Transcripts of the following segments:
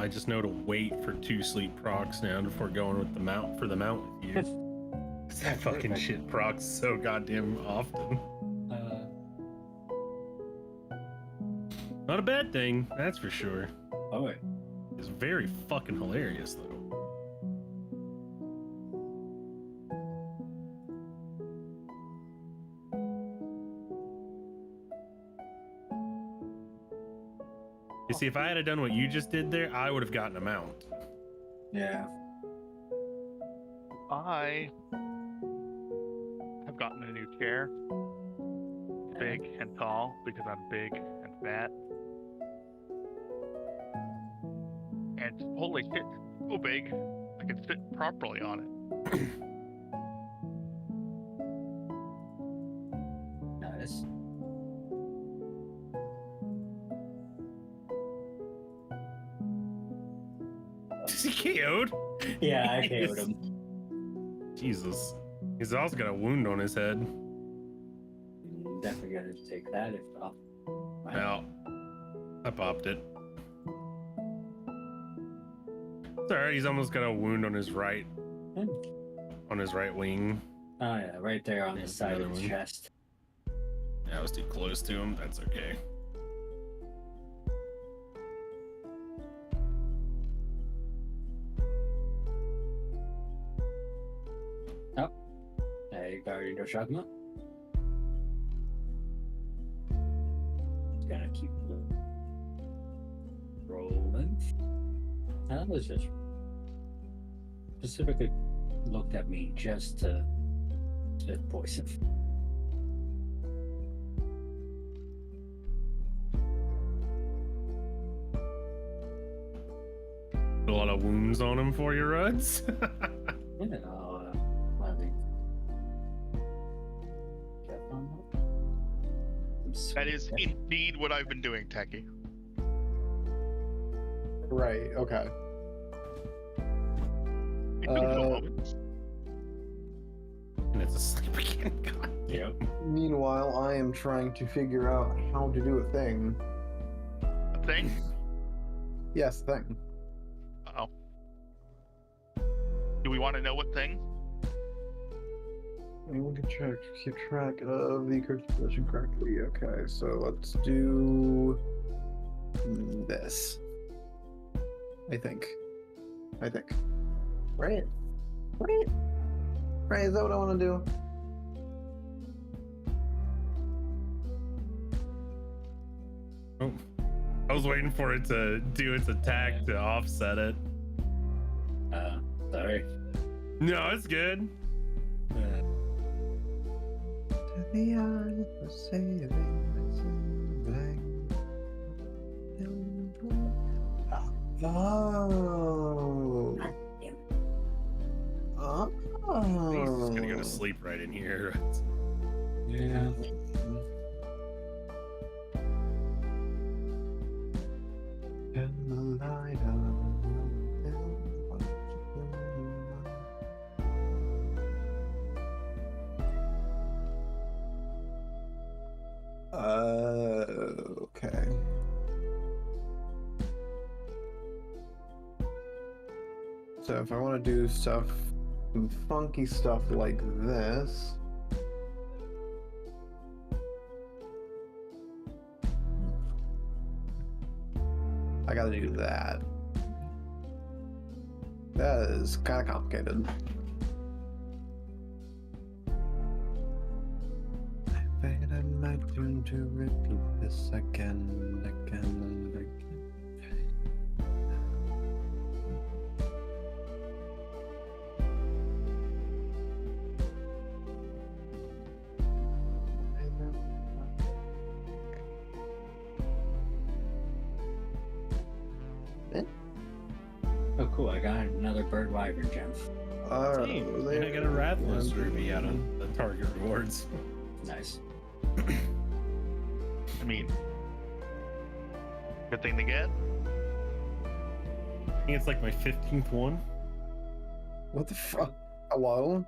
I just know to wait for 2 sleep procs now before going with the mount with you. That fucking shit procs so goddamn often. Not a bad thing, that's for sure. Oh, wait. It's very fucking hilarious though. You see, if I had done what you just did there, I would have gotten a mount. Yeah. I have gotten a new chair. Big and tall because I'm big and fat. And holy shit, so big, I can sit properly on it. Nice. Is he KO'd? Yeah, I KO'd him. Jesus. He's also got a wound on his head. Definitely gotta take that if off. Well, I popped it. It's alright, he's almost got a wound on his right. On his right wing. Oh yeah, right there on his side of his chest. Yeah, I was too close to him. That's okay. Oh. There you go, you go shotgun up. Gonna keep rolling. That was just specifically looked at me just to poison. A lot of wounds on him for you, Ruds. Yeah, That is indeed what I've been doing, Techie. Right, okay. And it's asleep again. God. Yep. Meanwhile, I am trying to figure out how to do a thing. A thing? Yes, thing. Uh-oh. Do we want to know what thing? Anyone can keep track of the correct position correctly. Okay, so let's do this. I think. Right? Right, is that what I want to do? Oh, I was waiting for it to do its attack to offset it. Sorry. No, it's good. The eyes for saving Oh. He's just gonna go to sleep right in here. Yeah. Okay. So if I want to do some funky stuff like this, I gotta do that. That is kind of complicated. I bet I might do to repeat this again and again and again. Oh, cool. I got another bird wyvern gem. And I got a Rathalos ruby out of the target rewards. Nice. I mean, good thing to get. I think it's like my 15th one. What the fuck? Hello?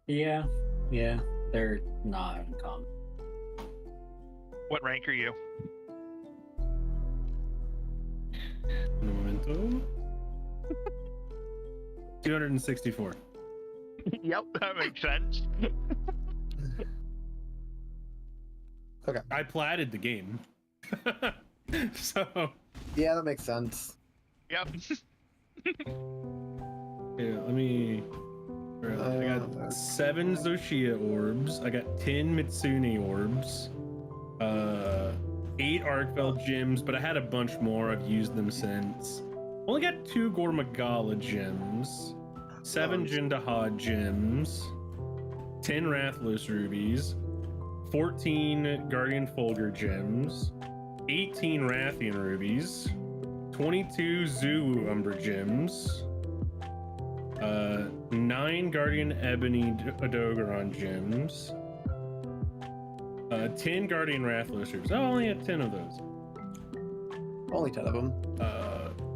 Yeah. They're not uncommon. What rank are you? Memento. 264. Yep, that makes sense. I platted the game. So, Yeah, that makes sense. Yep. yeah, let me. I got 7 Zoshia orbs. I got 10 Mitsune orbs. 8 Arkfell gems, but I had a bunch more. I've used them since. Only got 2 Gormagala gems. 7 Jindahad gems. 10 Rathlos rubies. 14 Guardian Fulgur gems. 18 Rathian rubies. 22 Zuu Umbra gems. 9 Guardian Ebony Adogaron gems. 10 Guardian Rathlos rubies. Oh, I only had 10 of those. Only 10 of them.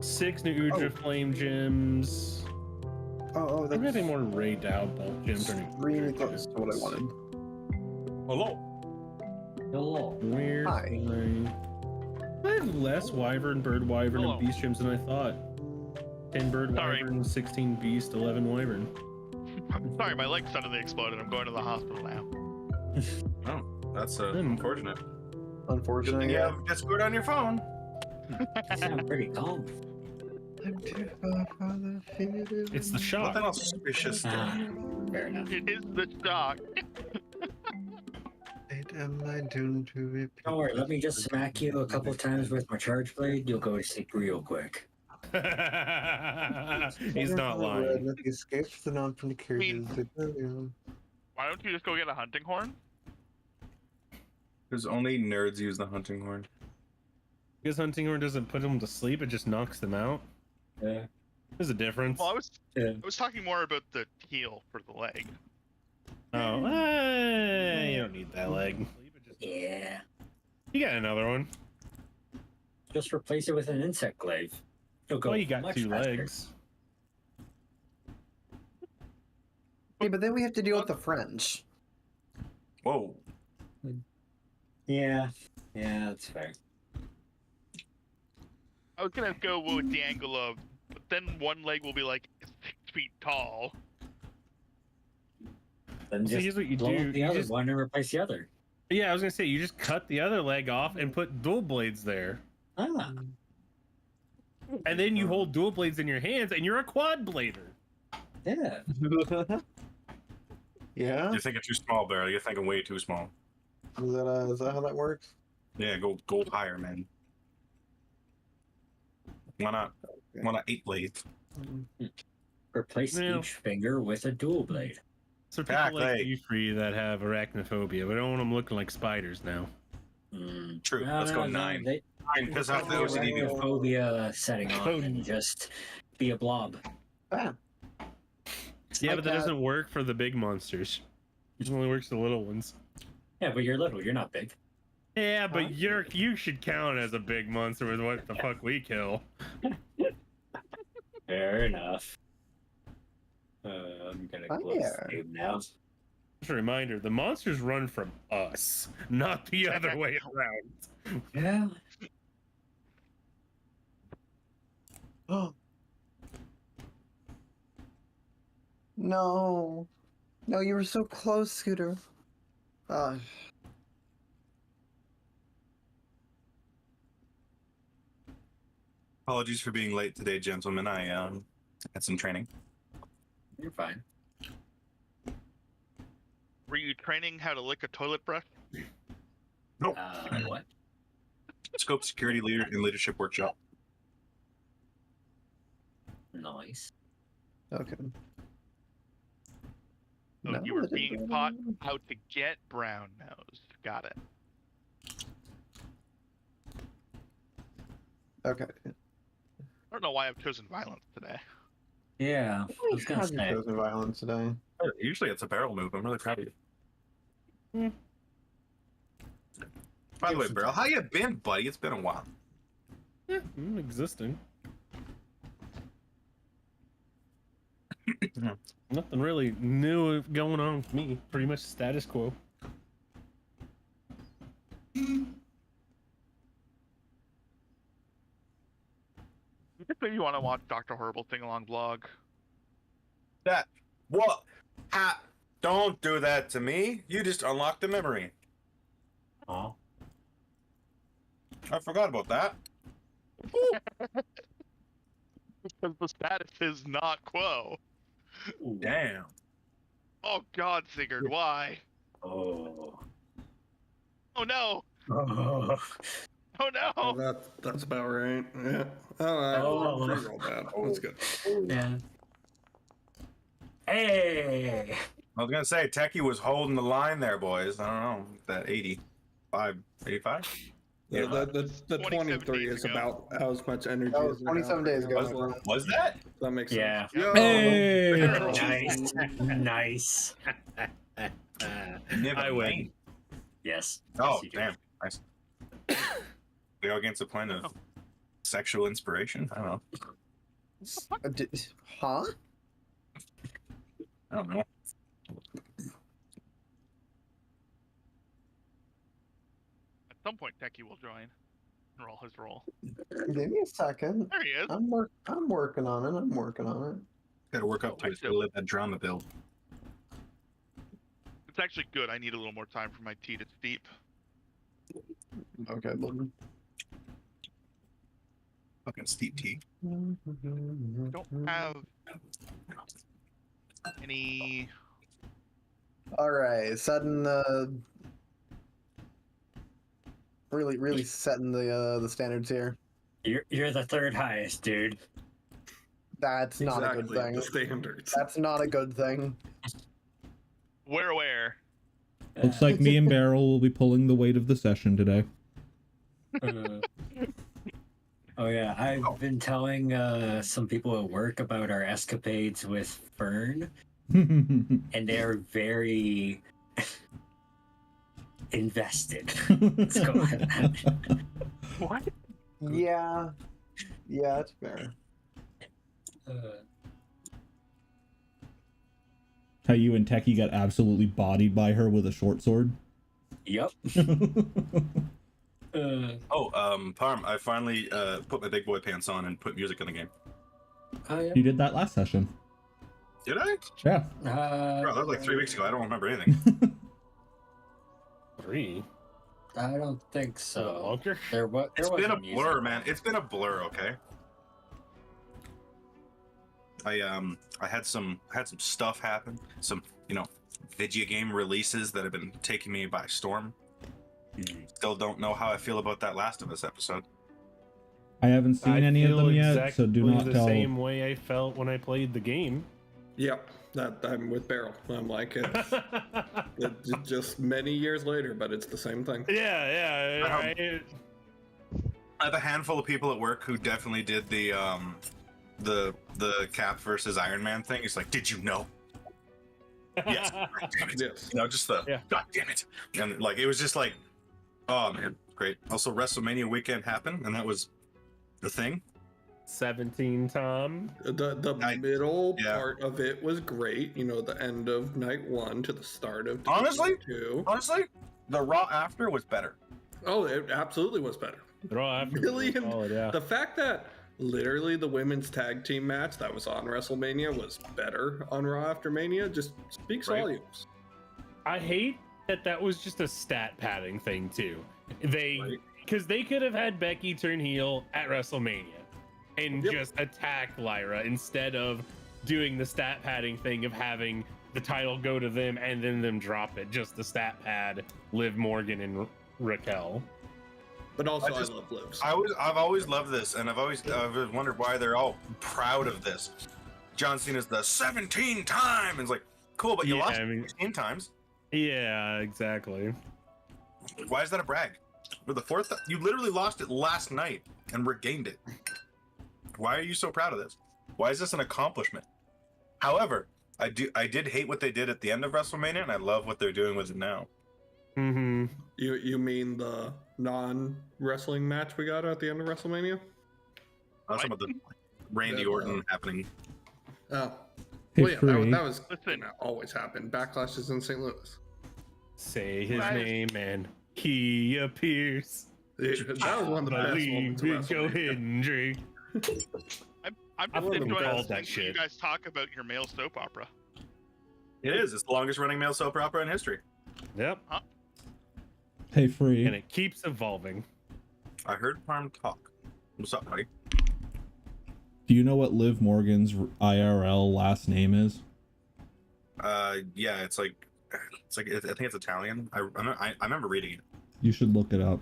6 Nuuja Flame gems. Oh, I'm that's getting more Ray Dow bulk gems. extremely close to what I wanted. Hello. Hello. Where's Hi. I have less Wyvern, Bird Wyvern, Hello. and Beast gems than I thought. 10 Bird Sorry. Wyvern, 16 Beast, 11 Wyvern. Sorry, my leg suddenly exploded. I'm going to the hospital now. Oh, that's unfortunate. Good Unfortunately, thing you yeah. have Discord on your phone. You sound pretty calm. It's the shock. Nothing auspicious there. Ah, fair enough. It is the shock. Don't worry, let me just smack you a couple times with my charge blade. You'll go to sleep real quick. He's not lying. Escapes the non-fornicators. Why don't you just go get a hunting horn? Because only nerds use the hunting horn. Because hunting horn doesn't put them to sleep, it just knocks them out. Yeah. There's a difference. Well, Yeah. I was talking more about the heal for the leg. Oh, you don't need that leg. Yeah. You got another one. Just replace it with an insect glaive. It'll go Oh, you got much 2 faster. legs. Hey, but then we have to deal with the French. Whoa. Yeah. Yeah, that's fair. I was gonna go with the angle of, but then one leg will be like 6 feet tall. Then So just here's what you blow do, up the you other just- one and replace the other. Yeah, I was gonna say, you just cut the other leg off and put dual blades there. Ah. And then you hold dual blades in your hands and you're a quad blader. Yeah. Yeah? You're thinking too small, Barrel. You're thinking way too small. Is that how that works? Yeah, go higher, man. Why not? Why not 8 blades? Replace Yeah. each finger with a dual blade. So people Back like leg. you free that have arachnophobia, but I don't want them looking like spiders now. Mm. True. Let's go 9. They, 9 piss off the the OCD people. phobia setting on and just be a blob. Ah, It's Yeah, like but that doesn't work for the big monsters. It only works for the little ones. Yeah, but you're little. You're not big. Yeah, but you should count as a big monster with what the fuck we kill. Fair enough. I'm gonna close the game now. Just a reminder, the monsters run from us, not the other way around. Yeah. Oh. No. No, you were so close, Scooter. Apologies for being late today, gentlemen. I had some training. You're fine. Were you training how to lick a toilet brush? What? Scope Security Leader and Leadership Workshop. Nice. Okay. So No, you were I didn't being do taught that. how to get brown nose. Got it. Okay. I don't know why I've chosen violence today. Yeah. I was gonna Have you say. chosen violence today? Usually it's a barrel move. I'm really proud of you. Hmm. By the way, Barrel, how you been, buddy? It's been a while. Yeah, I'm existing. Nothing really new going on with me. Pretty much status quo. Just maybe you want to watch Dr. Horrible Thing Along vlog. That. What? Don't do that to me. You just unlocked the memory. Oh. I forgot about that. Because the status is not Quo. Damn. Oh God, Sigurd, why? Oh. Oh no! Oh. Oh no! That's about right. Yeah. All right. Oh. Free roll that. That's good. Yeah. Hey. I was gonna say Techie was holding the line there, boys. I don't know that 85. The, Yeah. the 27 23 days is ago. about as much energy That as was we 27 have days right ago, now. my friend. Was that? That makes sense. Yeah. Yo. Hey! Nice. Nice. Never I win. mind. Yes. Oh, Yes, you do. damn. Nice. We go against a point of sexual inspiration. I don't know. Huh? I don't know. At some point, Techie will join and roll his roll. Give me a second. There he is. I'm working on it. I'm working on it. Got to work up to it to live that drama build. It's actually good. I need a little more time for my tea to steep. Okay, Logan. Fucking steep tea. Don't have any. All right, setting the really setting the standards here. You're the third highest, dude. That's not a good Exactly, thing. the standards. That's not a good thing. Where? Looks like me and Beryl will be pulling the weight of the session today. Oh yeah, I've been telling some people at work about our escapades with Fern, and they're very invested. What's going on? What? Yeah, it's fair. How you and Techie got absolutely bodied by her with a short sword. Yep. Parm, I finally put my big boy pants on and put music in the game. Oh yeah. You did that last session. Did I? Yeah. Bro, that was like 3 weeks ago. I don't remember anything. 3. I don't think so. Longer? There was. It's been a blur, man. It's been a blur, okay? I had some stuff happen. Some, video game releases that have been taking me by storm. Still don't know how I feel about that Last of Us episode. I haven't seen any of them yet, exactly so do not the tell. same way I felt when I played the game. Yep, I'm with Beryl. I'm like, it's just many years later, but it's the same thing. Yeah. I have a handful of people at work who definitely did the Cap versus Iron Man thing. It's like, did you know? Yes. God damn it. Yes. Just the God damn it. And like it was just like, oh man, great. Also, WrestleMania weekend happened, and that was the thing. 17, Tom. The middle part of it was great. The end of night 1 to the start of Honestly, 2. the Raw after was better. Oh, it absolutely was better. They're all after Really, solid, yeah. the fact that literally the women's tag team match that was on WrestleMania was better on Raw after Mania just speaks volumes. I hate that was just a stat padding thing too. Because they could have had Becky turn heel at WrestleMania and just attack Lyra instead of doing the stat padding thing of having the title go to them and then them drop it. Just the stat pad Liv Morgan and Raquel. But also, I love Livs. I've always loved this, and I've wondered why they're all proud of this. John Cena's the 17 time. It's like, cool, but you lost 16 times. Yeah, exactly. Why is that a brag? For the 4th, you literally lost it last night and regained it. Why are you so proud of this? Why is this an accomplishment? However, I did hate what they did at the end of WrestleMania, and I love what they're doing with it now. Mm-hmm. You mean the non-wrestling match we got at the end of WrestleMania? Some of the Randy Orton happening. Oh. Hey, Well, yeah, Free. that was gonna always happen. Backlash is in St. Louis. Say his name and he appears. That was one of the best moments of Go ahead WrestleMania. and drink. I'm I just would've enjoying called listening that to shit. you guys talk about your male soap opera. It is. It's the longest running male soap opera in history. Yep. Hey, Free. And it keeps evolving. I heard Parm talk. What's up, buddy? Do you know what Liv Morgan's IRL last name is? Yeah, it's like I think it's Italian. I remember reading it. You should look it up.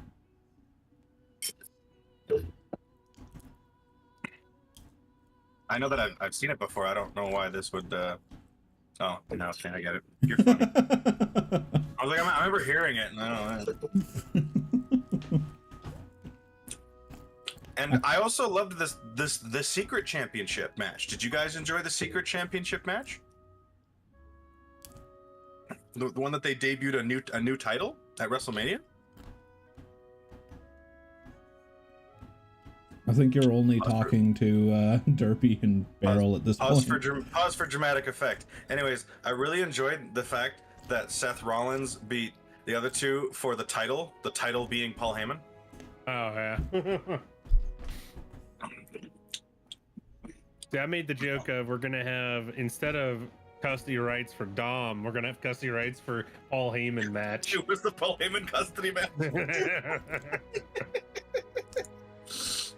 I know that I've seen it before. I don't know why this would. Oh, no, okay, I get it. You're funny. I was like, I remember hearing it, and I don't know. And I also loved the Secret Championship match. Did you guys enjoy the Secret Championship match? The one that they debuted a new title at WrestleMania? I think you're only talking to Derpy and Barrel at this point. Pause for dramatic effect. Anyways, I really enjoyed the fact that Seth Rollins beat the other two for the title being Paul Heyman. Oh, yeah. See, I made the joke of we're going to have, instead of custody rights for Dom, we're going to have custody rights for Paul Heyman match. It was the Paul Heyman custody match.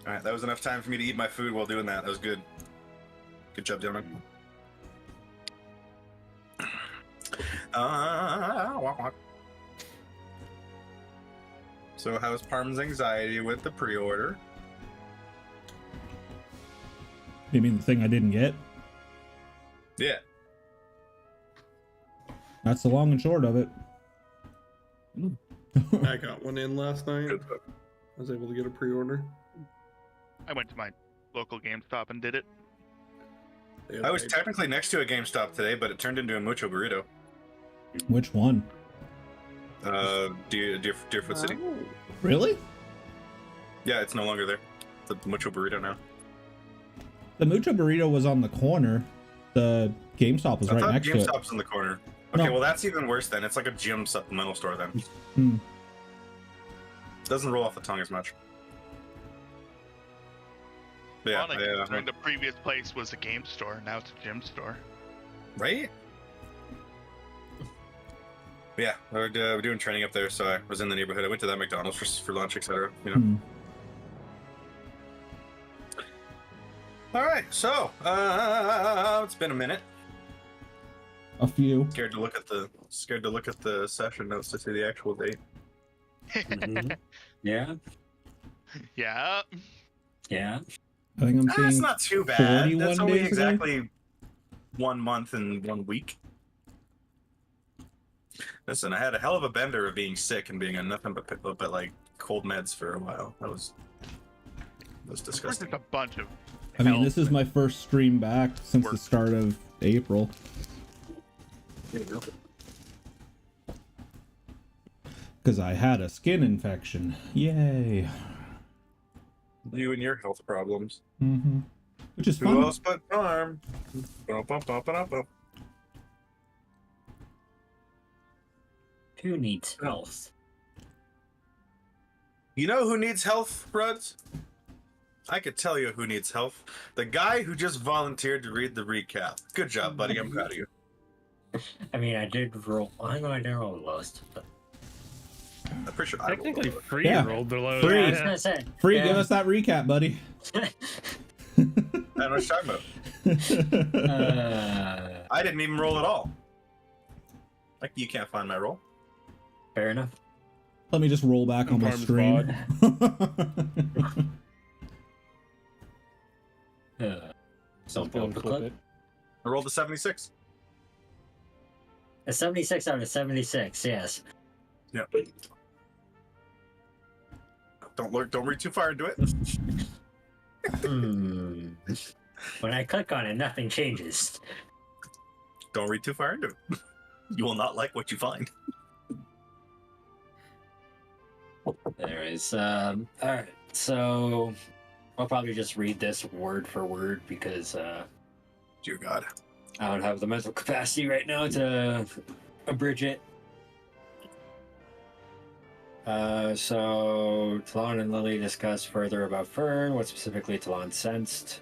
All right, that was enough time for me to eat my food while doing that. That was good. Good job, gentlemen. So how's Parm's anxiety with the pre-order? You mean the thing I didn't get? Yeah. That's the long and short of it. I got one in last night. I was able to get a pre-order. I went to my local GameStop and did it. I was technically next to a GameStop today, but it turned into a Mucho Burrito. Which one? Deerfoot City. Oh. Really? Yeah, it's no longer there. It's a Mucho Burrito now. The Mucho Burrito was on the corner. The GameStop was I right thought next to it. GameStop's in the corner. Okay, No. well that's even worse then. It's like a gym supplemental store then. Hmm. Doesn't roll off the tongue as much. But yeah, Ironic, considering the previous place was a game store, now it's a gym store. right? Yeah, we're doing training up there, so I was in the neighborhood. I went to that McDonald's for lunch, etc. You know. Hmm. All right, so it's been a minute. A few. Scared to look at the session notes to see the actual date. Mhm. Yeah, Yeah. yeah. I think I'm That's seeing not too bad. 41 That's only days ago? exactly 1 month and 1 week. Listen, I had a hell of a bender of being sick and being on nothing but like cold meds for a while. That was There's disgusting. just a bunch of. I mean, health this is my first stream back since the Work. start of April. Because I had a skin infection. Yay. You and your health problems. Mm-hmm. Which is Who fun. else but Farm? Bum. Who needs health? You know who needs health, Ruds? I could tell you who needs health. The guy who just volunteered to read the recap. Good job, buddy. I'm proud of you. I mean, I did roll. I know I didn't roll the lowest, but I'm pretty sure I rolled Technically, it. Free Yeah. rolled the low. Free. I was gonna say. Free, yeah. give us that recap, buddy. I don't know what you're talking about. I didn't even roll at all. Like, you can't find my roll. Fair enough. Let me just roll back on my Farm's screen. So Don't flip clip. it. I rolled a 76. A 76 out of 76. Yes. Yep. Don't read too far into it. Hmm. When I click on it, nothing changes. Don't read too far into it. You will not like what you find. There is. All right. So I'll probably just read this word for word because Dear God. I don't have the mental capacity right now to abridge it. So Talon and Lily discuss further about Fern, what specifically Talon sensed.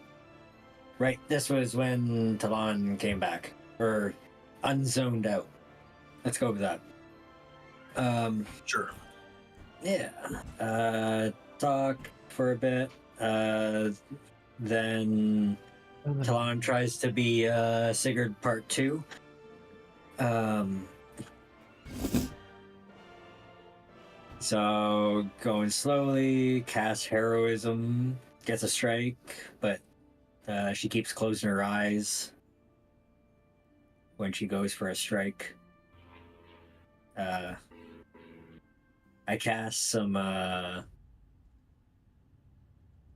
Right, this was when Talon came back. Or unzoned out. Let's go with that. Sure. Yeah. Talk for a bit. Then Talon tries to be Sigurd Part 2. So going slowly, casts heroism, gets a strike, but she keeps closing her eyes when she goes for a strike. I cast some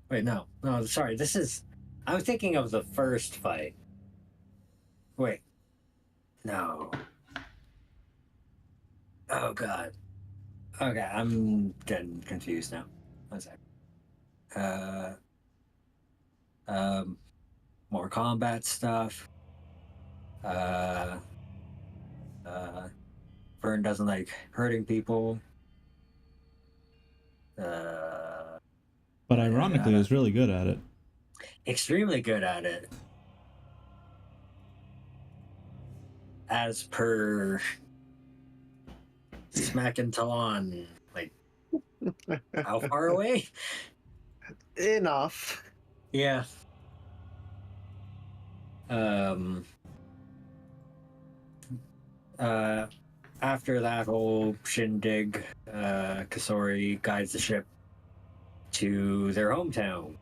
wait, no, sorry, I'm thinking of the first fight. Wait. No. Oh god. Okay, I'm getting confused now. One sec. More combat stuff. Vern doesn't like hurting people. But ironically, is really good at it. Extremely good at it. As per smacking Talon, like, how far away? Enough. Yeah. After that whole shindig, Kasori guides the ship to their hometown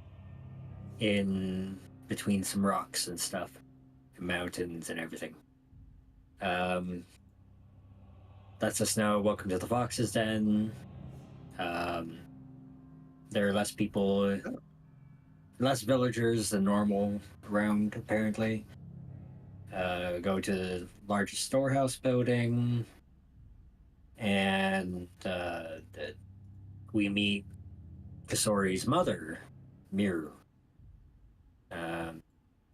in between some rocks and stuff, mountains and everything. Lets us know, welcome to the Fox's Den. There are less people, less villagers than normal around, apparently. Go to the largest storehouse building, and we meet Kasori's mother, Miru.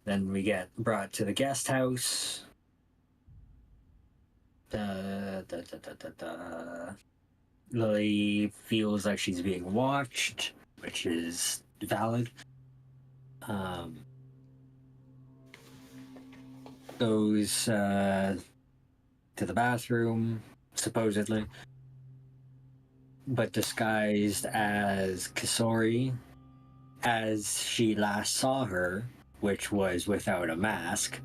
Then we get brought to the guest house. Lily feels like she's being watched, which is valid. Goes to the bathroom, supposedly, but disguised as Kasori, as she last saw her, which was without a mask.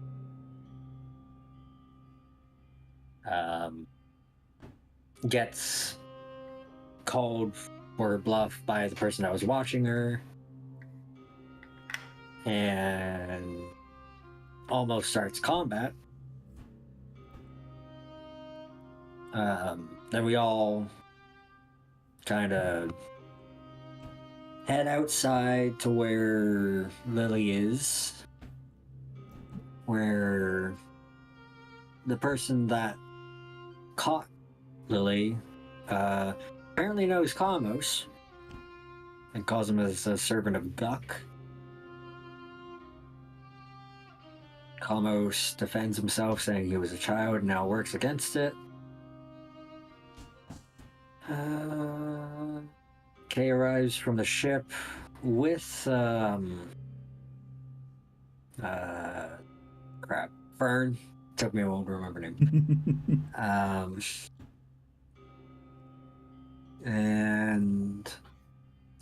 Gets called for bluff by the person that was watching her, and almost starts combat. Then we all kind of head outside to where Lily is, where the person that caught Lily apparently knows Kamos and calls him as a servant of Duck. Kamos defends himself, saying he was a child and now works against it. Kay arrives from the ship with Fern. Took me a while to remember her name. And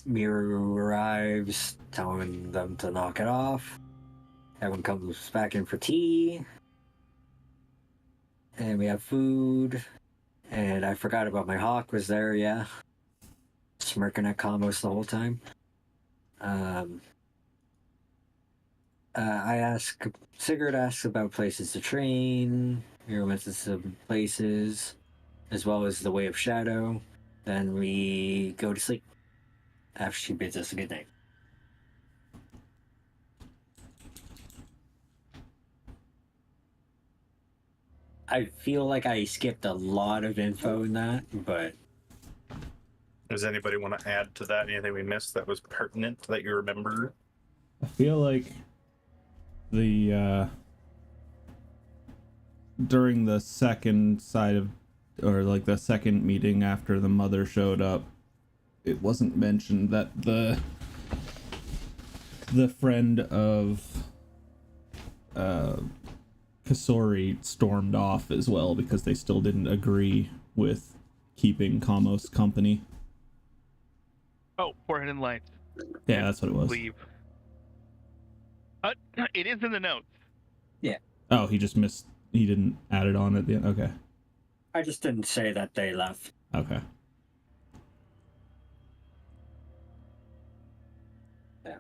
Miru arrives, telling them to knock it off. Everyone comes back in for tea. And we have food. And I forgot about my hawk was there, yeah. Smirking at Kamos the whole time. Sigurd asks about places to train. Miru mentions some places, as well as the Way of Shadow. Then we go to sleep after she bids us a good night. I feel like I skipped a lot of info in that, but... Does anybody want to add to that? Anything we missed that was pertinent that you remember? I feel like the during the second side of, or like the second meeting after the mother showed up, it wasn't mentioned that the friend of Kasori stormed off as well because they still didn't agree with keeping Kamos company. Oh, forehead and light. Yeah, that's what it was. Leave. It is in the notes. Oh, he just missed. He didn't add it on at the end. Okay. I just didn't say that they left. Okay. Yeah.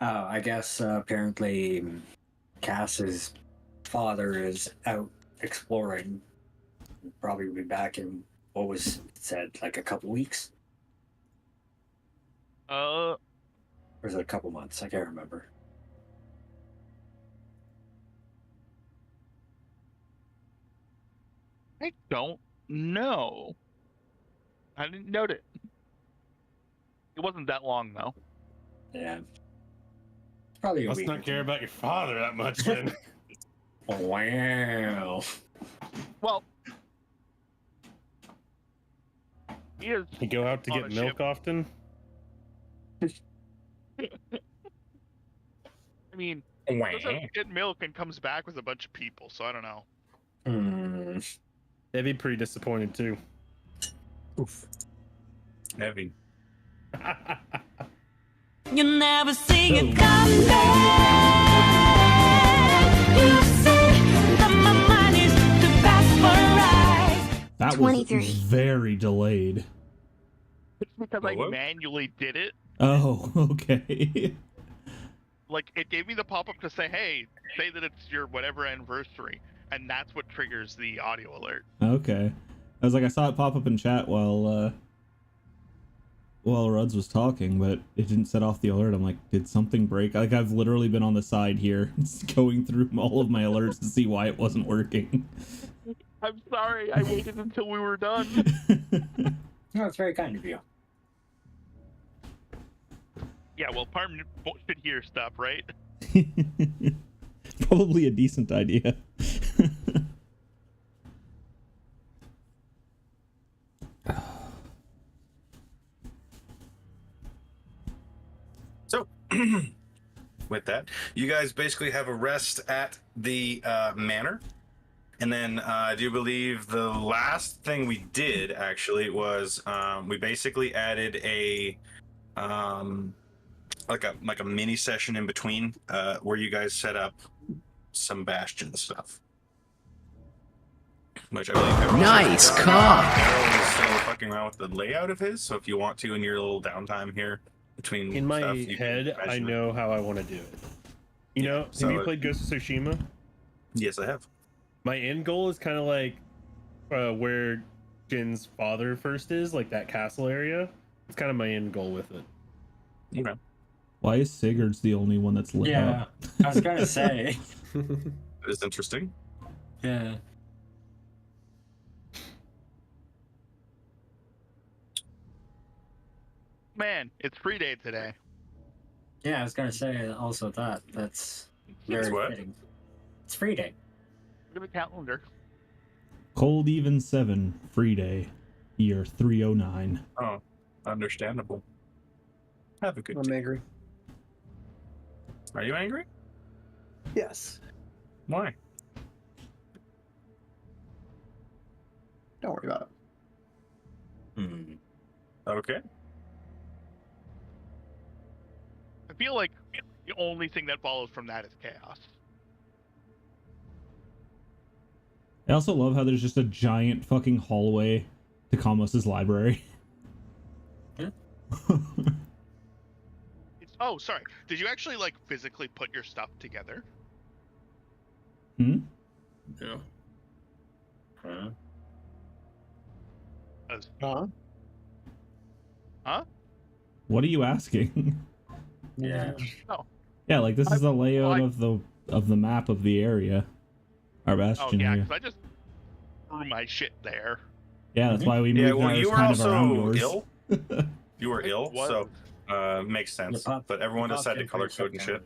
Oh, I guess apparently Cass's father is out exploring. Probably be back in what was said, like a couple weeks? Or is it a couple months? I can't remember. I don't know. I didn't note it. It wasn't that long though. Yeah. It's probably a Must week. not care about your father that much then. Wow. Well, he is. You go out to On get a milk ship. often? I mean, goes out to get milk and comes back with a bunch of people. So I don't know. Hmm. They'd be pretty disappointed too. Oof. Heavy. You never see it come back. You say that my mind is too fast for a ride. That was 23. very delayed. It's because Oh, I what? manually did it. Oh, okay. Like it gave me the pop-up to say, "Hey, say that it's your whatever anniversary," and that's what triggers the audio alert. Okay. I was like, I saw it pop up in chat while Ruds was talking, but it didn't set off the alert. I'm like, did something break? Like, I've literally been on the side here, going through all of my alerts to see why it wasn't working. I'm sorry, I waited until we were done. No, it's very kind of you. Yeah, well, Parm should hear stuff, right? Probably a decent idea. So, with that, you guys basically have a rest at the manor. And then I do believe the last thing we did actually was we basically added a like a mini session in between where you guys set up some bastion stuff. Which I believe everyone's Nice done. cock. Harold is still fucking around with the layout of his, so if you want to in your little downtime here between In my stuff, you can head, I imagine it. know how I want to do it. You know, so have you played Ghost of Tsushima? Yes, I have. My end goal is kind of like where Jin's father first is, like that castle area. It's kind of my end goal with it. Okay. Why is Sigurd's the only one that's lit Yeah, up? I was gonna say. That is interesting. Yeah. Man, it's free day today. Yeah, I was gonna say also that. That's very what? fitting. It's free day. Look at the calendar. Cold Even 7, free day, year 309. Oh, understandable. Have a good I'm day. angry. Are you angry? Yes. Why? Don't worry about it. Hmm. Okay. I feel like the only thing that follows from that is chaos. I also love how there's just a giant fucking hallway to Kamos's library. Yeah. Oh, sorry. Did you actually like physically put your stuff together? Hmm? Yeah. Huh? Huh? Huh? What are you asking? Yeah. Oh. Yeah, like this is the layout I- of the map of the area. Our Oh bastion yeah, area. because I just threw my shit there. Yeah, that's why we moved Yeah, well, ours you were kind of around also yours. ill. You were I ill, was. so makes sense. You popped- But everyone you popped decided in to color for code and shit.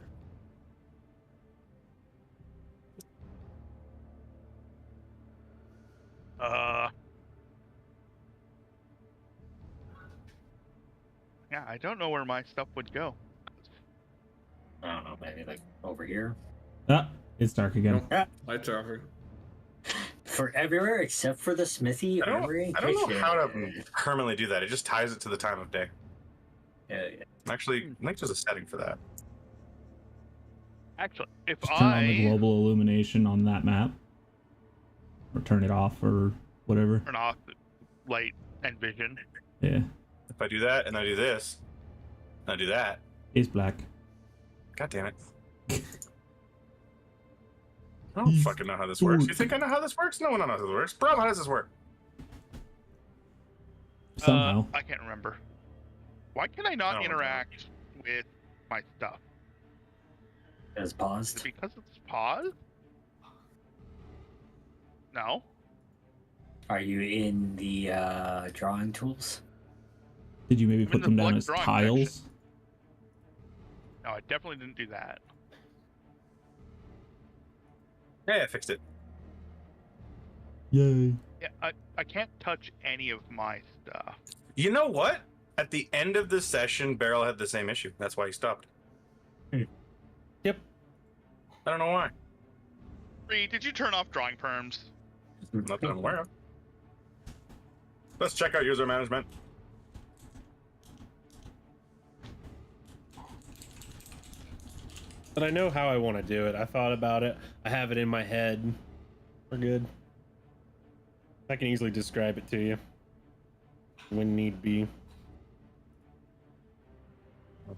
September. Yeah, I don't know where my stuff would go. I don't know, maybe like over here. Ah, it's dark again. Lights are off. For everywhere except for the smithy, I don't armory, know kitchen. how to permanently do that. It just ties it to the time of day. Yeah. Actually, I think there's a setting for that. Actually, if Just turn on the I global illumination on that map, or turn it off, or whatever. turn off light and vision, Yeah, If I do that and I do this, and I do that, it's black. God damn it. I don't fucking know how this works. You think I know how this works? No one knows how this works. Bro, how does this work? Somehow. I can't remember. Why can I not Oh, interact with my stuff? It's Is it paused. because it's paused? No. Are you in the drawing tools? Did you maybe I'm in put the them down black as drawing tiles? No, I definitely didn't do that. Yeah, I fixed it. Yay. Yeah, I can't touch any of my stuff. You know what? At the end of the session, Beryl had the same issue. That's why he stopped. Yep. I don't know why. Reed, did you turn off drawing perms? Not that I'm aware of. Let's check out user management. But I know how I want to do it. I thought about it. I have it in my head. We're good. I can easily describe it to you when need be. I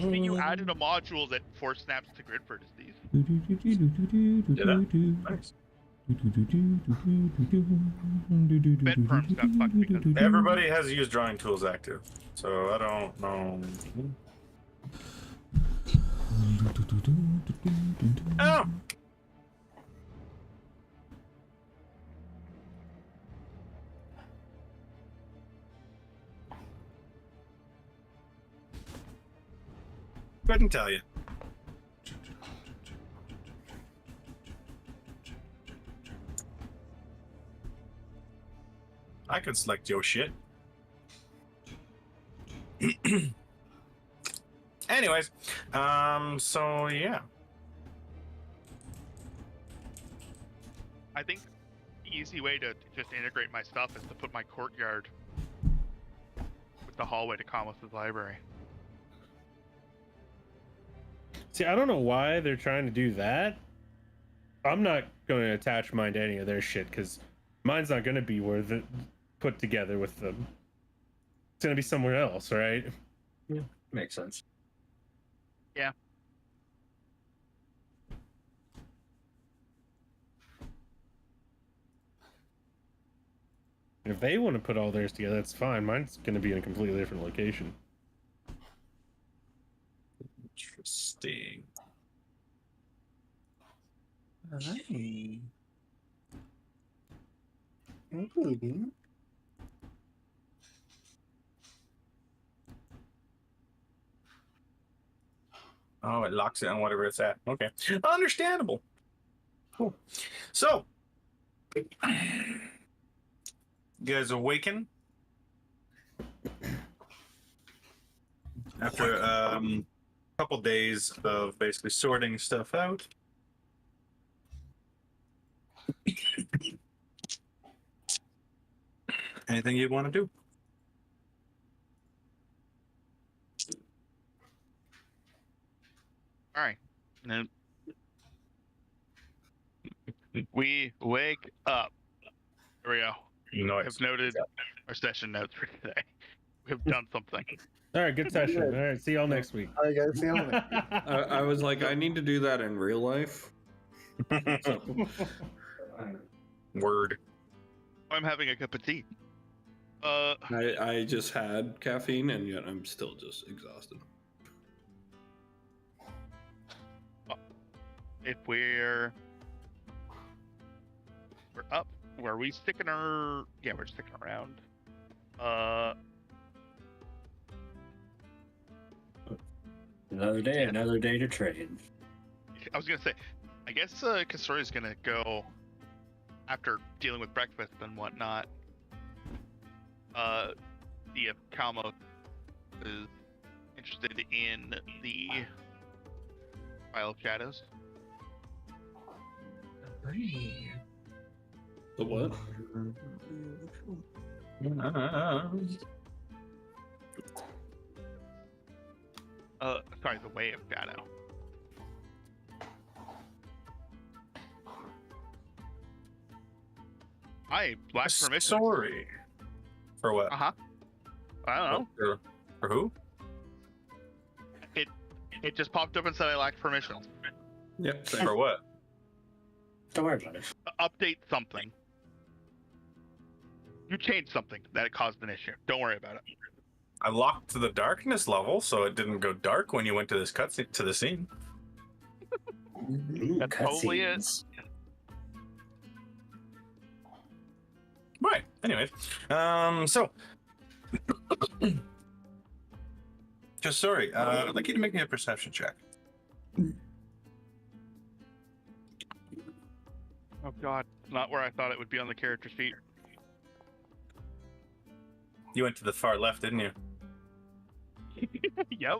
see you added a module that force snaps to grid vertices. Nice. Bed perms got fucked because of that. Everybody has used drawing tools active, so I don't know. Oh! Couldn't tell you. I could select your shit. Anyways, so yeah. I think the easy way to just integrate my stuff is to put my courtyard with the hallway to Comus's library. See, I don't know why they're trying to do that. I'm not going to attach mine to any of their shit because mine's not going to be where the put together with them. It's going to be somewhere else, right? Yeah, makes sense. Yeah. And if they want to put all theirs together, that's fine. Mine's going to be in a completely different location. Interesting. Hey. Hey, baby. Oh, it locks it on whatever it's at. Okay. Understandable. Cool. So, you guys awaken after a couple days of basically sorting stuff out. Anything you want to do? All right. And then we wake up. Here we go. We Nice. have noted our session notes for today. We have done something. All right, good session. All right, see y'all next week. All right, guys. See you on the I was like, I need to do that in real life. Word. I'm having a cup of tea. I just had caffeine and yet I'm still just exhausted. If we're up, were we sticking our? Yeah, we're sticking around. Another day, Yeah. another day to trade. I was gonna say, I guess Kasori's gonna go after dealing with breakfast and whatnot. see if Kalmo is interested in the Isle of Shadows. The what? Sorry, the Way of Shadow. I lack permission. Sorry. For what? Uh-huh. I don't know. For who? It just popped up and said I lack permission. Yep. For what? Don't worry about it. Update something. You changed something that it caused an issue. Don't worry about it. I locked to the darkness level, so it didn't go dark when you went to this cutscene to the scene. That totally is. Right. Anyways, so just sorry. I'd like you to make me a perception check. Oh God, not where I thought it would be on the character sheet. You went to the far left, didn't you? Yep.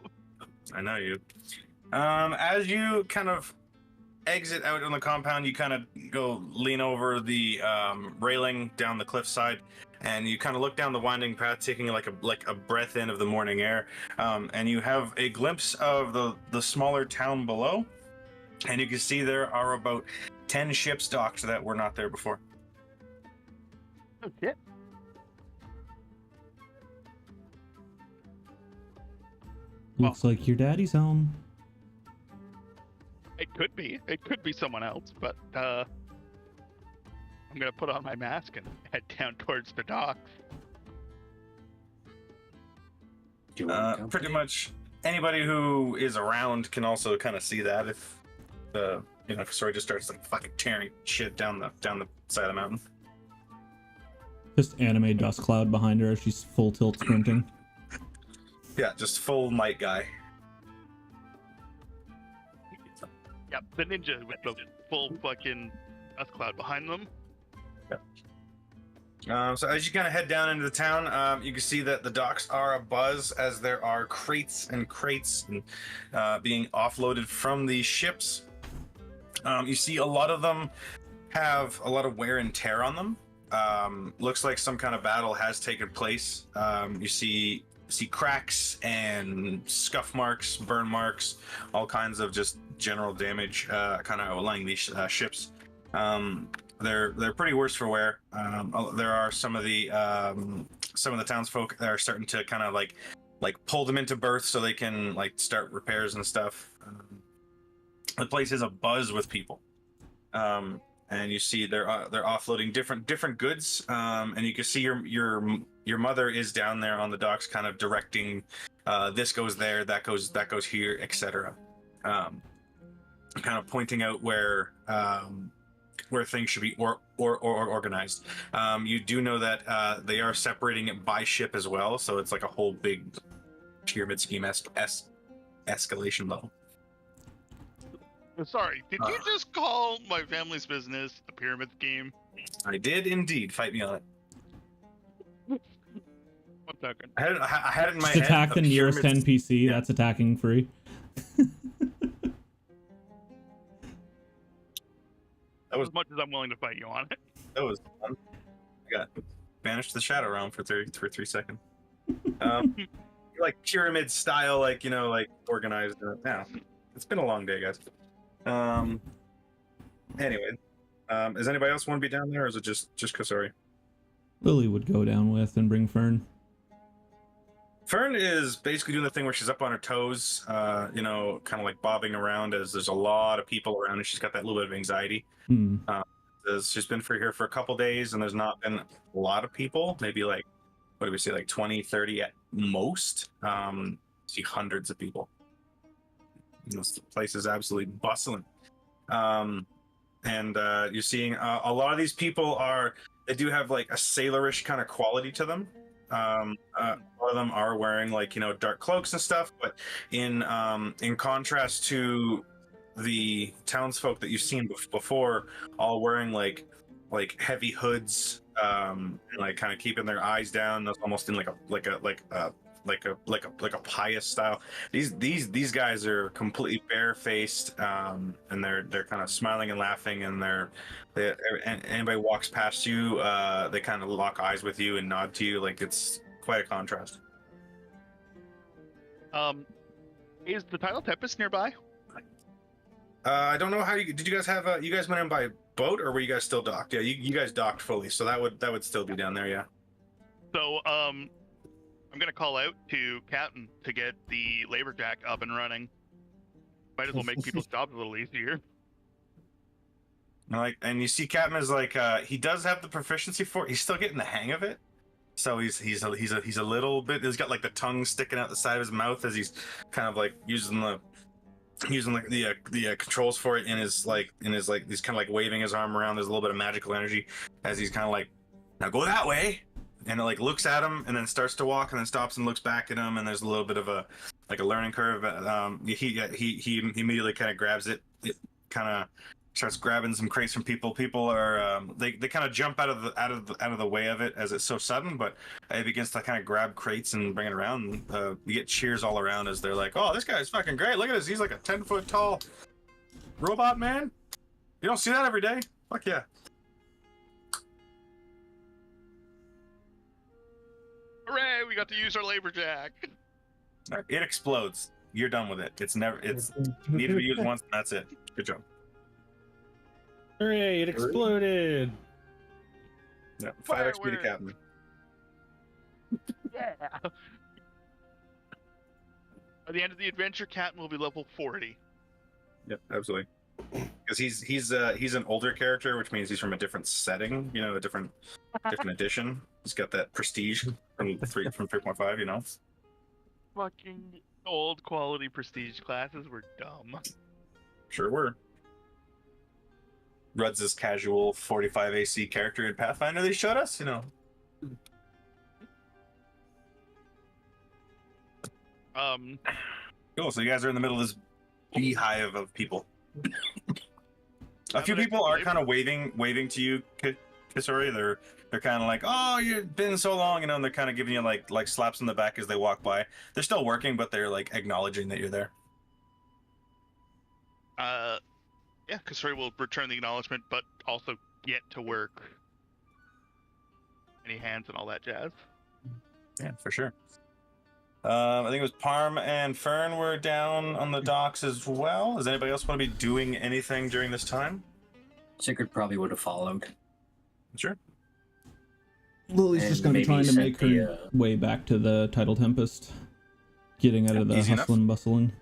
I know you. As you kind of exit out on the compound, you kind of go lean over the railing down the cliffside, and you kind of look down the winding path, taking like a breath in of the morning air, and you have a glimpse of the smaller town below, and you can see there are about 10 ships docked that were not there before. Oh shit. Looks like your daddy's home. It could be. It could be someone else, but I'm gonna put on my mask and head down towards the docks. Do you want to Pretty much anybody who is around can also kind of see that if the story just starts like fucking tearing shit down the side of the mountain. Just anime dust cloud behind her as she's full tilt sprinting. Yeah, just full might guy. Yep, the ninja with the full fucking dust cloud behind them. So as you kind of head down into the town, you can see that the docks are abuzz as there are crates and being offloaded from these ships. You see a lot of them have a lot of wear and tear on them. Looks like some kind of battle has taken place. You see cracks and scuff marks, burn marks, all kinds of just general damage kind of outlying these ships. They're pretty worse for wear. There are some of the townsfolk that are starting to kind of like pull them into berth so they can like start repairs and stuff. The place is abuzz with people, and you see they're offloading different goods, and you can see your mother is down there on the docks, kind of directing this goes there, that goes here, etc. Kind of pointing out where things should be or organized. You do know that they are separating it by ship as well, so it's like a whole big pyramid scheme escalation level. Sorry, did you just call my family's business a pyramid scheme? I did indeed. Fight me on it. 1 second. I had it in my Just head. attack the nearest pyramid- NPC. Yeah. That's attacking free. That was As much as I'm willing to fight you on it. That was fun. I got banished to the shadow realm for 3 seconds. Like pyramid style, like organized. Yeah, it's been a long day, guys. Anyway, does anybody else want to be down there, or is it just Kasori? Lily would go down with and bring Fern. Fern is basically doing the thing where she's up on her toes, kind of like bobbing around as there's a lot of people around, and she's got that little bit of anxiety. She's been here for a couple days, and there's not been a lot of people. Maybe like, what do we say, like 20, 30 at most. See hundreds of people. This place is absolutely bustling. And you're seeing a lot of these people they do have like a sailorish kind of quality to them. A lot of them are wearing like dark cloaks and stuff, but in contrast to the townsfolk that you've seen before, all wearing like heavy hoods, like kind of keeping their eyes down. That's almost in like a pious style. These guys are completely barefaced, and they're kind of smiling and laughing, and and anybody walks past you, they kind of lock eyes with you and nod to you. Like it's quite a contrast. Is the Tidal Tempest nearby? I don't know how did you guys have you guys went in by boat or were you guys still docked? Yeah, you guys docked fully, so that would still be down there. Yeah. So I'm gonna call out to Captain to get the labor jack up and running. Might as well make people's jobs a little easier. And you see Captain is like he does have the proficiency for it. He's still getting the hang of it. So he's a little bit. He's got like the tongue sticking out the side of his mouth as he's kind of like using the controls for it in his he's kind of like waving his arm around. There's a little bit of magical energy as he's kind of like, now go that way, and it like looks at him and then starts to walk and then stops and looks back at him, and there's a little bit of a learning curve. He immediately kind of grabs it. It kind of starts grabbing some crates from people. People are they kind of jump out of the way of it as it's so sudden, but it begins to kind of grab crates and bring it around. You get cheers all around as they're like, "Oh, this guy's fucking great! Look at this! He's like a 10-foot tall robot man. You don't see that every day. Fuck yeah!" Hooray! We got to use our labor jack. It explodes. You're done with it. It's needed to be used once, and that's it. Good job. Hooray, it exploded! Yeah, 5 XP to Captain. Yeah! By the end of the adventure, Captain will be level 40. Yep, absolutely. Because he's an older character, which means he's from a different setting, a different edition. He's got that prestige from 3.5, you know. Fucking old quality prestige classes were dumb. Sure were. Rudd's casual 45 AC character in Pathfinder they showed us, Cool, so you guys are in the middle of this beehive of people. A few people are kind of waving to you, Kisori. They're kind of like, "Oh, you've been so long," and they're kind of giving you like slaps on the back as they walk by. They're still working, but they're like acknowledging that you're there. Yeah, Kasuri will return the acknowledgement, but also get to work. Any hands and all that jazz. Yeah, for sure. I think it was Parm and Fern were down on the docks as well. Does anybody else want to be doing anything during this time? Sigurd probably would have followed. Sure. Lily's just going to be trying to make her way back to the Tidal Tempest. Getting out of the hustle and bustling.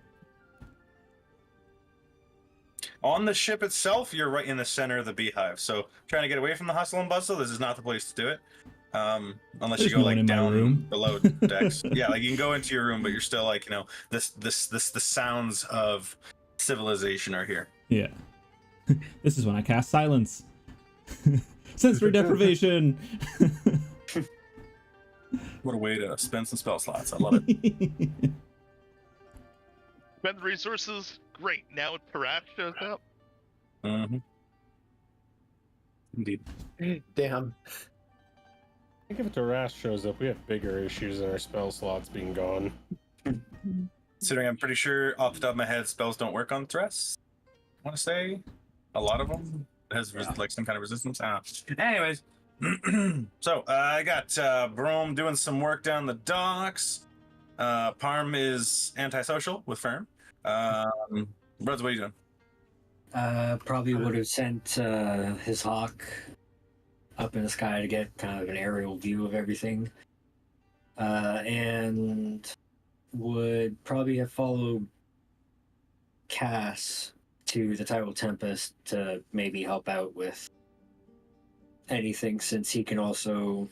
On the ship itself, you're right in the center of the beehive. So trying to get away from the hustle and bustle, this is not the place to do it. Unless you go like down below decks. Yeah, like you can go into your room, but you're still like, the sounds of civilization are here. Yeah. This is when I cast silence. Sensory deprivation. What a way to spend some spell slots. I love it. Spend the resources. Great. Now Tarash shows up. Mm-hmm. Indeed. Damn. I think if Tarash shows up, we have bigger issues than our spell slots being gone. Considering I'm pretty sure off the top of my head, spells don't work on Therese. I want to say a lot of them has like some kind of resistance. I don't know. Anyways, so I got Brome doing some work down the docks. Parm is antisocial with Fern. Bruds, what are you doing? Probably would have sent his hawk up in the sky to get kind of an aerial view of everything. And would probably have followed Cass to the Tidal Tempest to maybe help out with anything, since he can also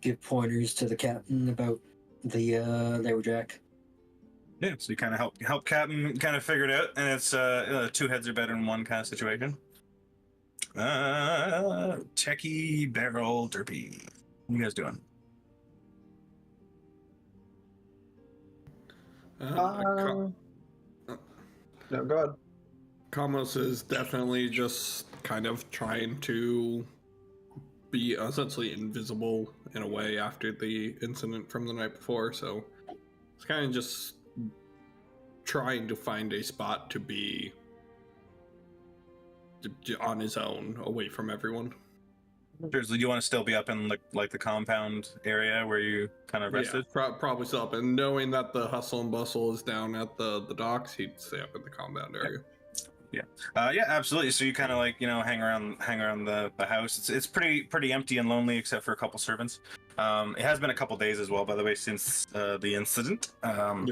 give pointers to the captain about the Labberjack. Yeah, so you kind of help Captain kind of figure it out, and it's two heads are better than one kind of situation. Techie Barrel Derpy. What are you guys doing? No, go ahead. Kamos is definitely just kind of trying to be essentially invisible in a way after the incident from the night before, so it's kind of just trying to find a spot to be on his own, away from everyone. Sure, so do you want to still be up in the compound area where you kind of rested? Yeah, probably still up. And knowing that the hustle and bustle is down at the docks, he'd stay up in the compound area. Yeah, absolutely. So you kind of hang around the house. It's pretty empty and lonely except for a couple servants. It has been a couple days as well, by the way, since the incident. Yeah,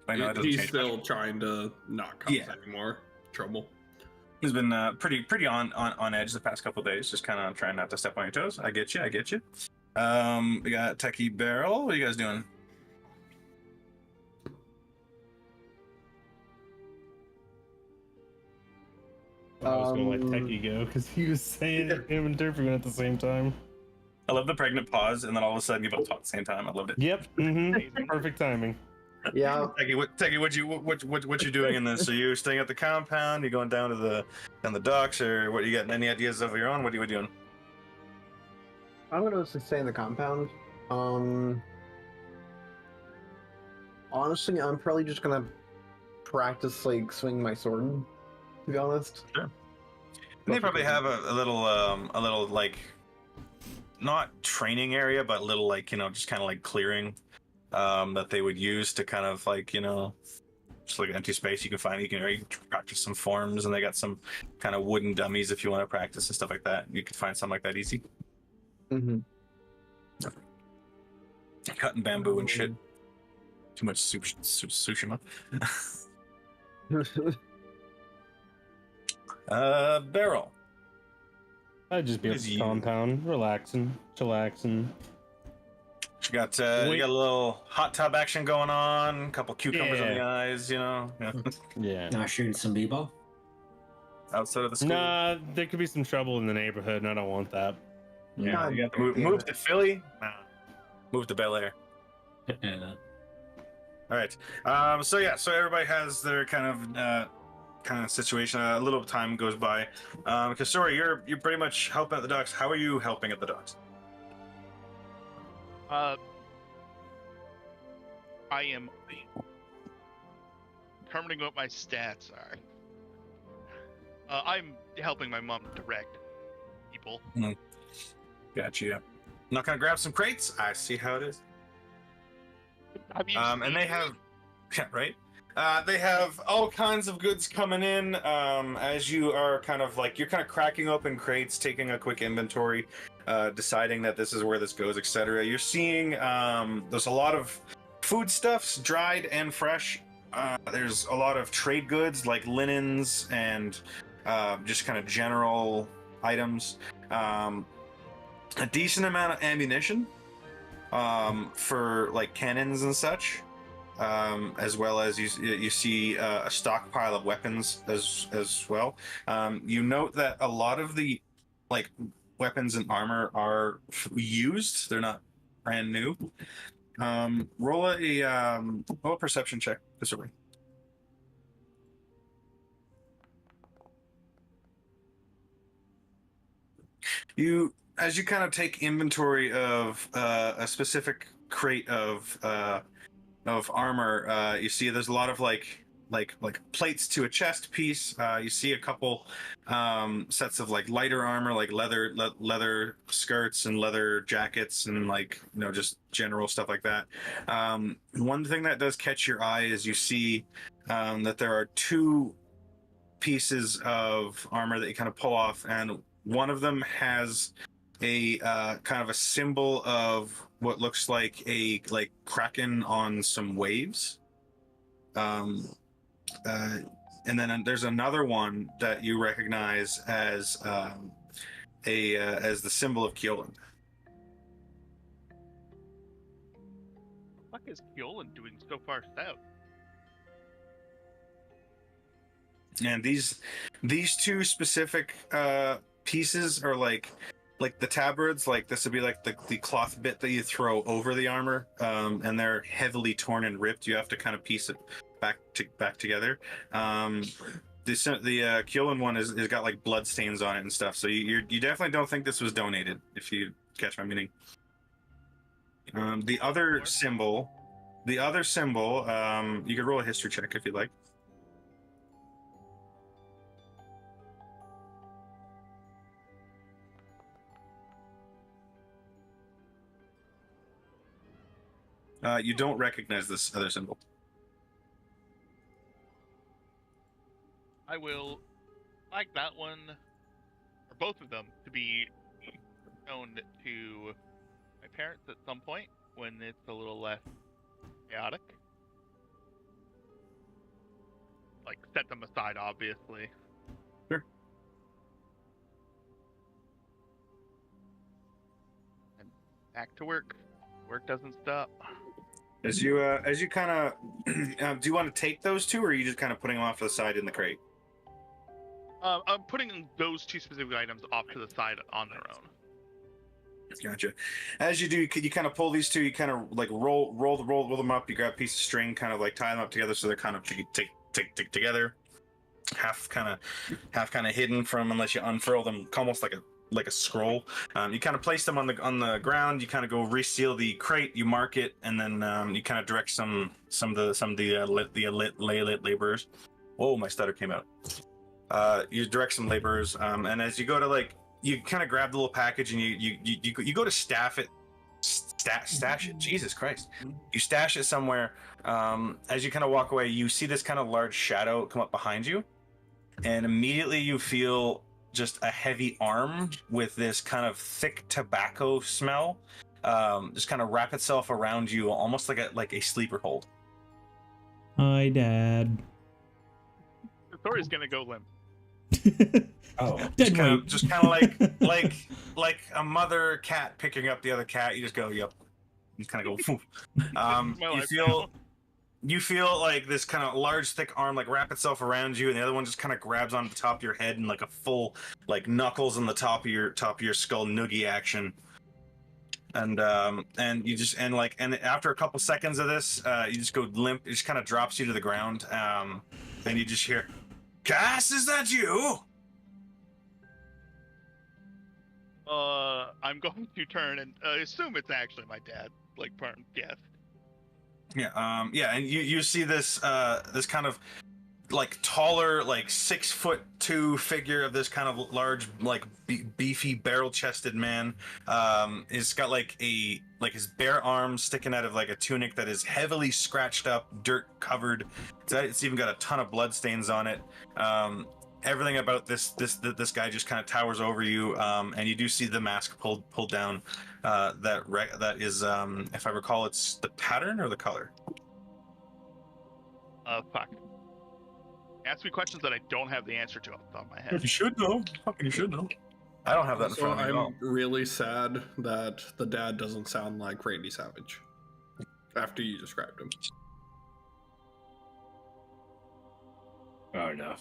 I know he's still trying to not cause any more trouble. He's been pretty on edge the past couple days, just kind of trying not to step on your toes. I get you. We got Techie Barrel. What are you guys doing? I was gonna let Techie go because he was saying him and interpreting at the same time. I love the pregnant pause, and then all of a sudden you both talk at the same time. I loved it. Yep. Perfect timing. Yeah. Techie, what you doing in this? Are you staying at the compound? You going down to the docks, or what? You getting any ideas of your own? What are you doing? I'm gonna stay in the compound. Honestly, I'm probably just gonna practice swinging my sword. To be honest. Sure. They probably have a little not training area, but a little just kind of clearing that they would use to kind of just empty space you can find. You can practice some forms, and they got some kind of wooden dummies if you want to practice and stuff like that. You could find something like that easy. Mm-hmm. Cutting bamboo and shit. Too much Tsushima. Barrel. I'd just be at the compound, relaxing, chillaxing. You got a little hot tub action going on, a couple cucumbers in the eyes, Yeah. Not shooting some b-ball. Outside of the school. Nah, there could be some trouble in the neighborhood, and I don't want that. Yeah, you got to move to Philly. Nah. Move to Bel Air. All right. So everybody has their kind of situation. A little time goes by. Because sorry, you're pretty much helping at the docks. How are you helping at the docks? I am determining what my stats are. I'm helping my mom direct people. Gotcha. I'm not gonna grab some crates. I see how it is. And they have, right. They have all kinds of goods coming in as you are you're kind of cracking open crates, taking a quick inventory, deciding that this is where this goes, etc. You're seeing there's a lot of foodstuffs, dried and fresh. There's a lot of trade goods like linens and just kind of general items. A decent amount of ammunition for cannons and such. As well as you see a stockpile of weapons as well. You note that a lot of the weapons and armor are used; they're not brand new. Roll a perception check. Disorder. As you kind of take inventory of a specific crate of armor, you see there's a lot of like plates to a chest piece. You see a couple sets of lighter armor, like leather skirts and leather jackets, and just general stuff like that. One thing that does catch your eye is you see that there are two pieces of armor that you kind of pull off, and one of them has a kind of a symbol of what looks like a kraken on some waves, and then there's another one that you recognize as as the symbol of Kyolan. What is Kyolan doing so far south? And these two specific pieces are like the tabards. This would be the cloth bit that you throw over the armor, and they're heavily torn and ripped. You have to kind of piece it back together. the Kyolan one is got like blood stains on it and stuff. So you definitely don't think this was donated, if you catch my meaning. The other symbol, you could roll a history check if you'd like. You don't recognize this other symbol. I will like that one, or both of them, to be shown to my parents at some point when it's a little less chaotic. Like, set them aside, obviously. Sure. And back to work. Work doesn't stop. As you kind of, do you want to take those two, or are you just kind of putting them off to the side in the crate? I'm putting those two specific items off to the side on their own. Gotcha. As you do, you kind of pull these two. You kind of like roll them up. You grab a piece of string, kind of like tie them up together, so they're kind of together, half kind of hidden from, unless you unfurl them, almost like a scroll. You kind of place them on the ground. You kind of go reseal the crate. You mark it, and then you kind of direct some of the lay laborers. Oh, my stutter came out. You direct some laborers, and as you go to you kind of grab the little package, and you go to stash it. Jesus Christ! You stash it somewhere. As you kind of walk away, you see this kind of large shadow come up behind you, and immediately you feel just a heavy arm with this kind of thick tobacco smell, just kind of wrap itself around you, almost like a sleeper hold. Hi, Dad. The story's gonna go limp. Oh, Just kind of like a mother cat picking up the other cat. You just go, yep. You kind of go, Poof. You feel like this kind of large, thick arm like wrap itself around you, and the other one just kind of grabs onto the top of your head and like a full like knuckles on the top of your skull noogie action. And you just and after a couple seconds of this, you just go limp. It just kind of drops you to the ground. And you just hear, "Cass, is that you?" I'm going to turn and assume it's actually my dad. Like, yes. Yeah, and you see this this kind of like taller, like 6'2" figure of this kind of large, like beefy, barrel-chested man. He's got like his bare arms sticking out of like a tunic that is heavily scratched up, dirt covered. It's even got a ton of blood stains on it. Everything about this guy just kind of towers over you, and you do see the mask pulled down. That is, if I recall, it's the pattern or the color. Fuck. Ask me questions that I don't have the answer to off the top of my head. You should know. Fucking, you should know. I don't have that in So front of me at all. I'm really sad that the dad doesn't sound like Randy Savage after you described him. oh no.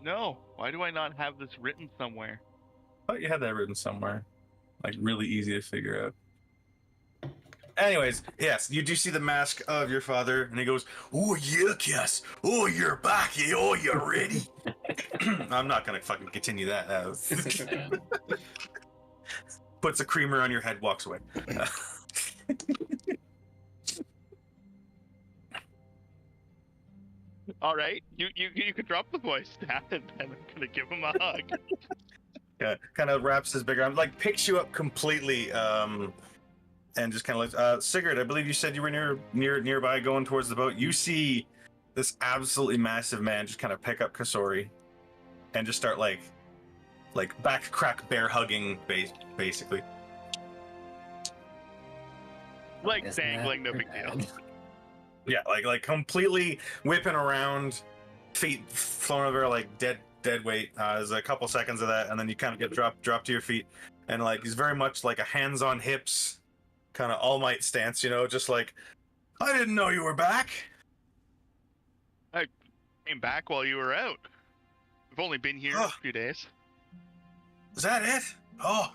No. Why do I not have this written somewhere? I thought you had that written somewhere. Like, really easy to figure out. Anyways, yes, you do see the mask of your father, and he goes, "Oh, yeah, yes. Oh, you're back. Oh, you're ready." I'm not going to fucking continue that. Puts a creamer on your head, walks away. All right, you could drop the voice, Dad, and I'm gonna give him a hug. Yeah, kind of wraps his big arm, like picks you up completely, and just kind of like, Sigurd, I believe you said you were nearby going towards the boat. You see this absolutely massive man just kind of pick up Kasori and just start like back crack bear hugging, basically. Like Isn't dangling, that no big deal. bad? Yeah, like completely whipping around, feet thrown over like dead weight. There's a couple seconds of that, and then you kind of get dropped to your feet, and like he's very much like a hands on hips, kind of All Might stance, just like, I didn't know you were back. I came back while you were out. We've only been here a few days. Is that it? Oh,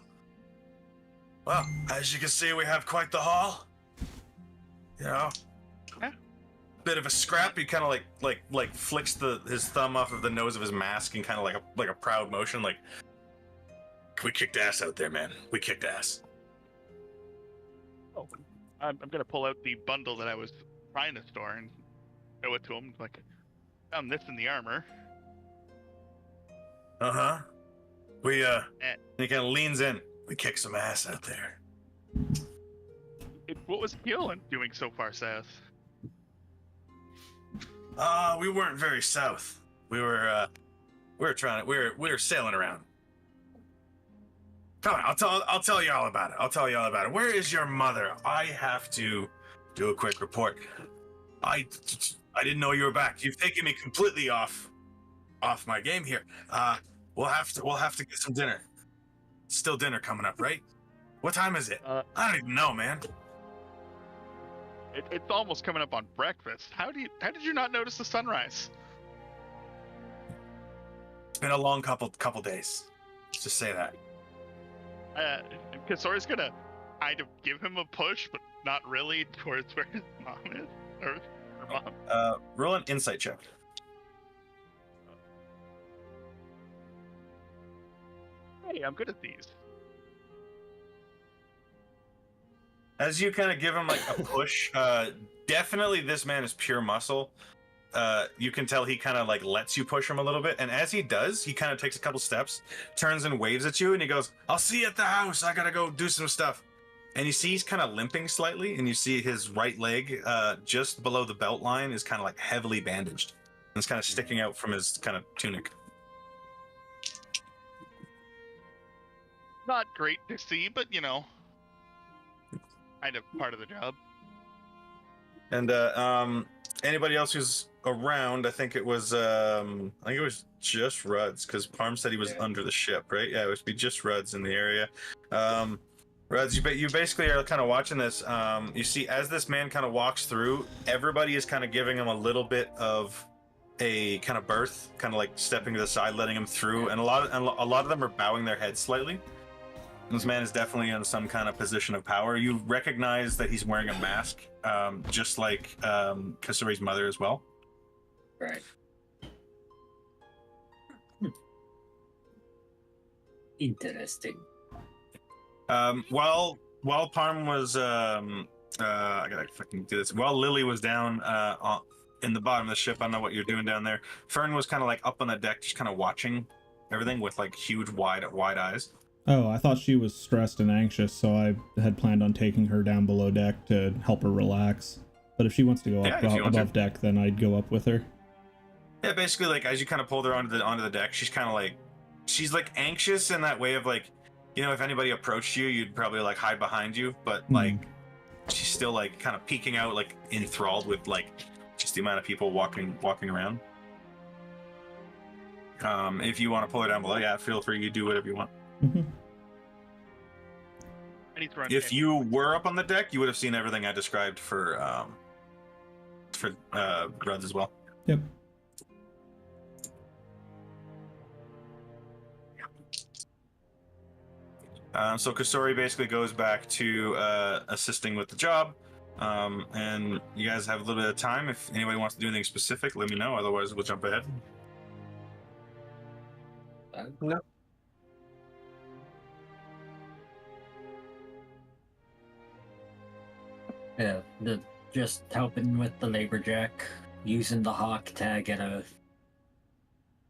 well, as you can see, we have quite the haul. Yeah. bit of a scrap. He kind of like flicks his thumb off of the nose of his mask and kind of like a proud motion, like, we kicked ass out there, man. We kicked ass. Oh, I'm gonna pull out the bundle that I was trying to store and show it to him. Like, found this in the armor. We he kind of leans in. We kicked some ass out there. What was Keelan doing so far, Seth? We weren't very south. We were sailing around. Come on, I'll tell you all about it. Where is your mother? I have to do a quick report. I didn't know you were back. You've taken me completely off my game here. We'll have to get some dinner. Still dinner coming up, right? What time is it? I don't even know, man. It's almost coming up on breakfast. How did you not notice the sunrise? It's been a long couple days. Let's just say that. Kasori's gonna kind of give him a push, but not really, towards where his mom is, or her mom. Roll an insight check. Hey, I'm good at these. As you kind of give him like a push, definitely this man is pure muscle. You can tell he kind of like lets you push him a little bit, and as he does, he kind of takes a couple steps, turns and waves at you, and he goes, "I'll see you at the house. I gotta go do some stuff." And you see he's kind of limping slightly, and you see his right leg, just below the belt line, is kind of like heavily bandaged, and it's kind of sticking out from his kind of tunic. Not great to see, but you know, kind of part of the job. And anybody else who's around, I think it was just Ruds, because Parm said he was under the ship, right? Yeah, it would be just Ruds in the area. Ruds, you basically are kind of watching this. You see, as this man kind of walks through, everybody is kind of giving him a little bit of a kind of berth, kind of like stepping to the side, letting him through, and a lot of them are bowing their heads slightly. This man is definitely in some kind of position of power. You recognize that he's wearing a mask, just like Kasuri's mother as well. Right. Interesting. While Parm was I gotta fucking do this. While Lily was down in the bottom of the ship, I don't know what you're doing down there. Fern was kind of like up on the deck, just kind of watching everything with like huge wide eyes. Oh, I thought she was stressed and anxious, so I had planned on taking her down below deck to help her relax. But if she wants to go up above deck, then I'd go up with her. Yeah, basically, like as you kind of pulled her onto the deck, she's kind of like, she's like anxious in that way of like, you know, if anybody approached you, you'd probably like hide behind you, but like she's still like kind of peeking out, like enthralled with like just the amount of people walking around. If you want to pull her down below, yeah, feel free. You do whatever you want. Mm-hmm. If you were up on the deck, you would have seen everything I described for Ruds as well. Yep. So Kasori basically goes back to assisting with the job, and you guys have a little bit of time. If anybody wants to do anything specific, let me know. Otherwise, we'll jump ahead. No. Yeah, just helping with the labor jack, using the hawk to get a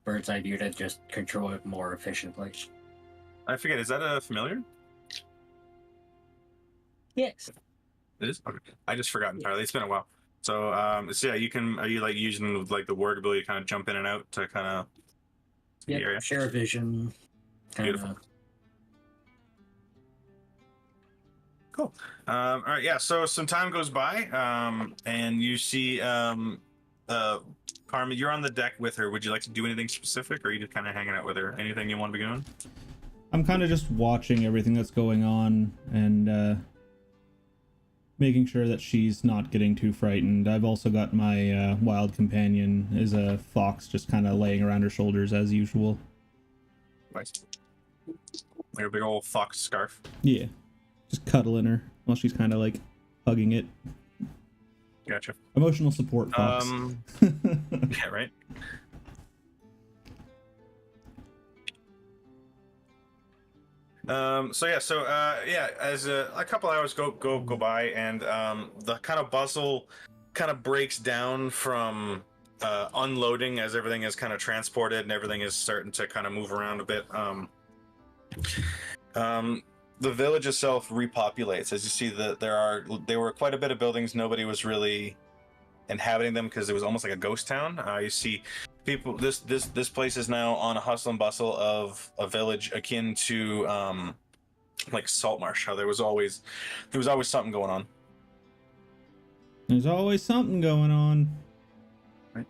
bird's eye view to just control it more efficiently. I forget, is that a familiar? Yes. It is? Okay. I just forgot entirely. It's been a while. So, yeah, are you like using like the word ability to kind of jump in and out to kind of the area? Share vision. Beautiful. Cool. All right, yeah, so some time goes by, and you see Carmen, you're on the deck with her. Would you like to do anything specific, or are you just kind of hanging out with her? Anything you want to be doing? I'm kind of just watching everything that's going on and making sure that she's not getting too frightened. I've also got my wild companion is a fox, just kind of laying around her shoulders as usual. Nice. Like a big old fox scarf. Yeah. Just cuddling her while she's kind of like hugging it. Gotcha. Emotional support, Fox. Yeah, right. As a couple hours go by, and the kind of bustle kind of breaks down from unloading as everything is kind of transported and everything is starting to kind of move around a bit. The village itself repopulates. As you see, that there were quite a bit of buildings. Nobody was really inhabiting them because it was almost like a ghost town. You see people. This place is now on a hustle and bustle of a village akin to like Saltmarsh. How there was always something going on. There's always something going on. Right.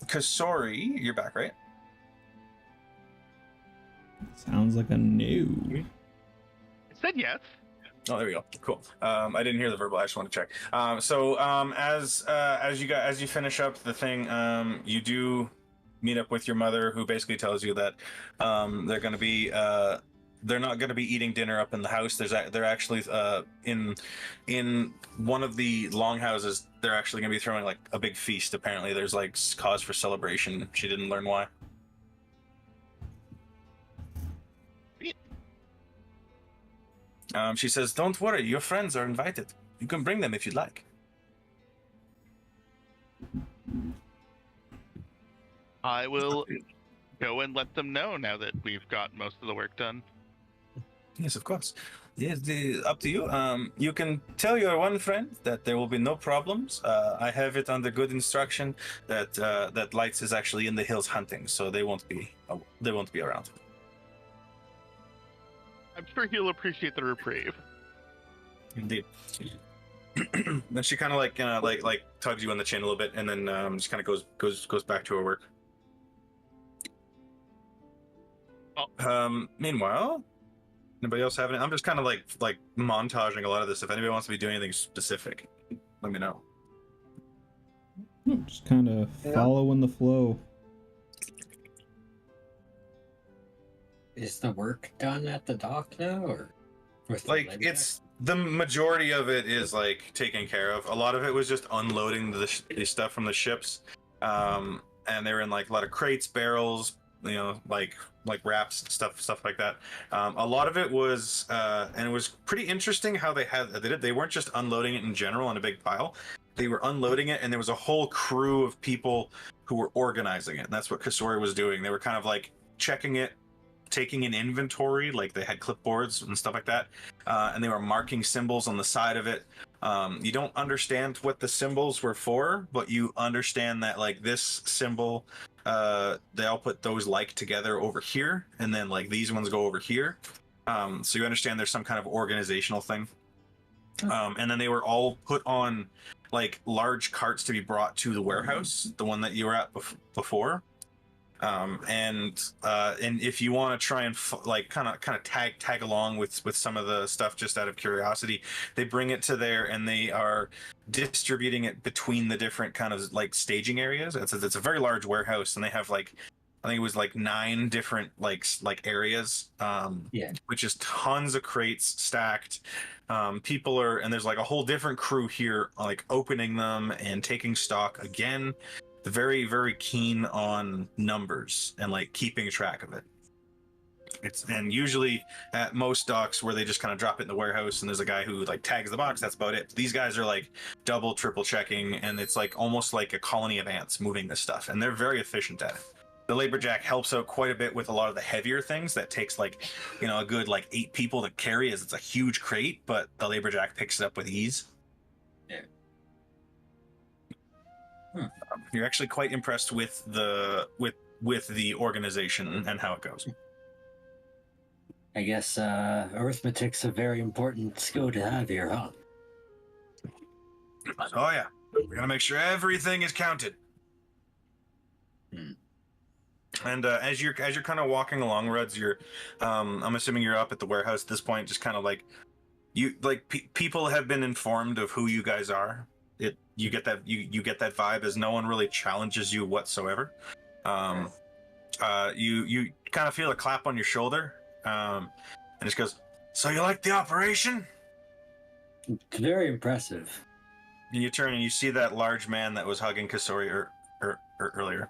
Kasori, you're back, right? Sounds like a no. I said yes. Oh, there we go. Cool. I didn't hear the verbal. I just want to check. As you finish up the thing, you do meet up with your mother, who basically tells you that they're going to be they're not going to be eating dinner up in the house. They're actually in one of the longhouses. They're actually going to be throwing like a big feast. Apparently, there's like cause for celebration. She didn't learn why. She says, "Don't worry, your friends are invited. You can bring them if you'd like." I will go and let them know now that we've got most of the work done. Yes, of course. Yes, up to you. You can tell your one friend that there will be no problems. I have it under good instruction that Lights is actually in the hills hunting, so they won't be around. I'm sure he'll appreciate the reprieve. Indeed. Then she kind of like tugs you on the chin a little bit, and then just kind of goes back to her work. Oh. Meanwhile, anybody else have any? I'm just kind of like montaging a lot of this. If anybody wants to be doing anything specific, let me know. Just kind of following the flow. Is the work done at the dock now, or with Like it's the majority of it is like taken care of. A lot of it was just unloading the stuff from the ships, and they were in like a lot of crates, barrels, like wraps, stuff like that. A lot of it was, and it was pretty interesting how they did it. They weren't just unloading it in general on a big pile. They were unloading it, and there was a whole crew of people who were organizing it. And that's what Kasori was doing. They were kind of like checking it, taking an inventory, like they had clipboards and stuff like that, and they were marking symbols on the side of it. You don't understand what the symbols were for, but you understand that like this symbol, they all put those like together over here, and then like these ones go over here. So you understand there's some kind of organizational thing. And then they were all put on like large carts to be brought to the warehouse, the one that you were at before. And if you want to try and kind of tag along with some of the stuff just out of curiosity, they bring it to there and they are distributing it between the different kind of like staging areas. It's a very large warehouse, and they have like, I think it was like 9 different like areas, which is tons of crates stacked. People are, and there's like a whole different crew here like opening them and taking stock again. Very, very keen on numbers and like keeping track of it. And usually at most docks where they just kind of drop it in the warehouse and there's a guy who like tags the box, that's about it. These guys are like double, triple checking, and it's like almost like a colony of ants moving this stuff, and they're very efficient at it. The Laborjack helps out quite a bit with a lot of the heavier things that takes like, a good like 8 people to carry, as it's a huge crate, but the Laborjack picks it up with ease. You're actually quite impressed with the organization and how it goes. I guess arithmetic's a very important skill to have here, huh? Oh yeah, we gotta make sure everything is counted. And as you're kind of walking along, Ruds, you're I'm assuming you're up at the warehouse at this point, just kind of like people have been informed of who you guys are. You get that vibe as no one really challenges you whatsoever. You kind of feel a clap on your shoulder, and it goes, "So you like the operation?" It's very impressive. And you turn and you see that large man that was hugging Kasori earlier.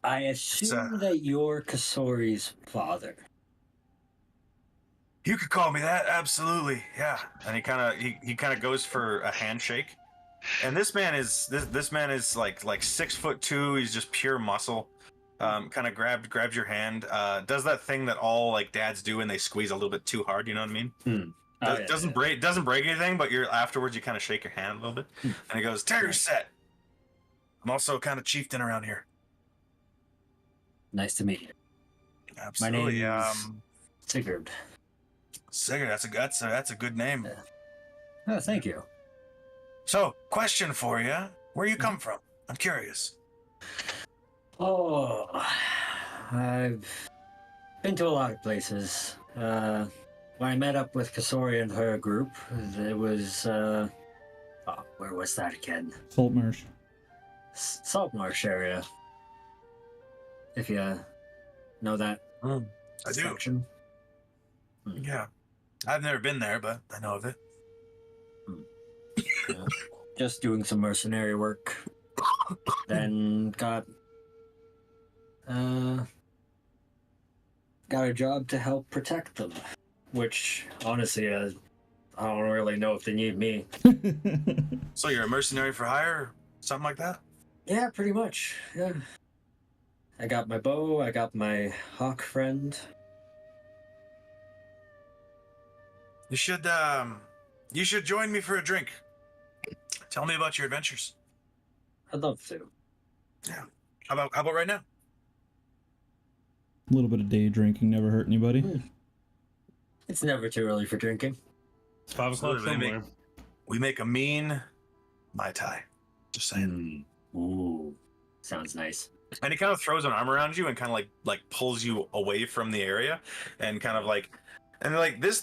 I assume that you're Kasori's father. You could call me that, absolutely, yeah. And he kind of goes for a handshake. And this man is like 6'2". He's just pure muscle. Kind of grabs your hand. Does that thing that all like dads do when they squeeze a little bit too hard. You know what I mean? Doesn't break anything, but afterwards you kind of shake your hand a little bit. And he goes, "Terry set. I'm also kind of chieftain around here." Nice to meet you. Absolutely. My name is Sigurd. Sigurd, that's a good name. Oh, thank you. So, question for you: where you come from? I'm curious. Oh, I've been to a lot of places. When I met up with Kasori and her group, it was where was that again? Saltmarsh. Saltmarsh area. If you know that I do. section. Yeah. I've never been there, but I know of it. Yeah. Just doing some mercenary work. Then got a job to help protect them. Which, honestly, I don't really know if they need me. So you're a mercenary for hire or something like that? Yeah, pretty much. Yeah. I got my bow, I got my hawk friend. You should join me for a drink. Tell me about your adventures. I'd love to. Yeah. How about right now? A little bit of day drinking never hurt anybody. It's never too early for drinking. It's 5 o'clock Absolutely. somewhere. We make a mean Mai Tai. Just saying. Ooh. Sounds nice. And he kind of throws an arm around you and kind of like pulls you away from the area, and kind of like, and like this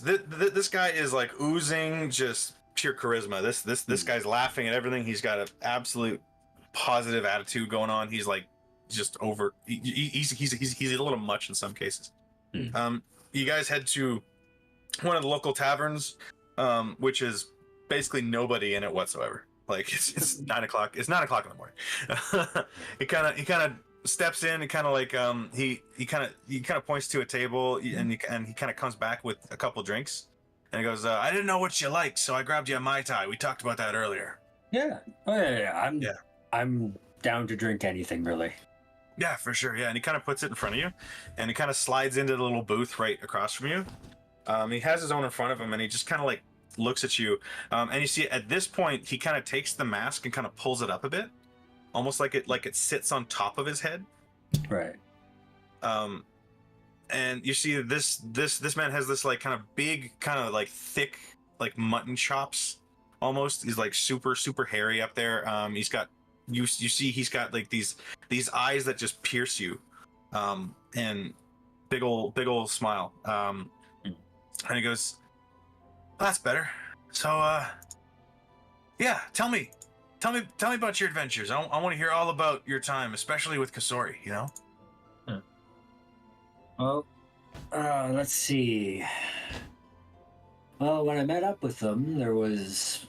guy is like oozing just pure charisma. This guy's laughing at everything. He's got an absolute positive attitude going on. He's like just over. He's a little much in some cases. You guys head to one of the local taverns, which is basically nobody in it whatsoever. Like it's 9 o'clock. It's 9 o'clock in the morning. He kind of steps in and kind of like he kind of points to a table and he kind of comes back with a couple drinks and he goes, "I didn't know what you liked, so I grabbed you a Mai Tai. We talked about that earlier." Yeah. Oh yeah. I'm down to drink anything really. Yeah, for sure. Yeah, and he kind of puts it in front of you, and he kind of slides into the little booth right across from you. He has his own in front of him, and he just kind of like looks at you, and you see at this point he kind of takes the mask and kind of pulls it up a bit, almost like it sits on top of his head. Right. And you see this man has this like kind of big, kind of like thick, like mutton chops almost. He's like super hairy up there. He's got you see he's got like these eyes that just pierce you, and big old smile. And he goes, "That's better. So, yeah, tell me about your adventures. I want to hear all about your time, especially with Kasori, you know?" Well, let's see. Well, when I met up with them, there was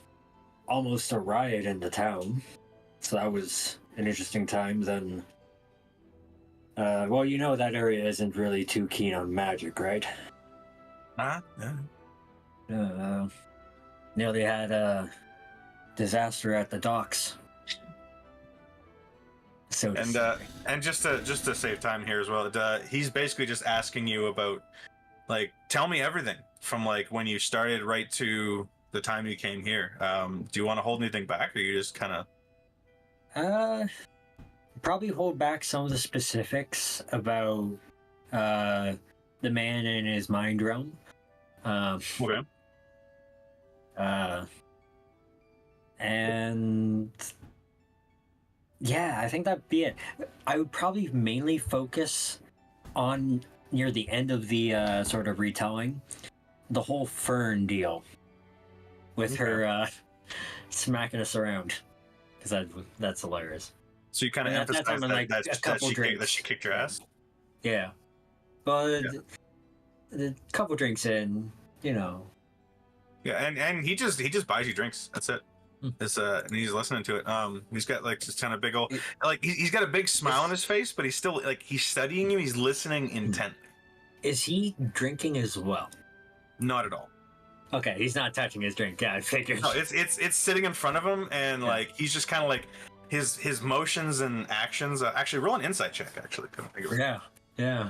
almost a riot in the town. So that was an interesting time. Then, well, you know that area isn't really too keen on magic, right? Yeah. Nearly had a disaster at the docks. So And just to save time here as well, he's basically just asking you about, like, tell me everything from like when you started right to the time you came here. Do you want to hold anything back, or you just kind of? Probably hold back some of the specifics about the man in his mind realm. Okay. And yeah, I think that'd be it. I would probably mainly focus on near the end of the sort of retelling, the whole Fern deal with her smacking us around, because that's hilarious. So you kind of That's emphasize on, like, a couple drinks. that she kicked your ass. Yeah, but the couple drinks in, you know, Yeah, and he just buys you drinks. That's it. It's and he's listening to it. He's got like just kind of big old like he's got a big smile on his face, but he's still like he's studying you. He's listening intently. Is he drinking as well? Not at all. Okay, he's not touching his drink. Yeah, I figured. No, it's sitting in front of him, and like he's just kind of like his motions and actions. Actually, roll an insight check. Actually, couldn't think of it. Yeah.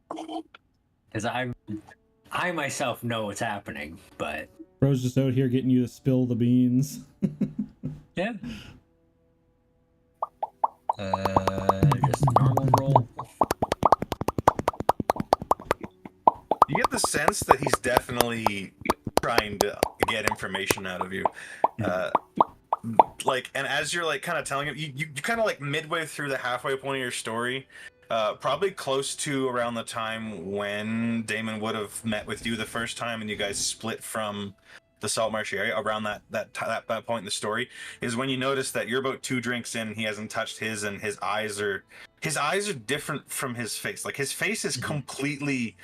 Because I myself know what's happening, but Bro's just out here getting you to spill the beans. yeah. Just a normal roll. You get the sense that he's definitely trying to get information out of you. Like, and as you're like kind of telling him, you kind of like midway through the halfway point of your story, probably close to around the time when Damon would have met with you the first time and you guys split from the Salt Marsh area, around that point in the story is when you notice that you're about 2 drinks in, he hasn't touched his, and his eyes are different from his face. Like his face is completely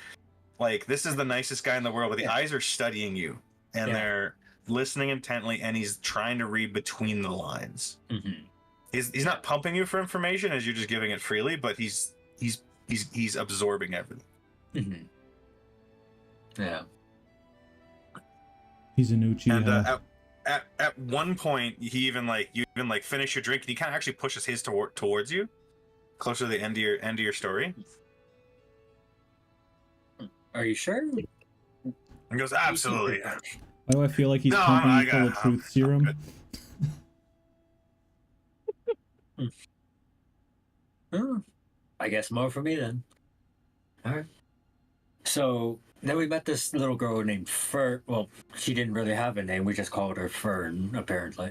like, this is the nicest guy in the world, but the eyes are studying you and they're listening intently, and he's trying to read between the lines. He's not pumping you for information as you're just giving it freely, but he's absorbing everything. Yeah. He's an Uchiha. And at one point, you even finish your drink, and he kind of actually pushes his towards you, closer to the end of your story. Are you sure? He goes, absolutely. Why do I feel like he's No, pumping I you full got- of truth serum? I guess more for me then. All right. So then we met this little girl named Fern. Well, she didn't really have a name. We just called her Fern, apparently.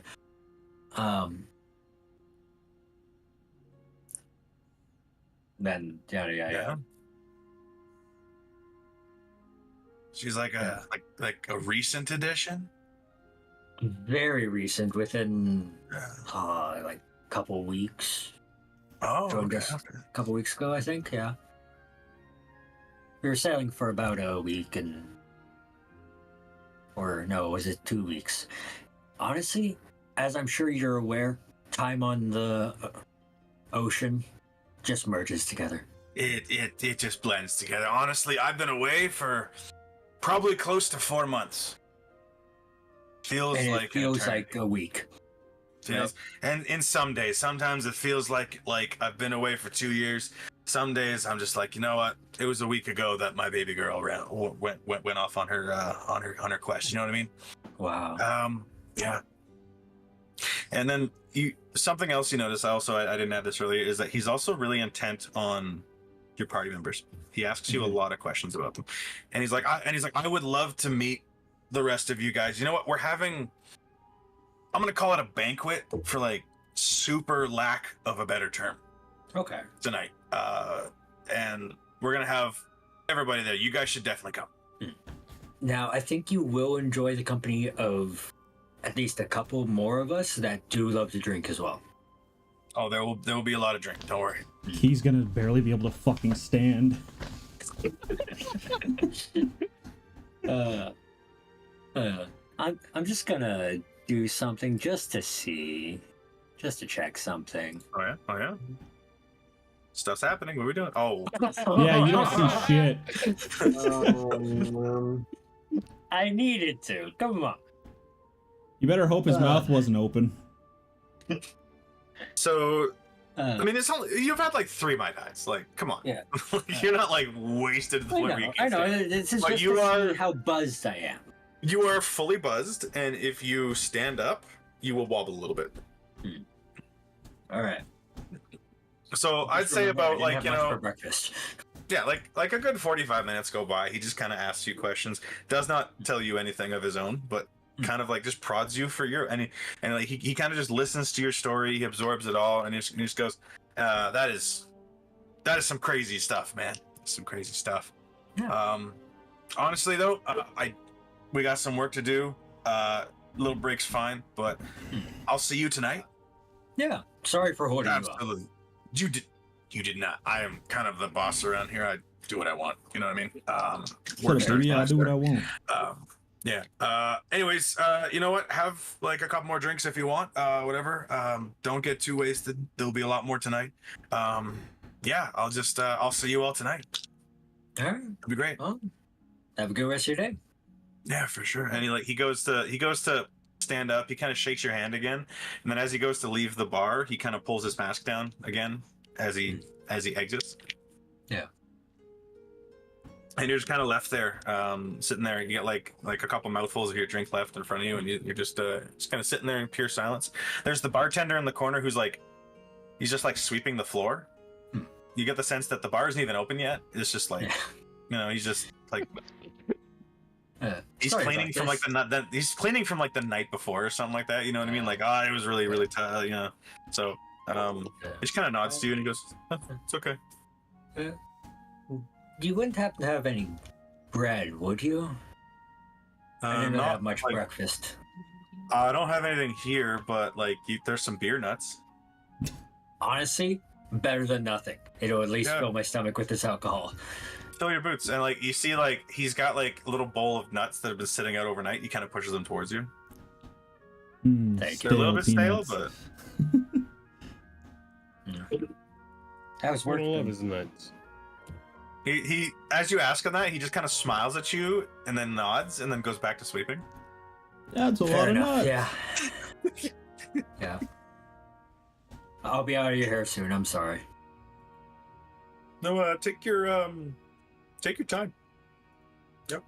Then yeah. She's like a recent addition. Very recent, within like a couple weeks. Oh, Joined okay. us a couple weeks ago, I think. Yeah. We were sailing for about a week, or no, was it 2 weeks? Honestly, as I'm sure you're aware, time on the ocean just merges together. It just blends together. Honestly, I've been away for probably close to 4 months. Feels And like it feels an like a week. Feels, and in some days, sometimes it feels like I've been away for 2 years. Some days I'm just like, you know what? It was a week ago that my baby girl went off on her quest. You know what I mean? Wow. Yeah. And then something else you notice. I didn't add this earlier, is that he's also really intent on your party members. He asks you a lot of questions about them, and he's like, I would love to meet the rest of you guys. You know what? We're having, I'm gonna call it a banquet for like super lack of a better term. Okay. Tonight, and we're gonna have everybody there. You guys should definitely come. Now, I think you will enjoy the company of at least a couple more of us that do love to drink as well. Oh, there will be a lot of drink. Don't worry. He's gonna barely be able to fucking stand. I'm just gonna do something just to check something. Oh yeah. Stuff's happening. What are we doing? Oh. Yeah, you don't see shit. I needed to. Come on. You better hope his mouth wasn't open. So, I mean, you've had like 3 Mai Tais. Like, come on. Yeah. You're not like wasted. I know. This is But just you to are- see how buzzed I am. You are fully buzzed, and if you stand up, you will wobble a little bit. All right. So I'd Just say remember, I about didn't like, have you much know, for breakfast. yeah, like a good 45 minutes go by. He just kind of asks you questions. Does not tell you anything of his own, but kind of like just prods you for your and like he kind of just listens to your story. He absorbs it all, and he just goes, "That is some crazy stuff, man. Some crazy stuff." Yeah. Honestly though, we got some work to do. Little break's fine, but I'll see you tonight. Yeah. Sorry for holding you Absolutely. You did not. I am kind of the boss around here. do what I want. You know what I mean? Sure, Work starts baby, I'll last do what there. I want. Yeah. Anyways, you know what? Have like a couple more drinks if you want. Whatever. Don't get too wasted. There'll be a lot more tonight. Yeah. I'll just I'll see you all tonight. All right. It'll be great. Well, have a good rest of your day. Yeah, for sure. And he goes to stand up. He kind of shakes your hand again, and then as he goes to leave the bar, he kind of pulls his mask down again as he exits. Yeah. And you're just kind of left there, sitting there. You get like a couple mouthfuls of your drink left in front of you, and you're just kind of sitting there in pure silence. There's the bartender in the corner who's like, he's just like sweeping the floor. You get the sense that the bar isn't even open yet. It's just like, you know, he's just like. He's cleaning from like he's cleaning from like the night before or something like that. You know what I mean? Like, oh, it was really tight, you know. So, he just kind of nods to you and he goes, oh, "It's okay." You wouldn't happen to have any bread, would you? I didn't Not have much like- breakfast. I don't have anything here, but like, there's some beer nuts. Honestly, better than nothing. It'll at least Yeah. fill my stomach with this alcohol. Fill your boots, and like you see, like he's got like a little bowl of nuts that have been sitting out overnight. He kind of pushes them towards you. Thank They're a little bit stale, peanuts. but That was I worth love it. his nuts. he as you ask him that, he just kind of smiles at you and then nods and then goes back to sweeping. That's a lot Fair of enough. nuts. Yeah. Yeah. I'll be out of your hair soon. I'm sorry. No, take your time. Yep.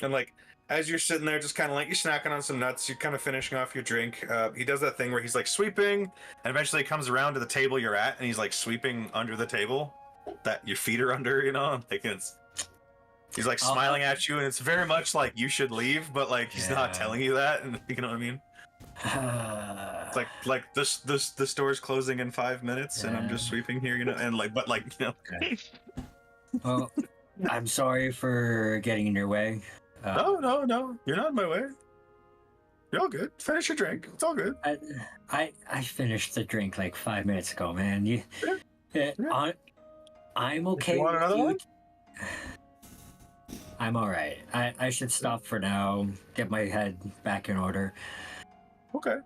And like as you're sitting there, just kind of like you're snacking on some nuts, you're kind of finishing off your drink. He does that thing where he's like sweeping, and eventually he comes around to the table you're at, and he's like sweeping under the table that your feet are under. You know, I'm thinking he's like smiling at you, and it's very much like you should leave, but like he's not telling you that, and you know what I mean. It's like the store's closing in 5 minutes, and I'm just sweeping here, you know, and like, but like, you know. Okay. Well, I'm sorry for getting in your way. No, you're not in my way. You're all good. Finish your drink. It's all good. I finished the drink like 5 minutes ago, man. I'm okay. You want with another you. one? I'm all right. I should stop for now. Get my head back in order. Okay.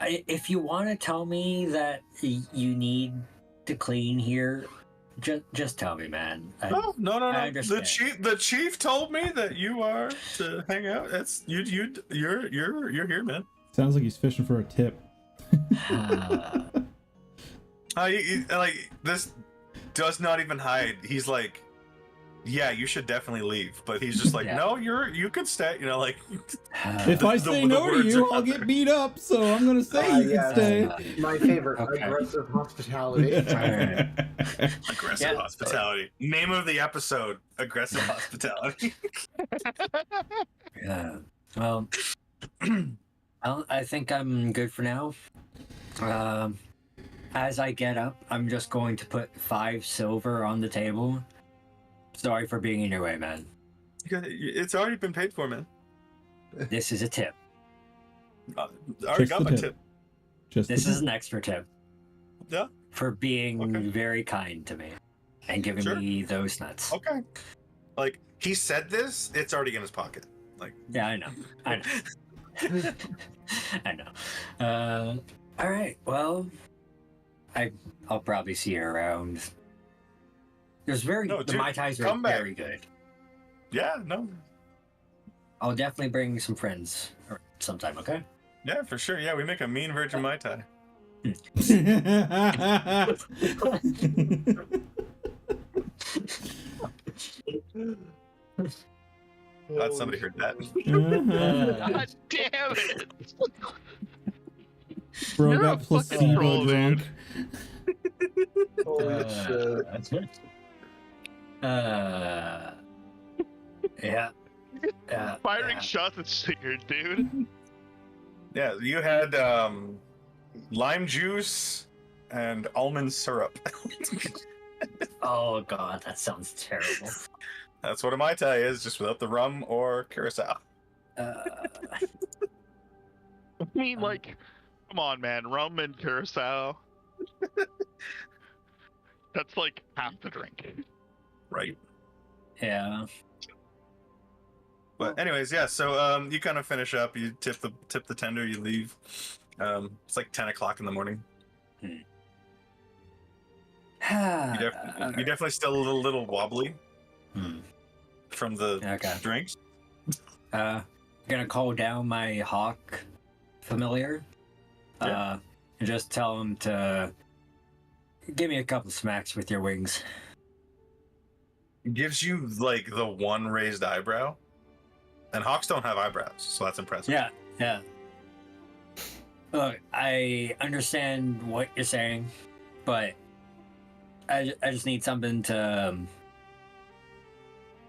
If you want to tell me that you need to clean here, just tell me, man. No. I The understand. chief told me that you are to hang out. That's you're here, man. Sounds like he's fishing for a tip. Like this does not even hide. He's like, yeah, you should definitely leave. But he's just like, Yeah. no, you can stay. You know, like If I the say the no to words you, are I'll out get there. beat up. So I'm gonna say you can stay. My favorite, Okay. aggressive hospitality. Aggressive hospitality. Name of the episode: Aggressive hospitality. Yeah. Well, I think I'm good for now. As I get up, I'm just going to put 5 silver on the table. Sorry for being in your way, man. It's already been paid for, man. This is a tip. I already Just got the my tip. tip. Just This is an extra tip Yeah. for being Okay. very kind to me and giving Sure. me those nuts. Okay. Like he said this, it's already in his pocket. Like Yeah, I know. I know. All right. Well, I'll probably see you around. There's No, the dude, Mai Tais are come back. very good. yeah, no, I'll definitely bring some friends sometime. Okay. yeah, for sure. Yeah, we make a mean Virgin Mai Tai. Glad somebody heard that. God damn it! Bro You're a got fucking placebo troll, drunk. dude. Holy shit. Yeah. Firing shots at Sigurd, dude. Yeah, you had lime juice and almond syrup. Oh god, that sounds terrible. That's what a Mai Tai is, just without the rum or curacao. I mean, like, come on, man. Rum and curacao. That's like half the drink. right? Yeah. But anyways, yeah. So you kind of finish up. You tip the tender. You leave. It's like 10 o'clock in the morning. You're definitely still a little wobbly from the drinks. Gonna call down my hawk familiar. And just tell him to give me a couple smacks with your wings. Gives you like the one raised eyebrow. And hawks don't have eyebrows, so that's impressive. Yeah. Look, I understand what you're saying, but I just need something to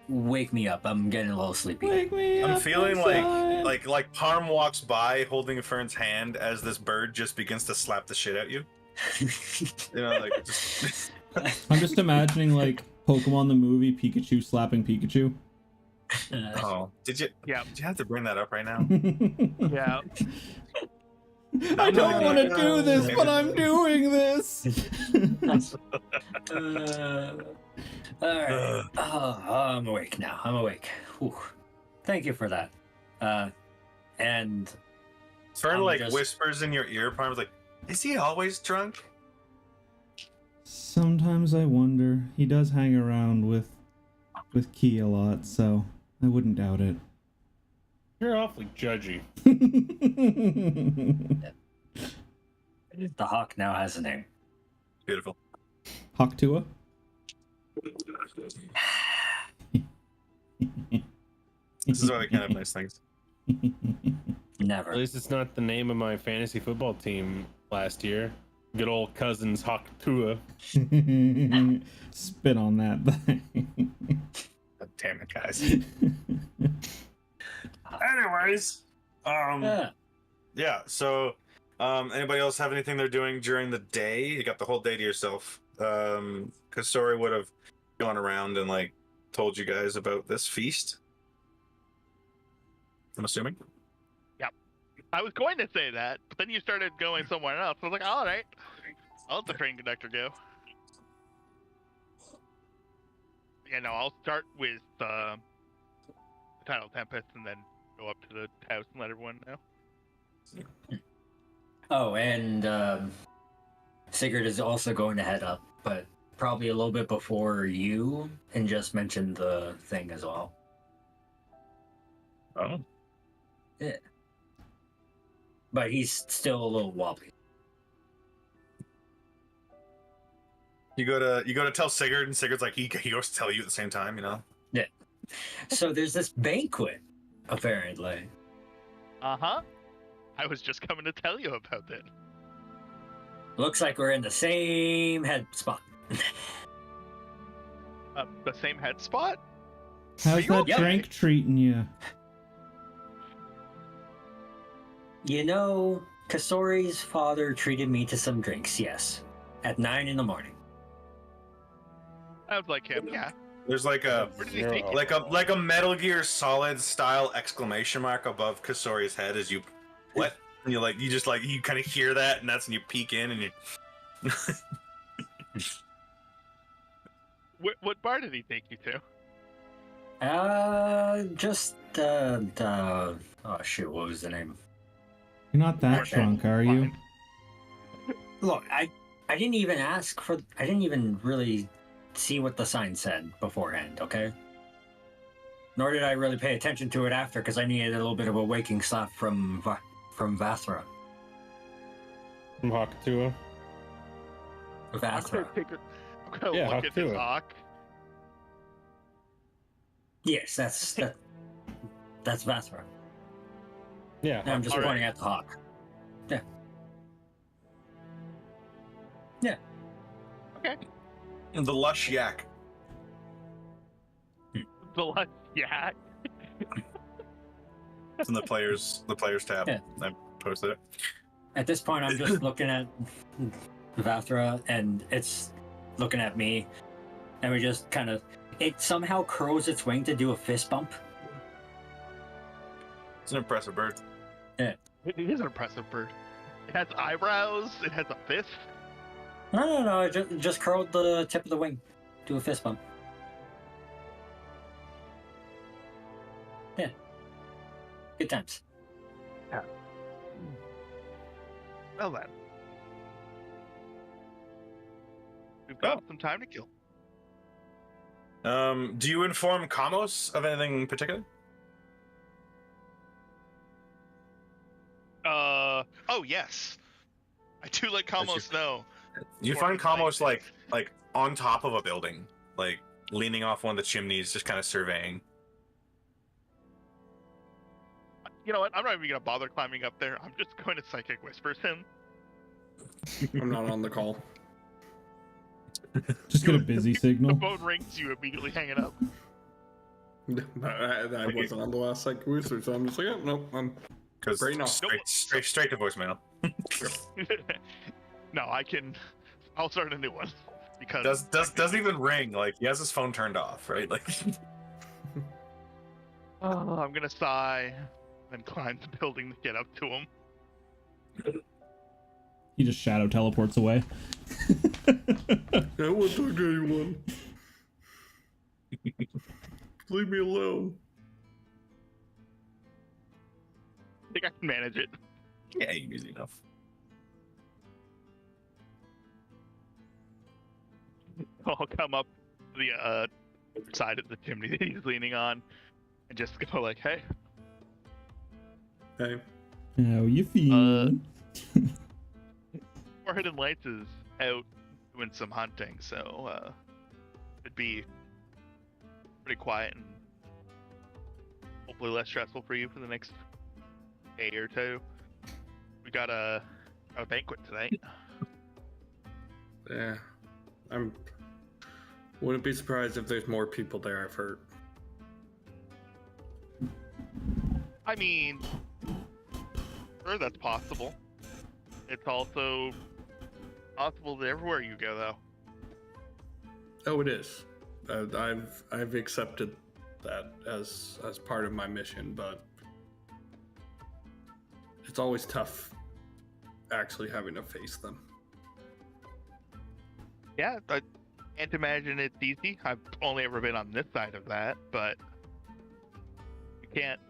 wake me up. I'm getting a little sleepy. Wake me I'm up feeling inside. like Parm walks by holding Fern's hand as this bird just begins to slap the shit out you. You know, like just... I'm just imagining like Pokemon the movie, Pikachu slapping Pikachu. Oh, did you have to bring that up right now? Yeah. I don't want to do this, but I'm doing this. Alright. I'm awake now. I'm awake. Whew. Thank you for that. And Fern I'm like just- whispers in your ear. Parm's like, "Is he always drunk?" Sometimes I wonder. He does hang around with Key a lot, so I wouldn't doubt it. You're awfully judgy. the hawk now has a name. Beautiful. Hawktua? This is why we can't have nice things. Never. At least it's not the name of my fantasy football team last year. Good old cousins Hawk Tua. Spit on that thing. God damn it, guys. Anyways, yeah. So, anybody else have anything they're doing during the day? You got the whole day to yourself. Kasori would have gone around and like told you guys about this feast. I'm assuming. I was going to say that, but then you started going somewhere else. I was like, all right, I'll let the train conductor go. Yeah, no, I'll start with the Tidal Tempest and then go up to the house and let everyone know. Oh, and Sigurd is also going to head up, but probably a little bit before you, and just mention the thing as well. Oh. Yeah. But he's still a little wobbly. You go to tell Sigurd, and Sigurd's like he goes to tell you at the same time, you know. Yeah. So there's this banquet, apparently. Uh-huh. I was just coming to tell you about it. Looks like we're in the same head spot. The same head spot? How's that okay? drink treating you? You know, Kasori's father treated me to some drinks, yes. At 9 in the morning. I was like him, yeah. There's like a Where did he take it? like a Metal Gear Solid style exclamation mark above Kasori's head as you what? And you just you kind of hear that, and that's when you peek in and you. What bar did he take you to? Oh shoot, what was the name? You're not that drunk, are you? Look, I didn't even ask for. I didn't even really see what the sign said beforehand. Okay. Nor did I really pay attention to it after, because I needed a little bit of a waking slap from Vathra. From Hawk Tua. Vathra. I'm gonna Yeah, look Hawk at this Tua. hawk. Yes, that's Vathra. Yeah. And I'm just All right. pointing at the hawk. Yeah. Yeah. Okay. The lush yak. Yeah. It's in the players tab. Yeah. I posted it. At this point, I'm just looking at Vathra, and it's looking at me, and we just kind of. It somehow curls its wing to do a fist bump. It's an impressive bird. It is an impressive bird. It has eyebrows. It has a fist. No, it just curled the tip of the wing. Do a fist bump. Good times. Well then. We've got some time to kill. Do you inform Kamos of anything in particular? Oh yes. I do let Kamos know. You find Kamos like on top of a building, like leaning off one of the chimneys, just kind of surveying. You know what? I'm not even gonna bother climbing up there. I'm just going to psychic whispers him. I'm not on the call. Just get a busy The signal. phone rings, you immediately hang it up. I wasn't on the last psychic whisper, so I'm just like, oh, no, I'm Because Great enough. straight to voicemail. No, I'll start a new one because Doesn't even ring. Like he has his phone turned off, right? Like I'm gonna sigh and climb the building to get up to him. He just shadow teleports away. I won't talk to anyone. Leave me alone. I think I can manage it. yeah, easy enough. I'll come up the side of the chimney that he's leaning on and just go like, hey. Hey. How you feeling? Our Hidden Lights is out doing some hunting, so it'd be pretty quiet and hopefully less stressful for you for the next day or two. We got a banquet tonight. Yeah. Wouldn't be surprised if there's more people there, I've heard. I mean, sure, that's possible. It's also possible that everywhere you go, though. Oh, it is. I've accepted that as part of my mission, but it's always tough actually having to face them. Yeah, I can't imagine it's easy. I've only ever been on this side of that, but you can't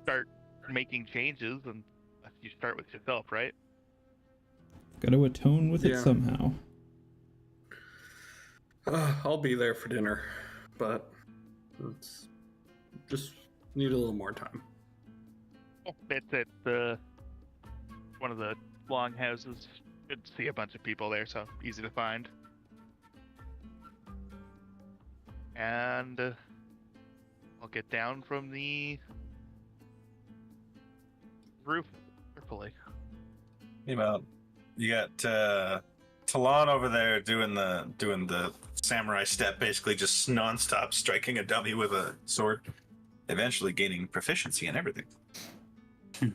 start making changes unless you start with yourself, right? Gotta atone with it Yeah. somehow. I'll be there for dinner, but it's just need a little more time. It's at one of the longhouses. Could see a bunch of people there, so easy to find. And I'll get down from the roof carefully. You got Talon over there doing the samurai step, basically just non-stop striking a dummy with a sword, eventually gaining proficiency in everything. Yeah.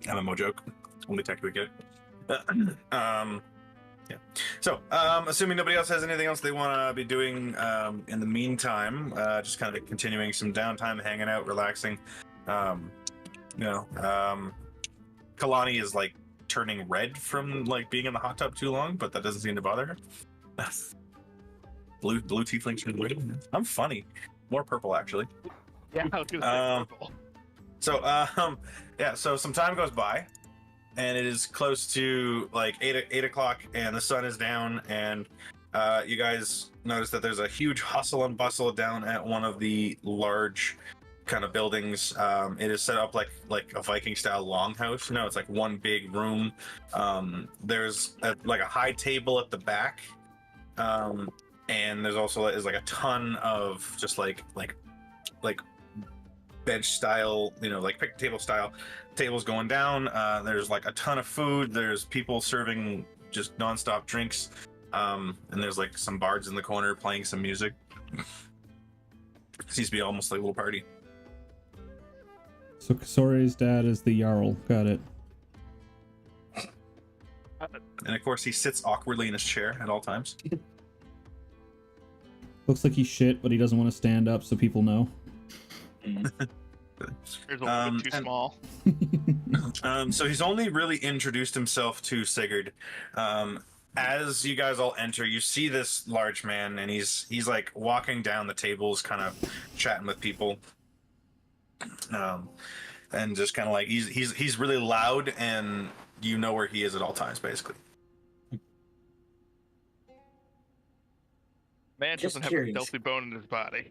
MMO joke, only technically good. Yeah. So, assuming nobody else has anything else they want to be doing in the meantime, just kind of continuing some downtime, hanging out, relaxing. Kalani is like turning red from like being in the hot tub too long, but that doesn't seem to bother her. blue tieflings turn red. I'm funny. More purple actually. Yeah, I was gonna say purple. So so some time goes by, and it is close to like 8 o'clock, and the sun is down, and you guys notice that there's a huge hustle and bustle down at one of the large kind of buildings. It is set up like a Viking style longhouse. No, it's like one big room. There's a high table at the back, and there's also like a ton of just like bench style, like picnic table style tables going down. There's like a ton of food. There's people serving just nonstop drinks, and there's like some bards in the corner playing some music. Seems to be almost like a little party. So Kasori's dad is the Jarl. Got it. And of course, he sits awkwardly in his chair at all times. Looks like he's shit, but he doesn't want to stand up so people know. There's a little bit too small. So he's only really introduced himself to Sigurd. As you guys all enter, you see this large man, and he's like walking down the tables, kind of chatting with people. And just kind of like he's really loud, and you know where he is at all times, basically. Man Just doesn't have a curious. stealthy bone in his body.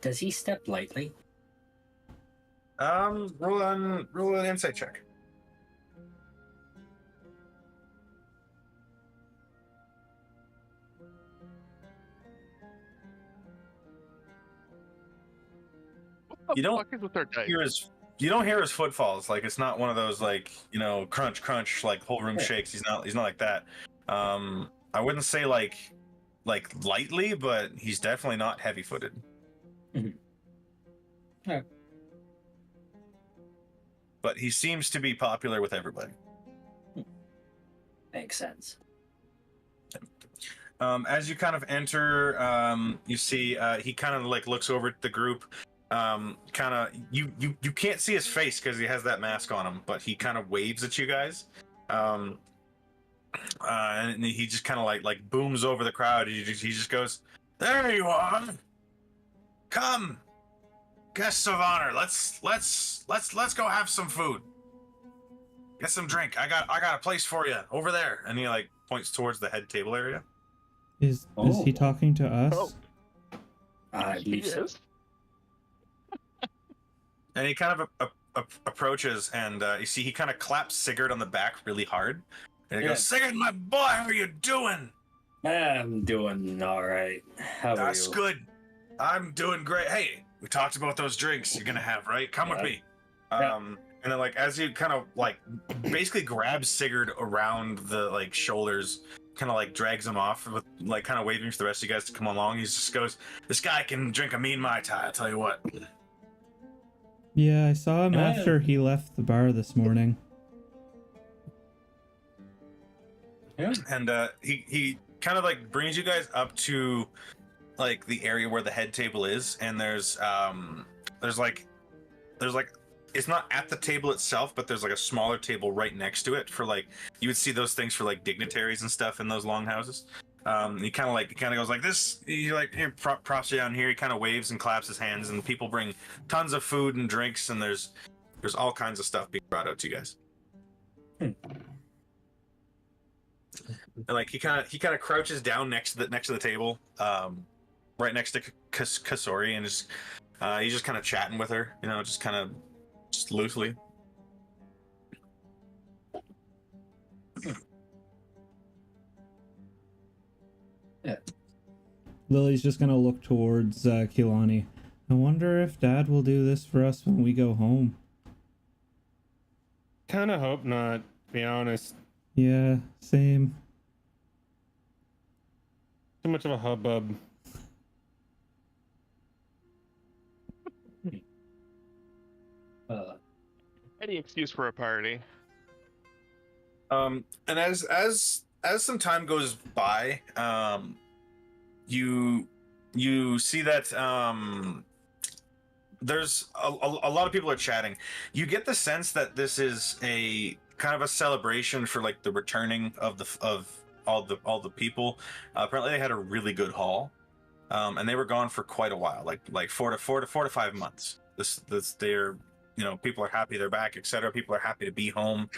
Does he step lightly? Roll an insight check. What You the don't fuck is with our dice? You don't hear his footfalls. Like, it's not one of those, like, you know, crunch crunch, like whole room Yeah. shakes. He's not like that. I wouldn't say like lightly, but he's definitely not heavy footed. Yeah. But he seems to be popular with everybody. Makes sense. As you kind of enter, you see he kind of like looks over at the group. You can't see his face because he has that mask on him, but he kind of waves at you guys. And he just kind of like booms over the crowd. He just goes, "There you are! Come, guests of honor. Let's go have some food. Get some drink. I got a place for you over there." And he like points towards the head table area. Is he talking to us? Oh. I He believe so. is. And he kind of approaches, and you see he kind of claps Sigurd on the back really hard. And he goes, "Sigurd, my boy, how are you doing?" I'm doing all right. How are That's you? good. I'm doing great. Hey, we talked about those drinks you're gonna have, right? Come with me. Yeah. And then like as you kind of like basically grabs Sigurd around the like shoulders, kind of like drags him off with like kind of waving for the rest of you guys to come along. He just goes, "This guy can drink a mean Mai Tai, I'll tell you what." Yeah, I saw him Yeah. after he left the bar this morning. And he kind of like brings you guys up to like the area where the head table is, and there's like it's not at the table itself, but there's like a smaller table right next to it for like you would see those things for like dignitaries and stuff in those longhouses. He kind of goes like this. He like here props you down here. He kind of waves and claps his hands, and people bring tons of food and drinks, and there's all kinds of stuff being brought out to you guys. And like he kind of crouches down next to the table, right next to Kasori, and just he's just kind of chatting with her, you know, just kind of just loosely. Lily's just gonna look towards Keelani. I wonder if Dad will do this for us when we go home. Kind of hope not, to be honest. Yeah, same. Too much of a hubbub. Any excuse for a party. And as some time goes by, you see that there's a lot of people are chatting. You get the sense that this is a kind of a celebration for like the returning of all the people. Apparently they had a really good haul, and they were gone for quite a while, like 4 to 5 months. This they're, you know, people are happy they're back, etc. People are happy to be home,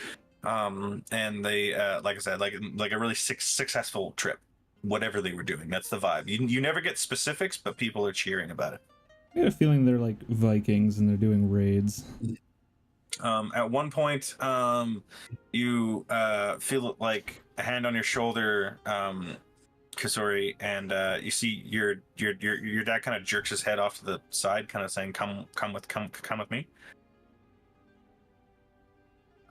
and they like I said, like a really successful trip, whatever they were doing. That's the vibe. You never get specifics, but people are cheering about it. I get a feeling they're like Vikings and they're doing raids. At one point, you feel like a hand on your shoulder, Kasori, and you see your dad kind of jerks his head off to the side, kind of saying, "Come with me."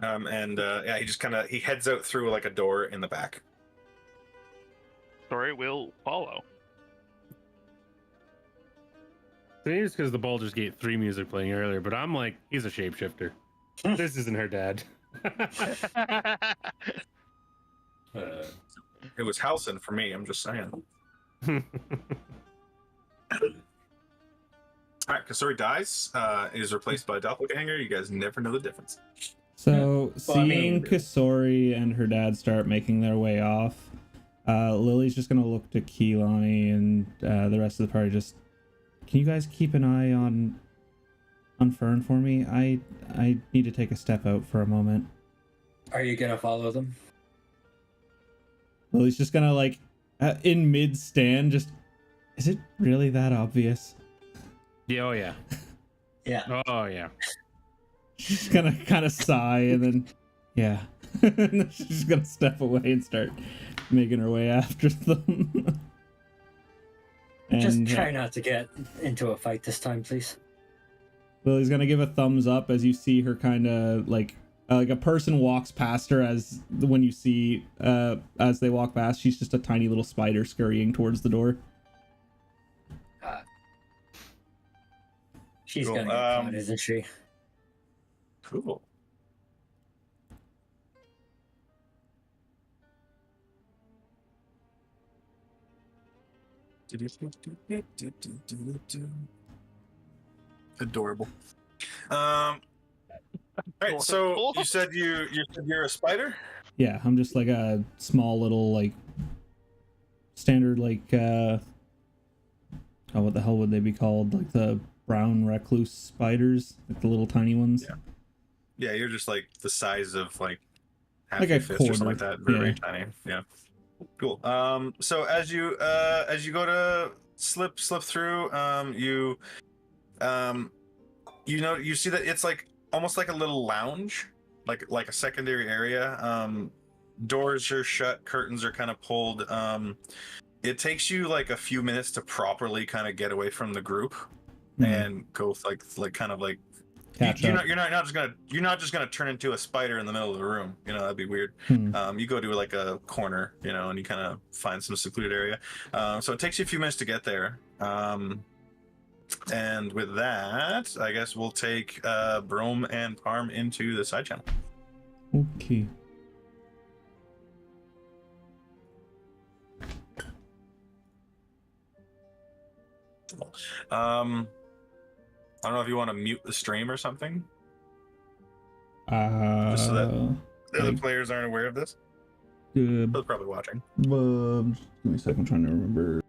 Yeah, he just he heads out through like a door in the back. Sorry, we'll follow. Maybe it's because the Baldur's Gate 3 music playing earlier, but I'm like, he's a shapeshifter. This isn't her dad. It was Halson for me. I'm just saying. All right, Kasori dies. Is replaced by a doppelganger. You guys never know the difference. So, Well, I seeing mean- Kasori and her dad start making their way off, Lily's just gonna look to Keelani and the rest of the party. Just, can you guys keep an eye on Fern for me? I need to take a step out for a moment. Are you gonna follow them? Lily's just gonna like in mid stand just. Is it really that obvious? Yeah, oh yeah. Yeah. Oh yeah. She's gonna kind of sigh and then, yeah. And then she's gonna step away and start making her way after them. And Just try not to get into a fight this time, please. Lily's gonna give a thumbs up as you see her kind of like a person walks past her as when you see as they walk past, she's just a tiny little spider scurrying towards the door. She's Cool. gonna get caught, isn't she? Cool. Adorable. All right. So Adorable. you said you're a spider. Yeah, I'm just like a small little like standard like oh, what the hell would they be called? Like the brown recluse spiders, like the little tiny ones. Yeah. Yeah, you're just like the size of like half Like your a fist or something like quarter. that. Very, Yeah. very tiny. Yeah. Cool. So as you go to slip through, you you see that it's like almost like a little lounge, like a secondary area. Doors are shut, curtains are kind of pulled. It takes you like a few minutes to properly kind of get away from the group and go like kind of like Catch up. you're not just gonna turn into a spider in the middle of the room. You know, that'd be weird. You go to like a corner, you know, and you kind of find some secluded area. So it takes you a few minutes to get there. And with that, I guess we'll take Brome and Parm into the side channel. Okay. I don't know if you want to mute the stream or something, Just so that the other like- players aren't aware of this. Good. They're probably watching. Just give me a second, I'm trying to remember.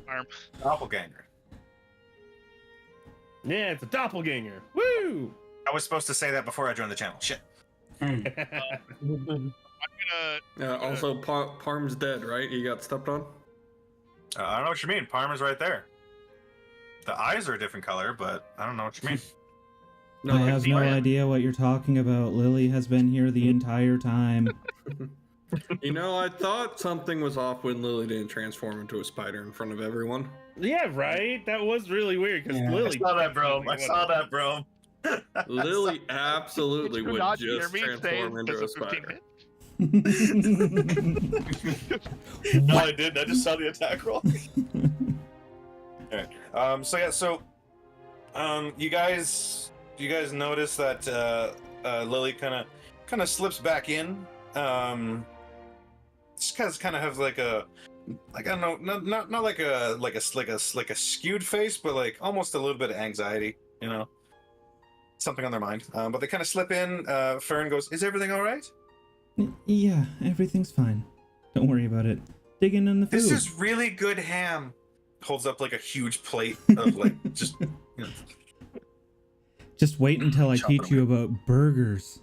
Arm. Doppelganger. Yeah, it's a doppelganger. Woo! I was supposed to say that before I joined the channel. Shit. I'm gonna. Also, Parm's dead, right? He got stepped on. I don't know what you mean. Parma's right there. The eyes are a different color, but I don't know what you mean. I have no idea. idea what you're talking about. Lily has been here the entire time. You know, I thought something was off when Lily didn't transform into a spider in front of everyone. Yeah, right? That was really weird because Yeah. Lily. I saw that, bro. I saw that, bro. Lily absolutely Did you would not hear just me say transform into this a is 15 spider. minutes? No, I didn't. I just saw the attack roll. Alright. You guys notice that Lily kind of slips back in. Just kind of has like a, like, I don't know, not like a skewed face, but like almost a little bit of anxiety, you know, something on their mind. But they kind of slip in. Fern goes, "Is everything all right?" Yeah, everything's fine. Don't worry about it. Digging in the food. This is really good ham. Holds up like a huge plate of like just. You know. Just wait until I Chop teach it you about burgers.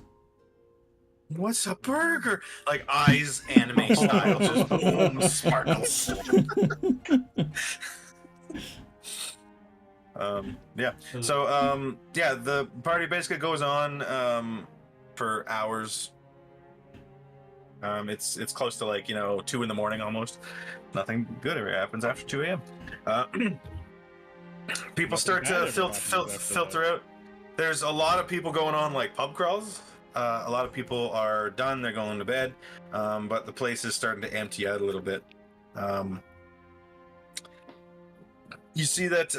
What's a burger? Like eyes, anime style, just boom, sparkles. Yeah. So, yeah, the party basically goes on for hours. It's close to like 2 in the morning almost. Nothing good ever happens after 2 a.m. People start to filter out. There's a lot of people going on like pub crawls. A lot of people are done. They're going to bed. But the place is starting to empty out a little bit. You see that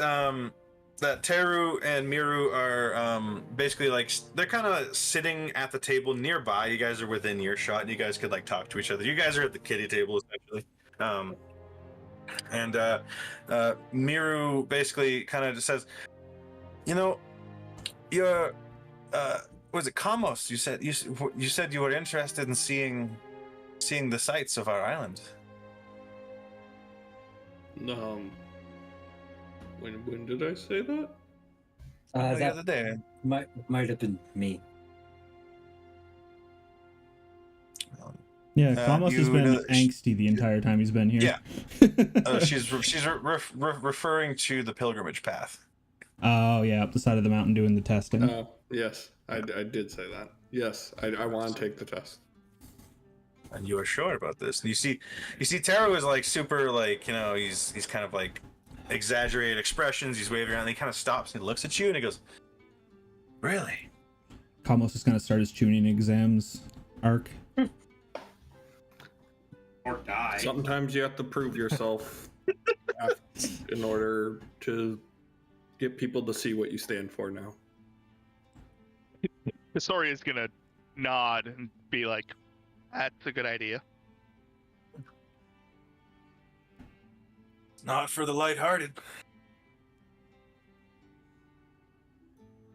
that Teru and Miru are basically like they're kind of sitting at the table nearby. You guys are within earshot, and you guys could like talk to each other. You guys are at the kiddie table essentially. Miru basically kind of just says, you're was it Kamos? You said you were interested in seeing the sights of our island. When did I say that? The That other day. might have been me. Yeah, Kamos has you been know- angsty the entire time he's been here. Yeah. She's referring to the pilgrimage path. Oh, yeah, up the side of the mountain doing the testing. Oh, yes, I did say that. Yes, I want to take the test. And you are sure about this? And you see Taro is like super like he's kind of like exaggerated expressions. He's waving around. And he kind of stops and he looks at you and he goes, "Really?" Kamos is going to start his tuning exams arc. Or die. Sometimes you have to prove yourself in order to get people to see what you stand for now. Historia's gonna nod and be like, "That's a good idea." Not for the lighthearted.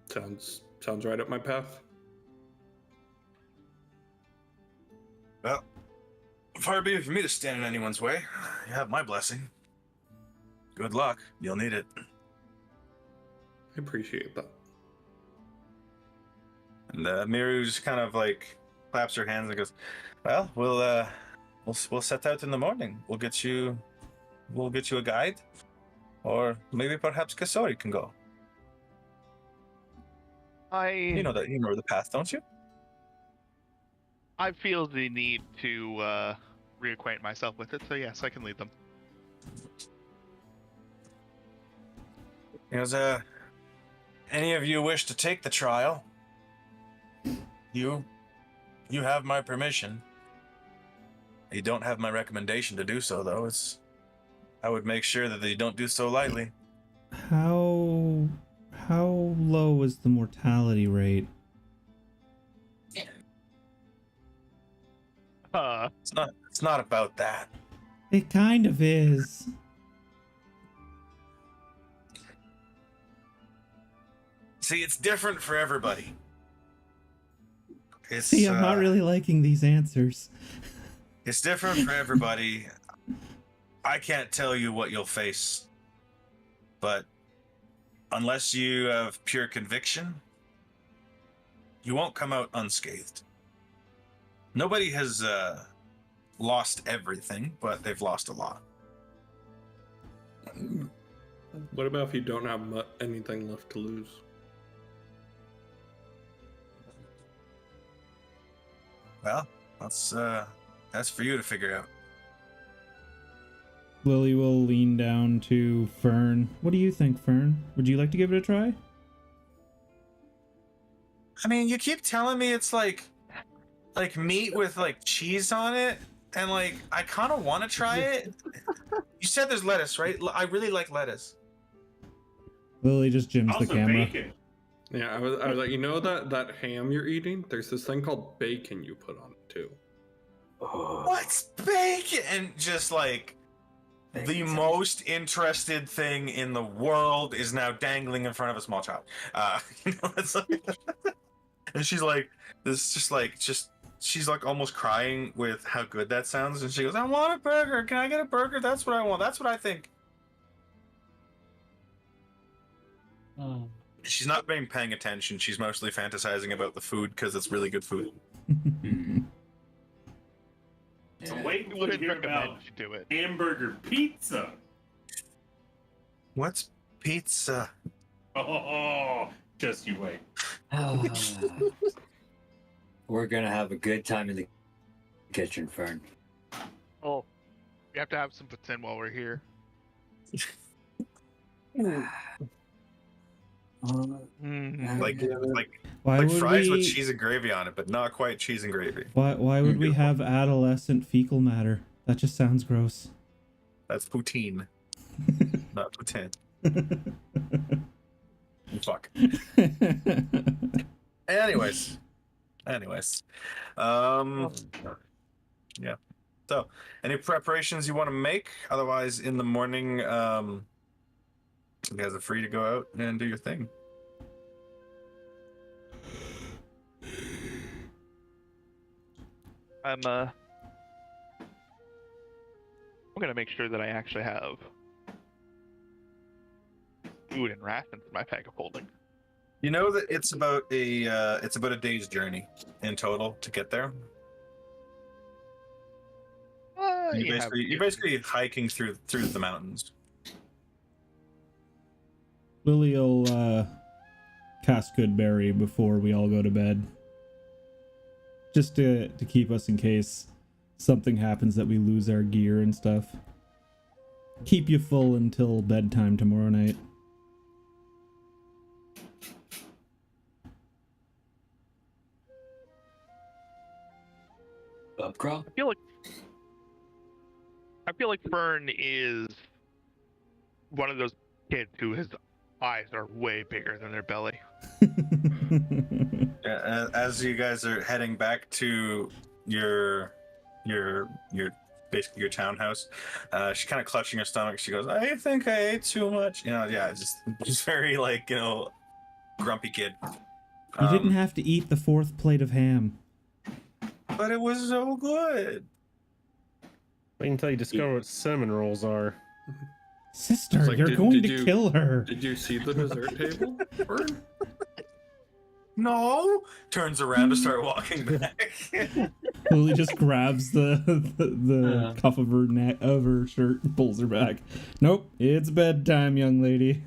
Sounds right up my path. Well, far be it for me to stand in anyone's way. You have my blessing. Good luck. You'll need it. I appreciate that. And Miru just kind of like claps her hands and goes, "Well, we'll set out in the morning. We'll get you a guide, or maybe perhaps Kasori can go. You know the path, don't you?" I feel the need to reacquaint myself with it, so yes, I can lead them. Any of you wish to take the trial? You have my permission. You don't have my recommendation to do so, though. I would make sure that you don't do so lightly. How low is the mortality rate? It's not about that. It kind of is. See, it's different for everybody. See, I'm not really liking these answers. It's different for everybody. I can't tell you what you'll face, but unless you have pure conviction, you won't come out unscathed. Nobody has lost everything, but they've lost a lot. What about if you don't have anything left to lose? Well, that's for you to figure out. Lily will lean down to Fern. What do you think, Fern? Would you like to give it a try? I mean, you keep telling me it's like meat with like cheese on it, and like I kind of want to try it. You said there's lettuce, right? I really like lettuce. Lily just jims the camera. bacon. Yeah, I was like, you know that ham you're eating? There's this thing called bacon you put on it too. What's bacon? And just like the most interested thing in the world is now dangling in front of a small child. It's like, and she's like, she's like almost crying with how good that sounds. And she goes, I want a burger. Can I get a burger? That's what I want. That's what I think. She's not being paying attention. She's mostly fantasizing about the food because it's really good food. So wait until you Wouldn't hear recommend about you do it. hamburger pizza. What's pizza? Oh, just you wait. We're gonna have a good time in the kitchen, Fern. Oh, we have to have some poutine while we're here. Like Why like would fries we? with cheese and gravy on it, but not quite cheese and gravy. Why would we have adolescent fecal matter? That just sounds gross. That's poutine, not poutine. Fuck. Anyways. Yeah. So, any preparations you want to make? Otherwise, in the morning, you guys are free to go out and do your thing. I'm gonna make sure that I actually have food and rations in my bag of holding. You know that it's about a day's journey in total to get there. You're basically hiking through the mountains. Lily will cast Goodberry before we all go to bed. Just to keep us in case something happens that we lose our gear and stuff. Keep you full until bedtime tomorrow night. Pub crawl? I feel like Fern is one of those kids who his eyes are way bigger than their belly. Yeah, as you guys are heading back to your basically your townhouse, she's kind of clutching her stomach. She goes, I think I ate too much. Just very like, grumpy kid. You didn't have to eat the 4th plate of ham. But it was so good. Wait until you discover what cinnamon rolls are. Sister, It's like, you're did- going did to you- kill her. Did you see the dessert table? Fern? No. Turns around to start walking back. Lily just grabs the cuff of her neck of her shirt and pulls her back. Nope, it's bedtime, young lady.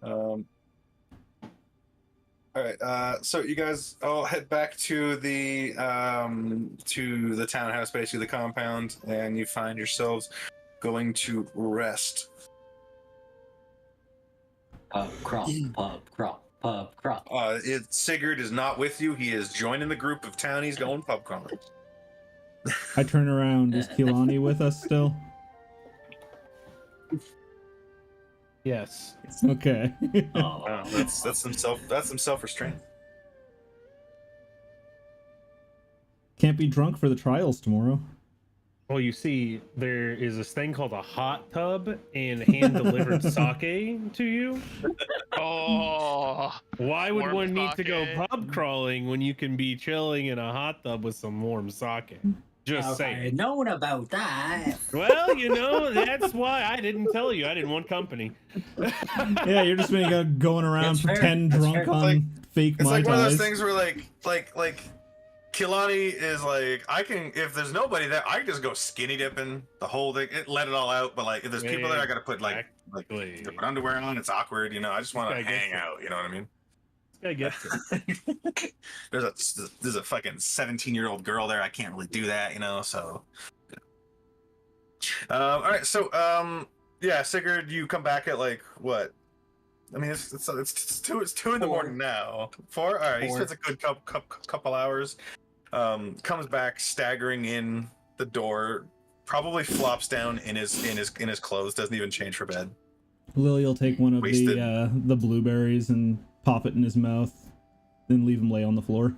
All right. So you guys all head back to the townhouse, basically the compound, and you find yourselves going to rest. Pub crawl, pub crawl, pub crawl. Sigurd is not with you. He is joining the group of townies going pub crawling. I turn around. Is Keelani with us still? Yes. Okay. Wow, that's some self-restraint. Can't be drunk for the trials tomorrow. Well, you see, there is this thing called a hot tub and hand-delivered sake to you. Oh, Why would Warm one need to go sake. pub crawling when you can be chilling in a hot tub with some warm sake? Just If I saying. had known about that. Well, that's why I didn't tell you. I didn't want company. Yeah, you're just going around That's fair. pretend That's drunk fair. on fake It's Mai like one of those Tais. things where like Kilani is like, I can, if there's nobody there, I can just go skinny dipping the whole thing, let it all out. But like, if there's people there, I gotta put like Exactly. put underwear on. It's awkward, I just want to This guy gets hang it. out. You know what I mean? This guy gets it. There's a fucking 17-year-old girl there. I can't really do that, So, all right. So, yeah, Sigurd, you come back at like what? I mean, it's 2 in the morning now. 4. All right. He 4. spends a good couple hours. Comes back staggering in the door. Probably flops down in his clothes. Doesn't even change for bed. Lily will take one of Wasted. the blueberries and pop it in his mouth, then leave him lay on the floor.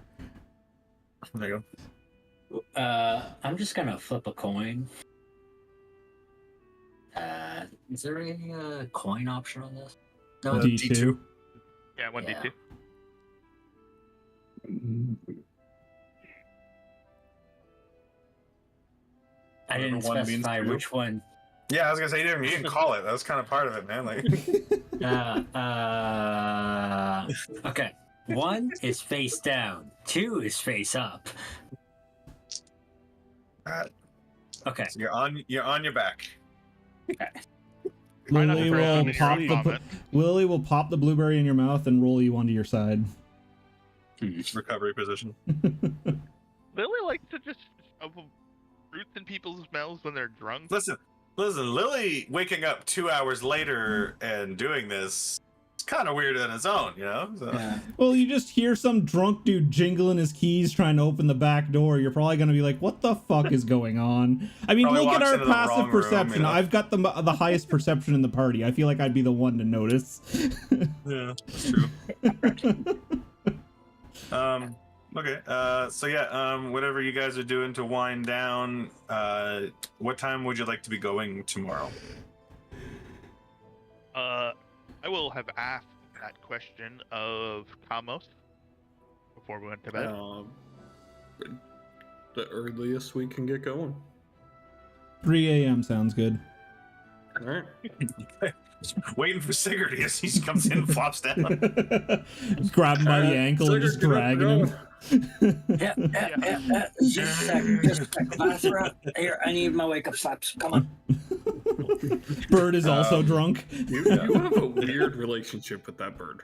There you I'm just gonna flip a coin. Is there any coin option on this? No. go. D2. Yeah, 1d2. I didn't One means specify two. which one. Yeah, I was gonna say you didn't call it. That was kind of part of it, man. Like, Okay. 1 is face down. 2 is face up. Okay. so you're on your back. Try not to Lily throw up will into pop your vomit. Lily will pop the blueberry in your mouth and roll you onto your side. Recovery position. Lily likes to just shove fruits in people's mouths when they're drunk. Listen, Lily waking up 2 hours later and doing this is kind of weird on its own, So. Yeah. Well, you just hear some drunk dude jingling his keys trying to open the back door. You're probably going to be like, what the fuck is going on? I mean, Probably look at walks our into the passive wrong room, perception. you know? I've got the highest perception in the party. I feel like I'd be the one to notice. Yeah, that's true. Okay. So yeah. Whatever you guys are doing to wind down. What time would you like to be going tomorrow? I will have asked that question of Kamos before we went to bed. The earliest we can get going. 3 a.m. sounds good. All right. Waiting for Sigurd as he comes in and flops down. Grab him by the ankle and just Sigurd, get up, dragging him. go. Yeah. Just a sec. Basra, here, I need my wake up slaps. Come on. Bird is also drunk. You have a weird relationship with that bird.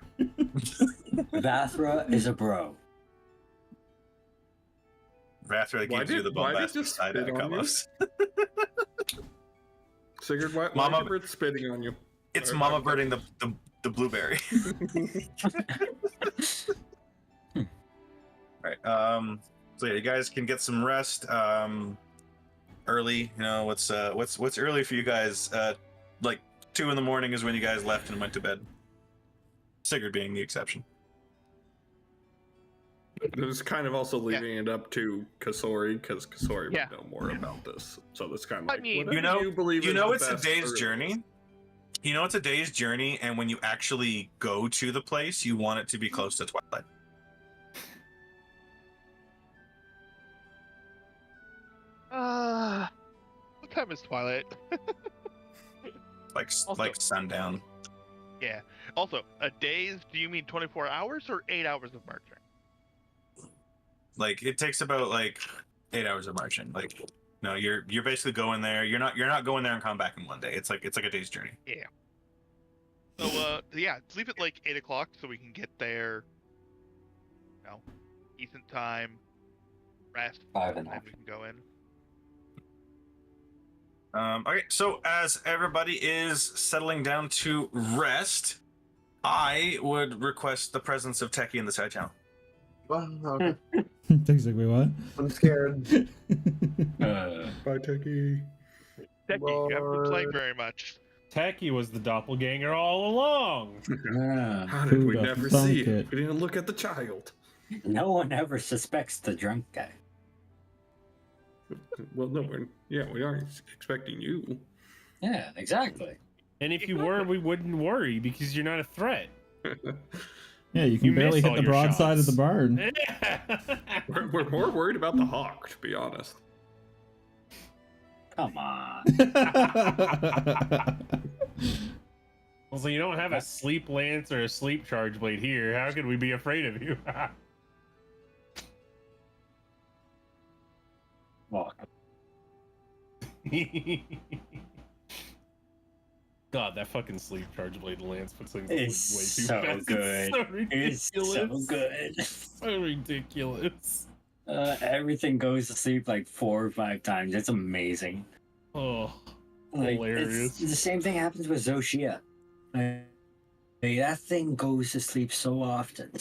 Vathra is a bro. Vathra gives you the why did bombastic you side spit eye, on me? Kamos. Sigurd, why Mama- is the bird spitting on you? It's Or- Mama birding the blueberry. Alright, so yeah, you guys can get some rest. Early, what's early for you guys? Like 2 in the morning is when you guys left and went to bed. Sigurd being the exception. It was kind of also leaving it up to Kasori because Kasori Yeah. would know more about this. So that's kind of I like, mean- whatever you believe is the It's a best day's early. journey. It's a day's journey, and when you actually go to the place, you want it to be close to twilight. What time is twilight? Like Also- like sundown. Yeah. Also, a days, do you mean 24 hours or 8 hours of marching? Like it takes about like 8 hours of marching. Like no, you're basically going there. You're not going there and come back in one day. It's like a day's journey. So, yeah, sleep at like 8 o'clock so we can get there, decent time, rest, 5 and and then we can go in. Okay, so as everybody is settling down to rest, I would request the presence of Techie in the side channel. Oh, okay. Takes like, wait, what? I'm scared. Bye, Techie. Becky, you haven't been playing very much. Techie was the doppelganger all along. How did we Who'da never thunk see it? it? We didn't look at the child. No one ever suspects the drunk guy. Well, no, we aren't expecting you. Yeah, exactly. And if you were, we wouldn't worry because you're not a threat. Yeah, you can You barely miss hit all the your broadside of shots. the barn. We're more worried about the hawk, to be honest. Come on. Well, so you don't have a sleep lance or a sleep charge blade here. How could we be afraid of you? Walk. God, that fucking sleep charge blade lance puts things It's way too so fast. good. It's so ridiculous. It's so good. So ridiculous. Everything goes to sleep like 4 or 5 times. It's amazing. Oh, Like, hilarious. the same thing happens with Zoshia. That thing goes to sleep so often.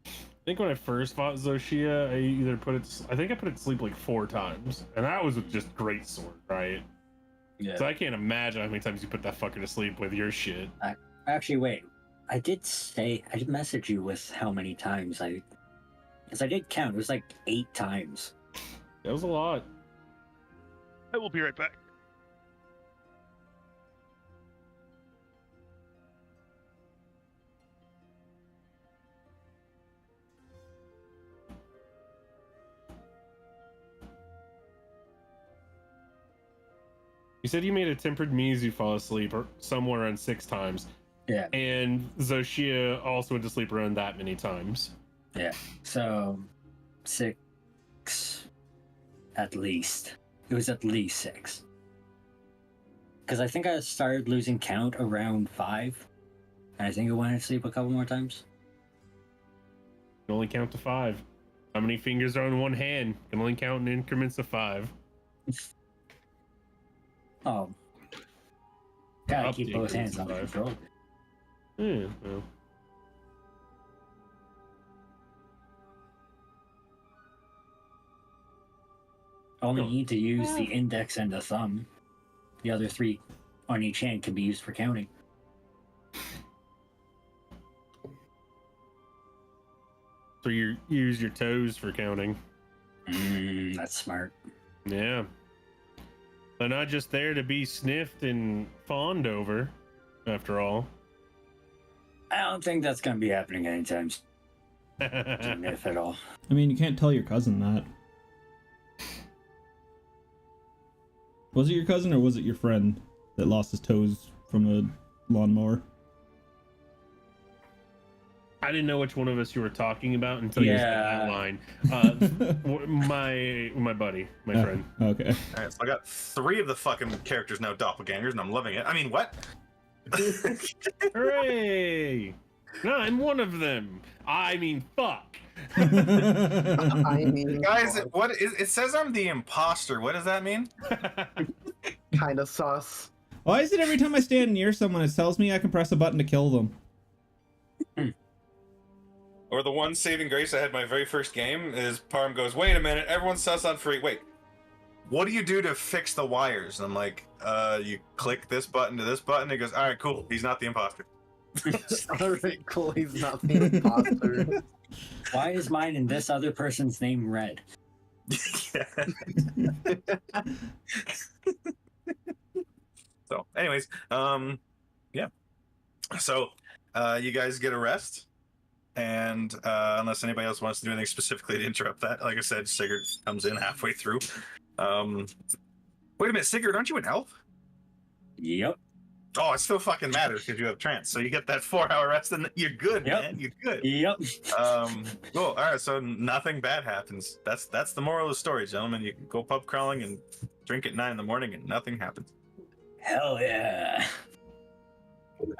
I think when I first fought Zoshia, I think I put it to sleep like 4 times, and that was with just great sword, right? Yeah. So I can't imagine how many times you put that fucker to sleep with your shit. Actually, wait. I did message you with how many times because I did count. It was like 8 times. That was a lot. I will be right back. You said you made a tempered Mizu fall asleep or somewhere around 6 times. Yeah. And Zoshia also went to sleep around that many times. Yeah. So 6 at least. It was at least 6. Because I think I started losing count around 5. And I think I went to sleep a couple more times. You can only count to 5. How many fingers are on one hand? You can only count in increments of 5. Oh. Gotta Up keep the both increments hands of under 5. control. Yeah, well. Only No. need to use the index and the thumb. The other 3 on each hand can be used for counting. So you use your toes for counting. That's smart. Yeah. They're not just there to be sniffed and fawned over, after all. I don't think that's gonna be happening anytime soon, if at all. I mean, you can't tell your cousin that. Was it your cousin or was it your friend that lost his toes from a lawnmower? I didn't know which one of us you were talking about until you said that line. My buddy, my friend. Okay. All right, so I got 3 of the fucking characters now doppelgangers, and I'm loving it. I mean, what? Hooray! No, I'm one of them. I mean, fuck. I mean, Guys, it says I'm the imposter. What does that mean? kind of sus. Why is it every time I stand near someone, it tells me I can press a button to kill them? Or the one saving grace I had my very first game is Parm goes, wait a minute, everyone's sus on free. Wait, what do you do to fix the wires? And I'm like, you click this button to this button. He goes, all right, cool. He's not the imposter. Alright, cool. He's not the imposter. Why is mine and this other person's name red? Yeah. So, anyways, yeah. So, you guys get a rest. And unless anybody else wants to do anything specifically to interrupt that, like I said, Sigurd comes in halfway through. Wait a minute, Sigurd, aren't you an elf? Yep. Oh, it still fucking matters because you have trance. So you get that 4-hour rest and you're good, Yep. man. You're good. Yep. Cool. All right, so nothing bad happens. That's the moral of the story, gentlemen. You can go pub crawling and drink at 9 in the morning and nothing happens. Hell yeah.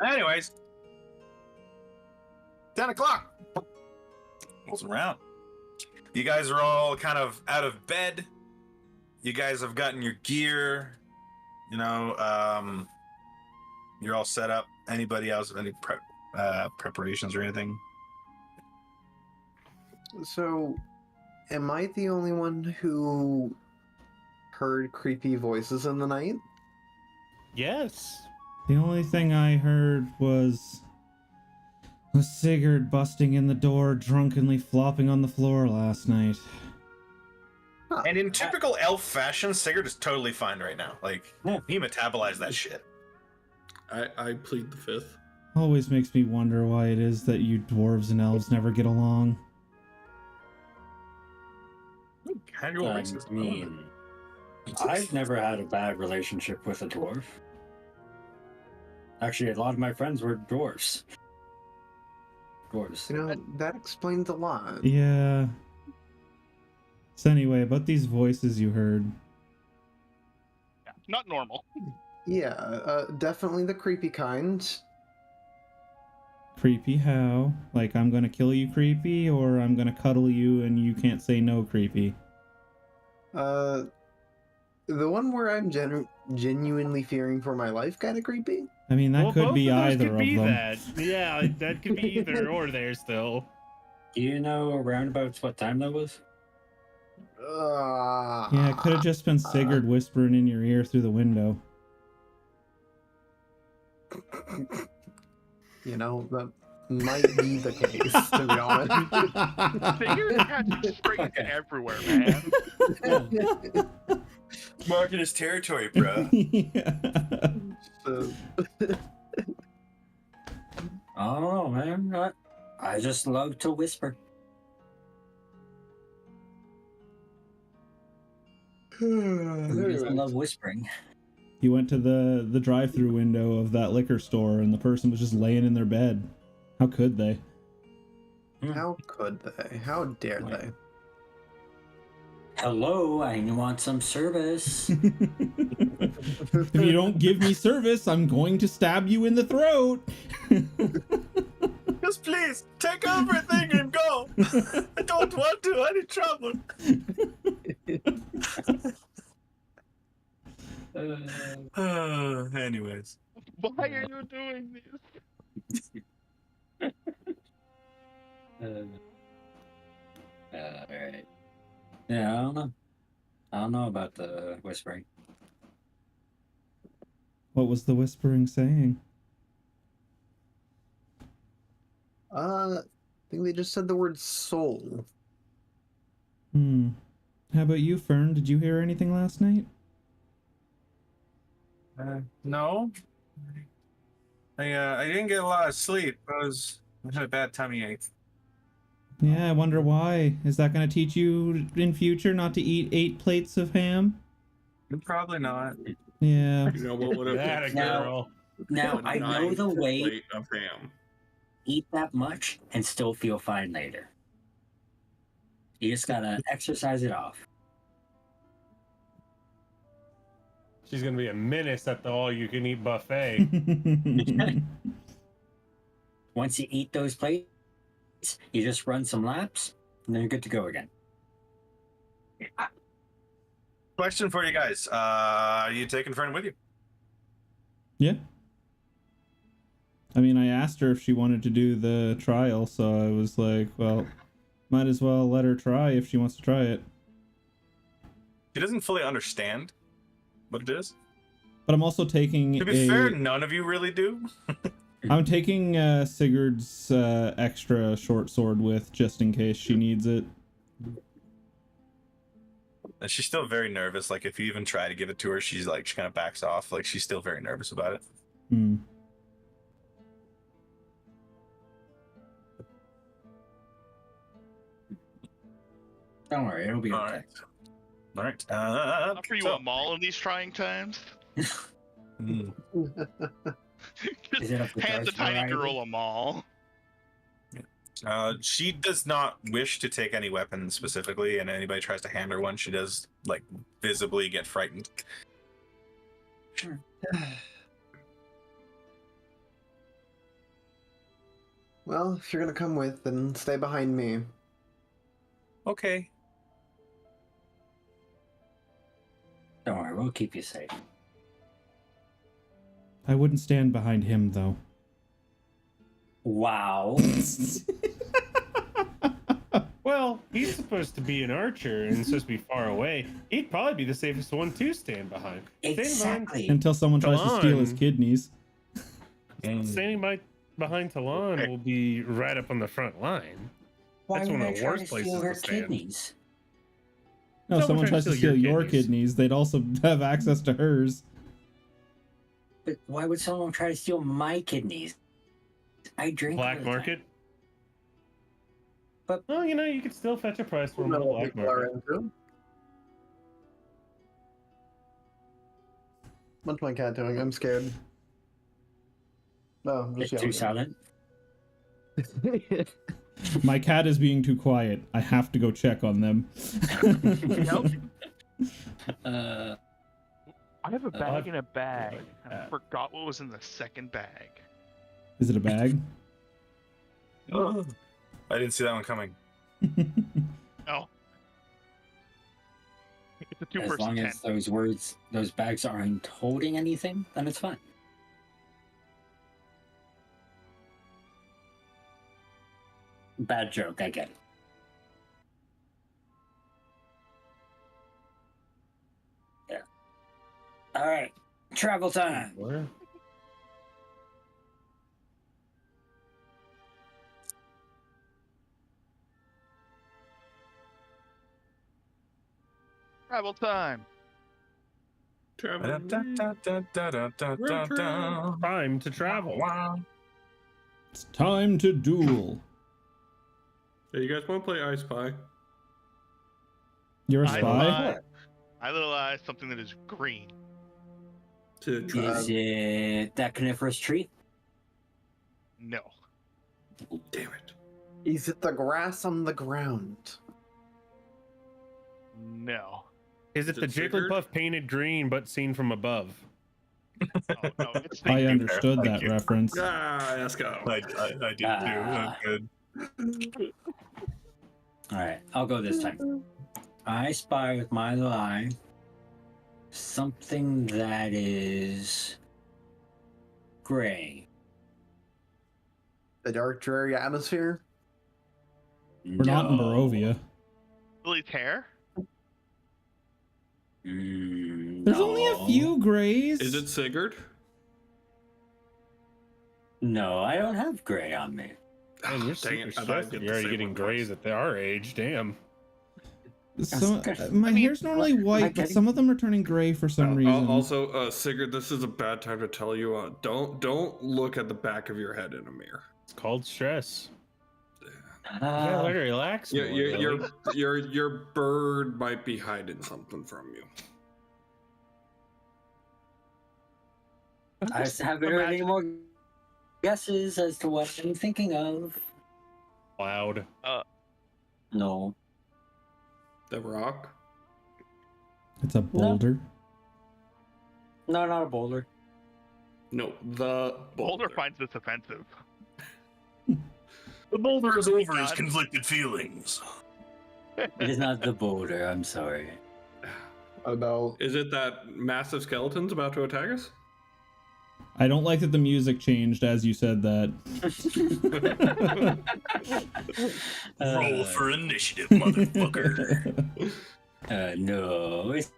Anyways, 10 o'clock. Rolls around. You guys are all kind of out of bed. You guys have gotten your gear. You know, you're all set up. Anybody else have any preparations or anything? So, am I the only one who heard creepy voices in the night? Yes. The only thing I heard was Sigurd busting in the door, drunkenly flopping on the floor last night. And in typical elf fashion, Sigurd is totally fine right now. Like, Yeah. he metabolized that shit. I plead the 5th. Always makes me wonder why it is that you dwarves and elves never get along. Casual I racist. mean, I've never had a bad relationship with a dwarf. Actually, a lot of my friends were dwarves. Dwarves. You know, that explains a lot. Yeah. So anyway, about these voices you heard. Yeah, not normal. Yeah, definitely the creepy kind. Creepy how? Like, I'm gonna kill you creepy, or I'm gonna cuddle you and you can't say no creepy? The one where I'm genuinely fearing for my life kind of creepy. I mean, that Well, could both be of those either could of be them. that. Yeah, that could be either or there still. Do you know roundabouts what time that was? Yeah, it could have just been Sigurd whispering in your ear through the window. You know, that might be the case, to be honest. Sigurd's catching strings everywhere, man. Marking his territory, bro. Yeah. I don't know, man. I just love to whisper. Who doesn't love whispering? You went to the drive-through window of that liquor store and the person was just laying in their bed. How could they? How could they? How dare they? Hello, I want some service. If you don't give me service, I'm going to stab you in the throat. Just please take everything and go. I don't want to any trouble. Anyways. Why are you doing this? Alright. Yeah, I don't know. I don't know about the whispering. What was the whispering saying? I think they just said the word soul. How about you, Fern? Did you hear anything last night? No. I didn't get a lot of sleep. I had a bad tummy ache. Yeah, I wonder why. Is that going to teach you in future not to eat 8 plates of ham? Probably not. Yeah. You know what would have That a fixed girl. Now, A I know the 9 way. plate of ham. Eat that much and still feel fine later. You just gotta exercise it off. She's gonna be a menace at the all-you-can-eat buffet. Once you eat those plates, you just run some laps, and then you're good to go again. Question for you guys. Are you taking Fern with you? Yeah. I mean, I asked her if she wanted to do the trial, so I was like, well, might as well let her try if she wants to try it. She doesn't fully understand what it is. But I'm also taking To be fair, none of you really do. I'm taking Sigurd's extra short sword with just in case she needs it. And she's still very nervous. Like, if you even try to give it to her, she kind of backs off. Like, she's still very nervous about it. Hmm. Don't worry, it'll be okay. All right. Offer you a mall in these trying times. Is Just it up to hand the Darth tiny variety? girl a mall. She does not wish to take any weapons specifically, and anybody tries to hand her one, she does like visibly get frightened. Well, if you're gonna come with, then stay behind me. Okay. Don't worry, we'll keep you safe. I wouldn't stand behind him, though. Wow. Well, he's supposed to be an archer and supposed to be far away. He'd probably be the safest one to stand behind. Exactly. Until someone tries to steal his Come on. kidneys. Standing behind Talon will be right up on the front line. Why That's would one I of the try worst to places steal her to stand. kidneys? No, if someone tries to steal your kidneys. kidneys, they'd also have access to hers. But why would someone try to steal my kidneys? I drink all Black the time. market? But- Well, you know, you could still fetch a price for them on the What black people are market. into. What's my cat doing? I'm scared. No, I'm It's just too yelling. silent. My cat is being too quiet. I have to go check on them. Uh, I have a bag in a bag. I forgot what was in the second bag. Is it a bag? I didn't see that one coming. No. It's a as two-person long tent. as those bags aren't holding anything, then it's fine. Bad joke, I get it. Yeah. All right, travel time. Where? Travel time. Traveling. Time to travel. Wow. It's time to duel. Hey, you guys want to play I Spy? You're a I spy? little something that is green. To Is it that coniferous tree? No. Damn it. Is it the grass on the ground? No. Is it Is the it Sigurd? Jigglypuff painted green but seen from above? Oh, no, it's I the understood Thank that you. reference. Ah, let's go. I did too. Ah. Good. All right, I'll go this time. I spy with my little eye something that is gray. The dark, dreary atmosphere? We're not in No. Barovia. Lily's hair. There's only a No. few grays. Is it Sigurd? No, I don't have gray on me. Man, you're Dang super it, I thought I'd stressed. get You're the already same getting one grays twice. at our age. Damn. My mean, hair's normally what- white, I but get- some of them are turning gray for some reason. Also, Sigurd, this is a bad time to tell you. Don't look at the back of your head in a mirror. It's called stress. You gotta Uh, learn to relax more, Lily. Your bird might be hiding something from you. I just haven't heard any more guesses as to what I'm thinking of. Cloud. No. The rock. It's a boulder. No, not a boulder. No, the Boulder finds this offensive. The boulder is over his God. conflicted feelings. It is not the boulder, I'm sorry. About Is it that massive skeleton's about to attack us? I don't like that the music changed as you said that. Roll for initiative, motherfucker. No, it's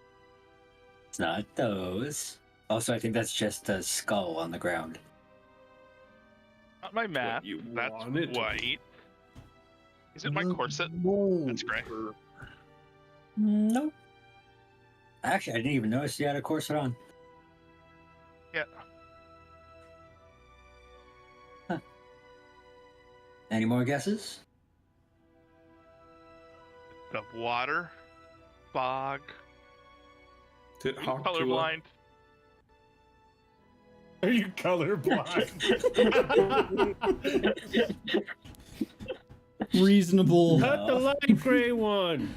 not those. Also, I think that's just a skull on the ground. Not my map. you That's wanted. white. Is it my corset? No. That's gray. No. Actually, I didn't even notice you had a corset on. Yeah. Any more guesses? The water, fog, Is it Hawk Tua? colorblind. Are you colorblind? Reasonable. Cut the light gray one.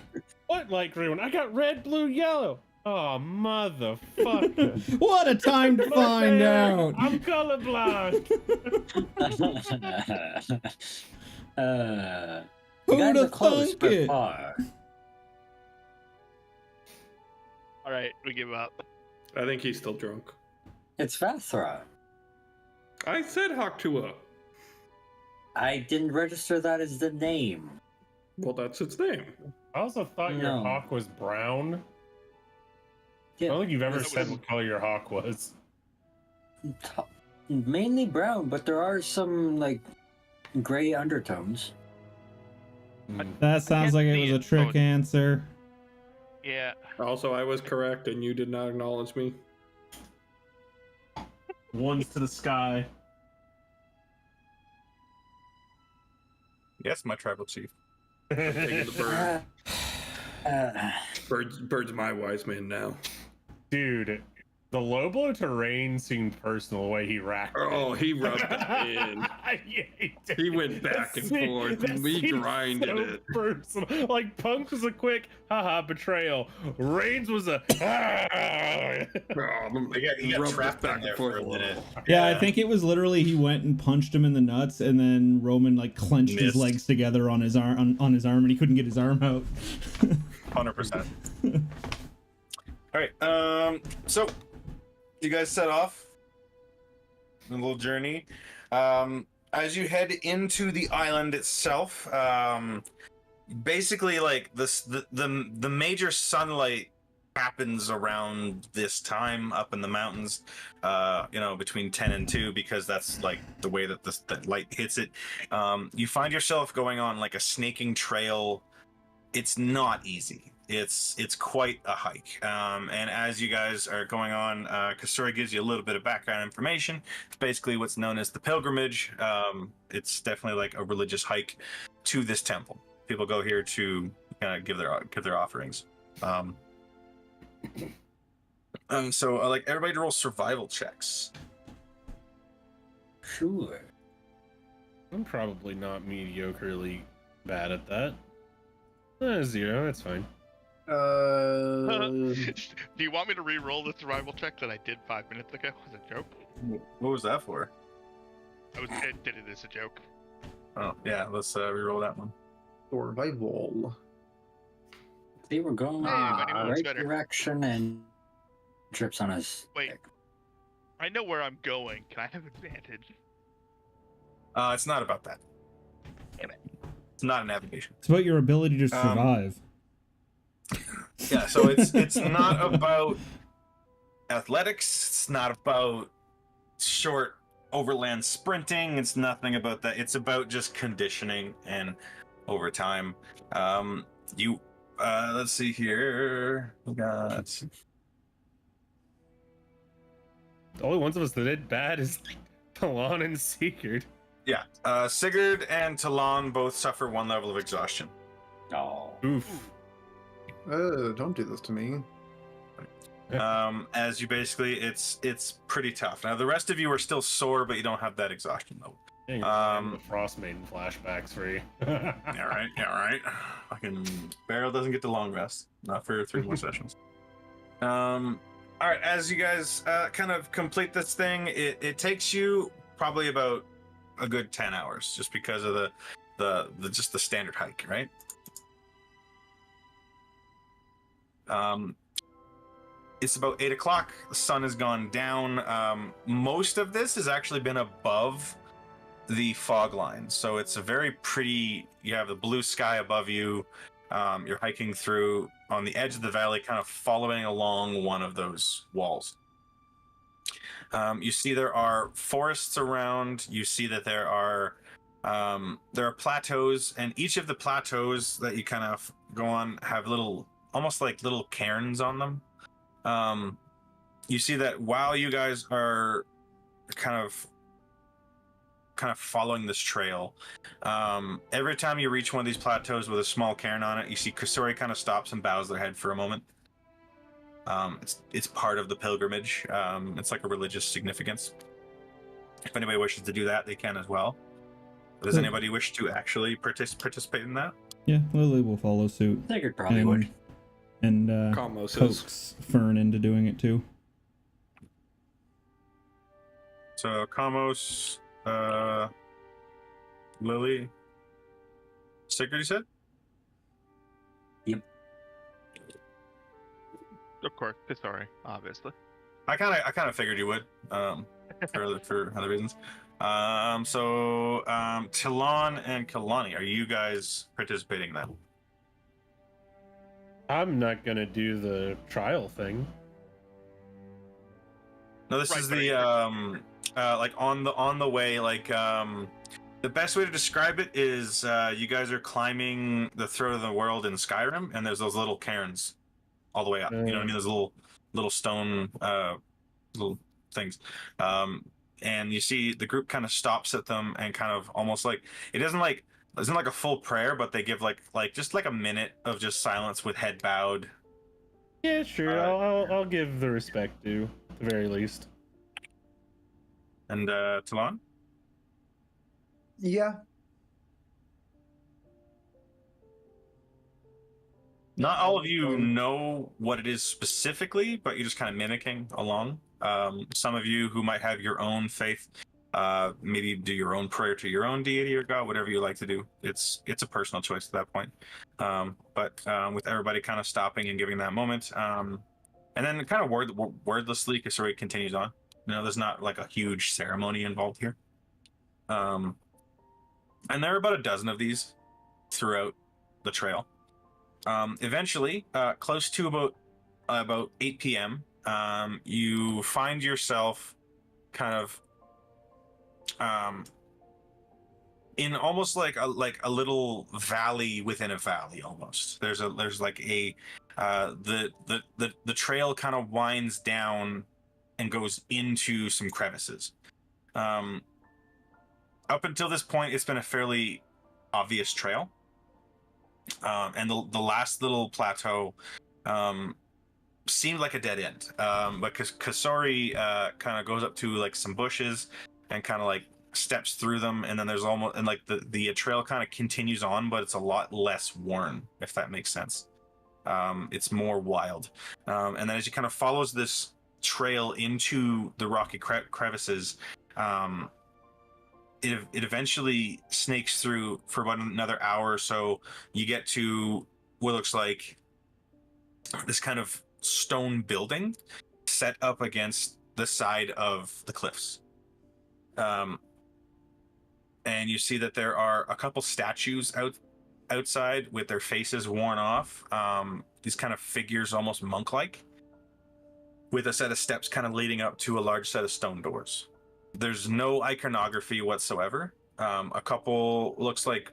What light gray one? I got red, blue, yellow. Oh, motherfucker. What a time to find out. I'm colorblind. You guys Who'da are close, thunk but it? far. All right, we give up. I think he's still drunk. It's Vathra. I said Hawk Tua. I didn't register that as the name. Well, that's its name. I also thought your No. hawk was brown. I Yeah, don't think you've ever That said was- what color your hawk was. mainly brown, but there are some like gray undertones. That sounds like it was a trick answer. Yeah. Also, I was correct, and you did not acknowledge me. One's to the sky. Yes, my tribal chief. Taking the bird. Uh, Bird's my wise man now. Dude, The low blow to Rain seemed personal the way he racked it. Oh, he rubbed it in. Yeah, he did. He went back and forth, and we seemed grinded so it. Personal. Like Punk's was a quick haha betrayal. Rain's was a Oh, He got rubbed trapped back in there and for forth a minute. Yeah, I think it was literally he went and punched him in the nuts, and then Roman like clenched his Missed. legs together on his arm, on his arm, and he couldn't get his arm out. 100%. All right. So you guys set off on a little journey. As you head into the island itself, basically like the major sunlight happens around this time up in the mountains, between 10 and 2, because that's like the way that that light hits it. You find yourself going on like a snaking trail. It's not easy. It's quite a hike. And as you guys are going on, Kasuri gives you a little bit of background information. It's basically what's known as the pilgrimage. It's definitely like a religious hike to this temple. People go here to give their offerings. So I'd like everybody to roll survival checks. Sure. I'm probably not mediocrely bad at that. 0, that's fine. Do you want me to re-roll the survival check that I did 5 minutes ago as a joke? What was that for? I did it as a joke. Oh yeah, let's re-roll that one. Survival. They were going Hey, in if anyone the looks right better. direction and trips on his Wait. stick. I know where I'm going. Can I have advantage? It's not about that. Damn it. It's not a navigation. It's about your ability to survive. Yeah, so it's not about athletics. It's not about short overland sprinting. It's nothing about that. It's about just conditioning and over time. Let's see here. We got The only ones of us that did bad is Talon and Sigurd. Sigurd and Talon both suffer 1 level of exhaustion. Oh. Oof. Don't do this to me. As you basically, it's pretty tough. Now the rest of you are still sore, but you don't have that exhaustion level. The Frost Maiden flashbacks for you. Yeah, right. Fucking Barrel doesn't get the long rest. Not for 3 more sessions. All right, as you guys kind of complete this thing, it takes you probably about a good 10 hours, just because of the standard hike, right? It's about 8 o'clock. The sun has gone down. Most of this has actually been above the fog line, so it's a very pretty. You have the blue sky above you. You're hiking through on the edge of the valley, kind of following along one of those walls. You see there are forests around. You see that there are plateaus, and each of the plateaus that you kind of go on have almost like little cairns on them. You see that while you guys are kind of following this trail, every time you reach one of these plateaus with a small cairn on it, you see Kasuri kind of stops and bows their head for a moment. It's part of the pilgrimage. It's like a religious significance. If anybody wishes to do that, they can as well. Does anybody wish to actually participate in that? Yeah, Lily will follow suit. Sigurd probably would. And Combos coax Fern into doing it too. So Kamos, Lily, Sigurd, you said? Yep. Of course, sorry, obviously. I kind of figured you would, for other reasons. So Talon and Kalani, are you guys participating in that? I'm not gonna do the trial thing. No, this Right, is but the like on the way, like the best way to describe it is you guys are climbing the throat of the world in Skyrim, and there's those little cairns all the way up. You know what I mean? Those little stone little things. And you see the group kind of stops at them and kind of almost like it isn't like a full prayer, but they give like just like a minute of just silence with head bowed. Yeah, sure. I'll give the respect due. at the very least. And Talon? Yeah. Not all of you know what it is specifically, but you're just kind of mimicking along. Some of you who might have your own faith, maybe do your own prayer to your own deity or god, whatever you like to do. It's a personal choice at that point. But with everybody kind of stopping and giving that moment, and then kind of wordlessly, Kasuri continues on. There's not like a huge ceremony involved here. And there are about a dozen of these throughout the trail. Eventually, close to about 8 p.m., you find yourself kind of in almost like a little valley within a valley. Almost there's like a the trail kind of winds down and goes into some crevices. Up until this point, it's been a fairly obvious trail. And the last little plateau seemed like a dead end, because Kasori kind of goes up to like some bushes and kind of like steps through them, and then there's almost and like the trail kind of continues on, but it's a lot less worn, if that makes sense. It's more wild, and then as you kind of follows this trail into the rocky crevices, it eventually snakes through for about another hour or so. You get to what looks like this kind of stone building set up against the side of the cliffs. And you see that there are a couple statues outside with their faces worn off. These kind of figures, almost monk-like, with a set of steps kind of leading up to a large set of stone doors. There's no iconography whatsoever. A couple looks like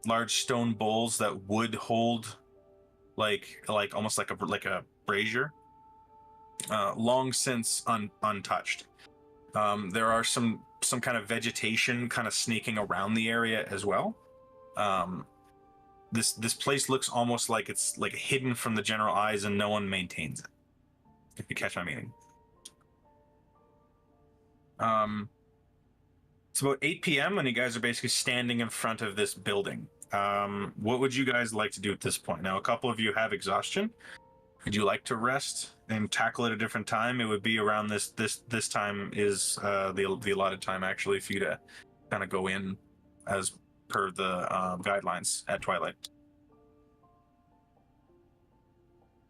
large stone bowls that would hold like almost like a brazier, long since untouched. There are some kind of vegetation kind of sneaking around the area as well. This place looks almost like it's like hidden from the general eyes and no one maintains it, if you catch my meaning. It's about 8 p.m. when you guys are basically standing in front of this building. What would you guys like to do at this point? Now, a couple of you have exhaustion. Would you like to rest and tackle it a different time? It would be around this time is the allotted time actually for you to kind of go in as per the guidelines at twilight.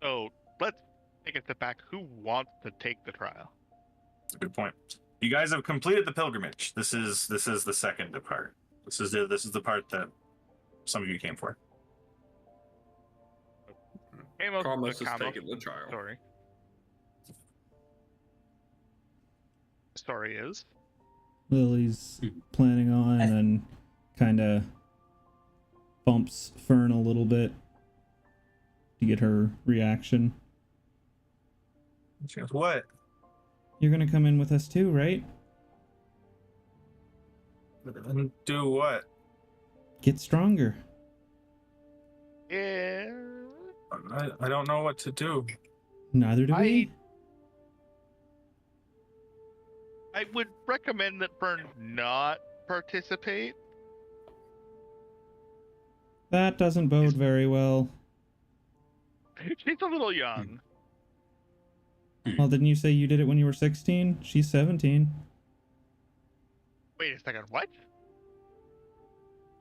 So let's take a step back. Who wants to take the trial? That's a good point. You guys have completed the pilgrimage. This is the second part. This is the part that some of you came for. Carlos is taking the trial. Sorry. The story is Lily's planning on and kind of bumps Fern a little bit to get her reaction. She goes, "What? You're gonna come in with us too, right? Do what? Get stronger." yeah. I don't know what to do." Neither do we. I would recommend that Fern not participate. That doesn't bode very well. She's a little young. Well, didn't you say you did it when you were 16? She's 17. Wait a second, what?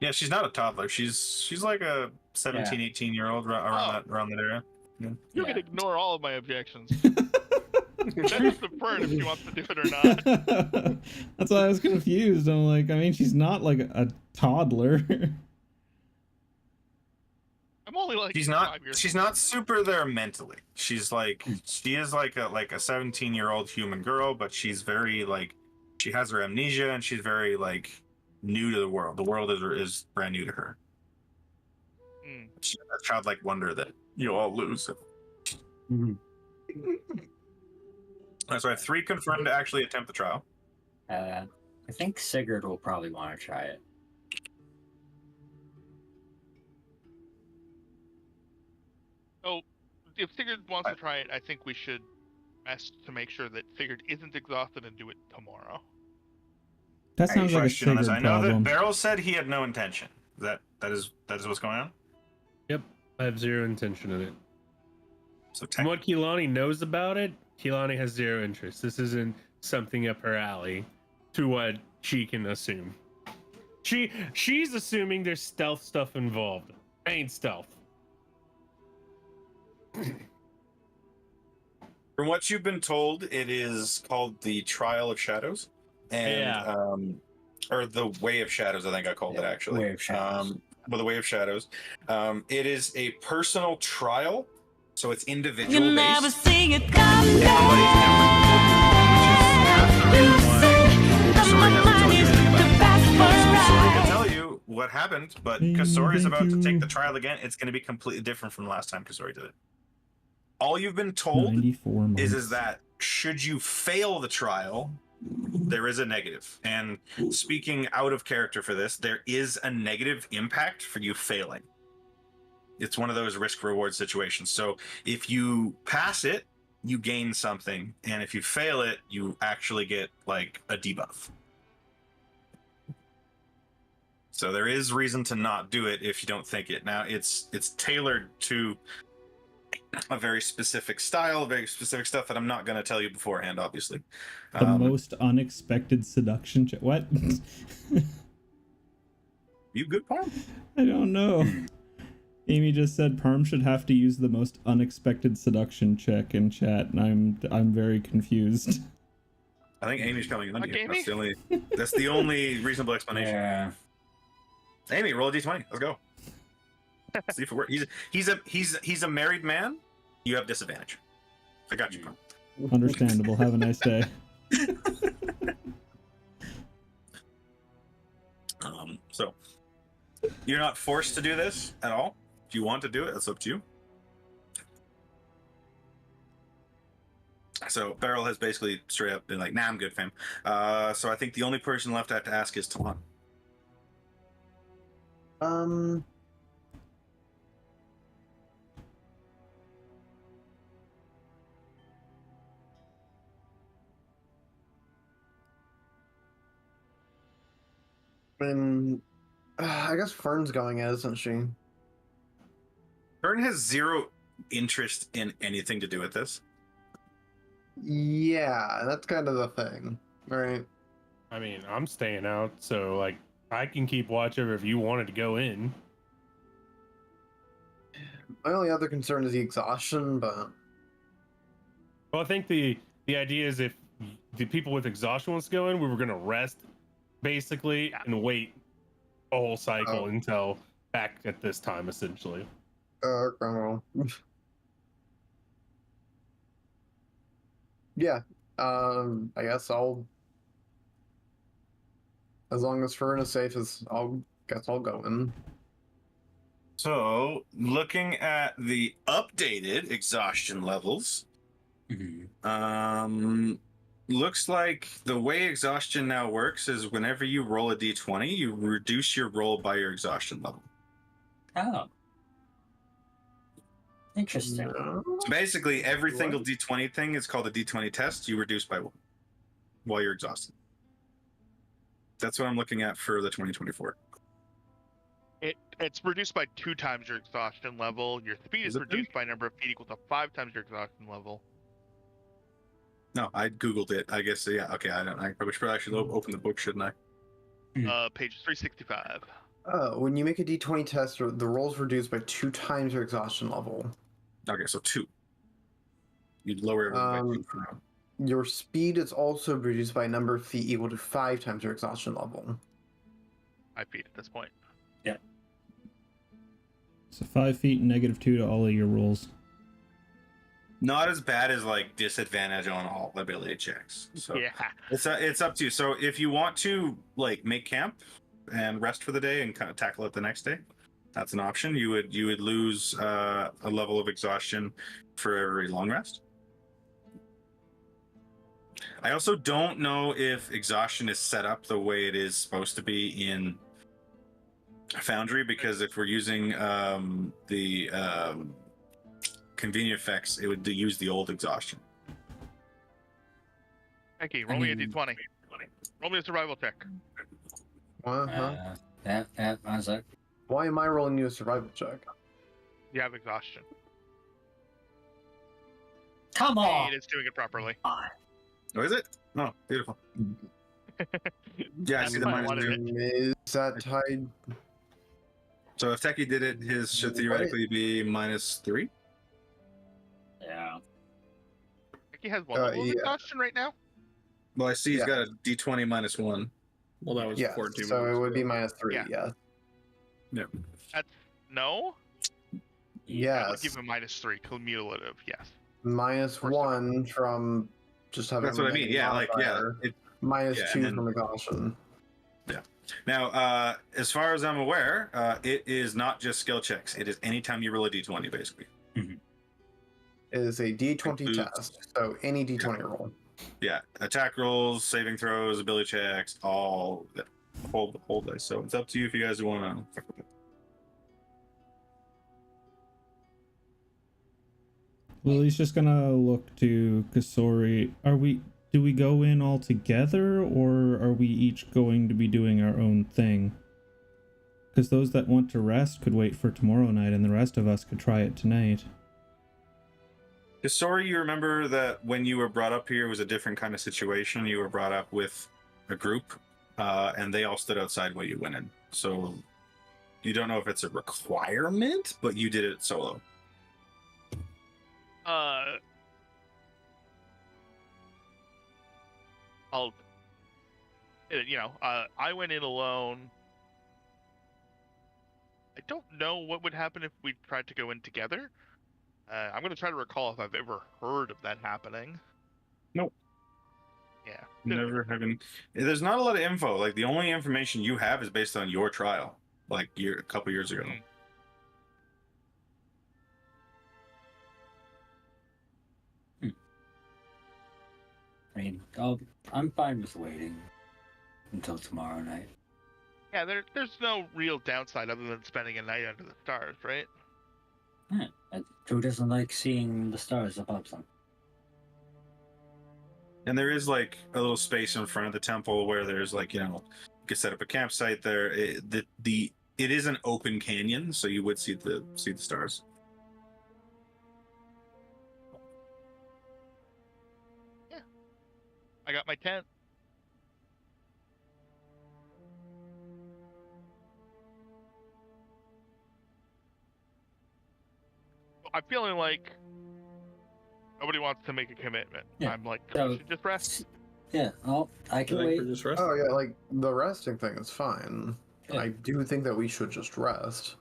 Yeah, she's not a toddler. She's like a 17, 18-year-old around that area. Yeah. You can ignore all of my objections. That's up to Fern if she wants to do it or not. That's why I was confused. I'm like, I mean, she's not like a toddler. I'm only like She's 5 years she's not super there mentally. She is like a 17-year-old human girl, but she's very like, she has her amnesia and she's very like new to the world. The world is brand new to her. She has a childlike wonder that you all lose. So I have 3 confirmed to actually attempt the trial. I think Sigurd will probably want to try it. So, if Sigurd wants to try it, I think we should rest to make sure that Sigurd isn't exhausted and do it tomorrow. That sounds like a Question on this. Sigurd I know that problem. Beryl said he had no intention. That is what's going on. Yep, I have zero intention in it. So From what Keelani knows about it, Keelani has zero interest. This isn't something up her alley, to what she can assume. She's assuming there's stealth stuff involved. Ain't stealth. from what you've been told, it is called the Trial of Shadows, and or the Way of Shadows. I think I called it actually. Way of Shadows. Well, the Way of Shadows. It is a personal trial, so it's You individual never based. see it come Everybody's Kasori can tell you what happened, but Kasori is about to take the trial again. It's going to be completely different from last time Kasori did it. All you've been told 94 months. is that should you fail the trial, there is a negative. And speaking out of character for this, there is a negative impact for you failing. It's one of those risk reward situations. So if you pass it, you gain something, and if you fail it, you actually get like a debuff. So there is reason to not do it if you don't think it. Now it's tailored to a very specific style, very specific stuff that I'm not going to tell you beforehand, obviously. The most unexpected seduction check. What? You good, Parm? I don't know. Amy just said Parm should have to use the most unexpected seduction check in chat, and I'm very confused. I think Amy's coming on Okay, you. That's the only reasonable explanation. Yeah. Amy, roll a d20. Let's go. See if it works. He's a married man. You have disadvantage. I got you, Parm. Understandable. Have a nice day. So you're not forced to do this at all. If you want to do it, that's up to you. So Beryl has basically straight up been like, "Nah, I'm good, fam." So I think the only person left I have to ask is Talon. And I guess Fern's going, isn't she? Fern has zero interest in anything to do with this. Yeah, that's kind of the thing, right? I mean, I'm staying out, so like I can keep watch over if you wanted to go in. My only other concern is the exhaustion, but Well, I think the idea is if the people with exhaustion wants to go in, we were gonna rest basically and wait a whole cycle until back at this time, essentially. well. Yeah, I guess I'll, as long as Fern is safe, I'll go in. So looking at the updated exhaustion levels, looks like the way exhaustion now works is whenever you roll a d20, you reduce your roll by your exhaustion level. Oh. Interesting. No? So basically, every single d20 thing is called a d20 test. You reduce by one while you're exhausted. That's what I'm looking at for the 2024. It's reduced by 2 times your exhaustion level. Your speed is Is it reduced by a number of feet equal to 5 times your exhaustion level. No, I googled it. I guess yeah. Okay, I don't. I probably should open the book, shouldn't I? Page 365. When you make a d20 test, the roll's reduced by 2 times your exhaustion level. Okay, so 2. You'd lower everything by 2 for now. Your speed is also reduced by a number of feet equal to 5 times your exhaustion level. 5 feet at this point. So 5 feet and -2 to all of your rolls. Not as bad as like disadvantage on all ability checks. So Yeah. it's up to you. So if you want to like make camp and rest for the day and kind of tackle it the next day, that's an option. You would lose a level of exhaustion for every long rest. I also don't know if exhaustion is set up the way it is supposed to be in Foundry, because if we're using the convenient effects, it would use the old exhaustion. Becky, roll me a d20. Roll me a survival check. Uh-huh. One sec. Why am I rolling you a survival check? You have exhaustion. Come on! It's doing it properly. Oh, is it? No, beautiful. Yeah, I That's see the fine, minus what is two. it? Is that tied? So if Techie did it, his should theoretically be -3. Yeah. Becky has one level of yeah. exhaustion right now. Well, I see he's Yeah. got a D20 -1. Well, that was Yeah, 14 so it minutes would be ago. -3, Yeah. yeah. That's no. I Yes. would give him -3 cumulative. Yes. -1 from just having That's a what I mean. negative Yeah, like modifier, yeah. minus yeah, 2 and then- from exhaustion. Now, as far as I'm aware, it is not just skill checks. It is anytime you roll a D20, basically. It is a D20 Includes- test, so any D20 roll. Yeah, attack rolls, saving throws, ability checks, all the whole dice. So it's up to you if you guys want to. Lily's just gonna look to Kasori. Do we go in all together, or are we each going to be doing our own thing? Because those that want to rest could wait for tomorrow night, and the rest of us could try it tonight. Sorry, you remember that when you were brought up here was a different kind of situation. You were brought up with a group, and they all stood outside while you went in. So you don't know if it's a requirement, but you did it solo. I went in alone. I don't know what would happen if we tried to go in together. I'm going to try to recall if I've ever heard of that happening. Nope. Yeah. Never having. There's not a lot of info. Like the only information you have is based on your trial, like a couple years ago. I mean, I'm fine with waiting until tomorrow night. Yeah, there's no real downside other than spending a night under the stars, right? Yeah. Who doesn't like seeing the stars above them? And there is like a little space in front of the temple where there's like, you could set up a campsite there. It is an open canyon, so you would see the stars. Yeah. I got my tent. I'm feeling like nobody wants to make a commitment. Yeah. I'm like, So- we should just rest. Yeah, I can wait. Just rest. Oh, yeah, like, the resting thing is fine. Yeah. I do think that we should just rest.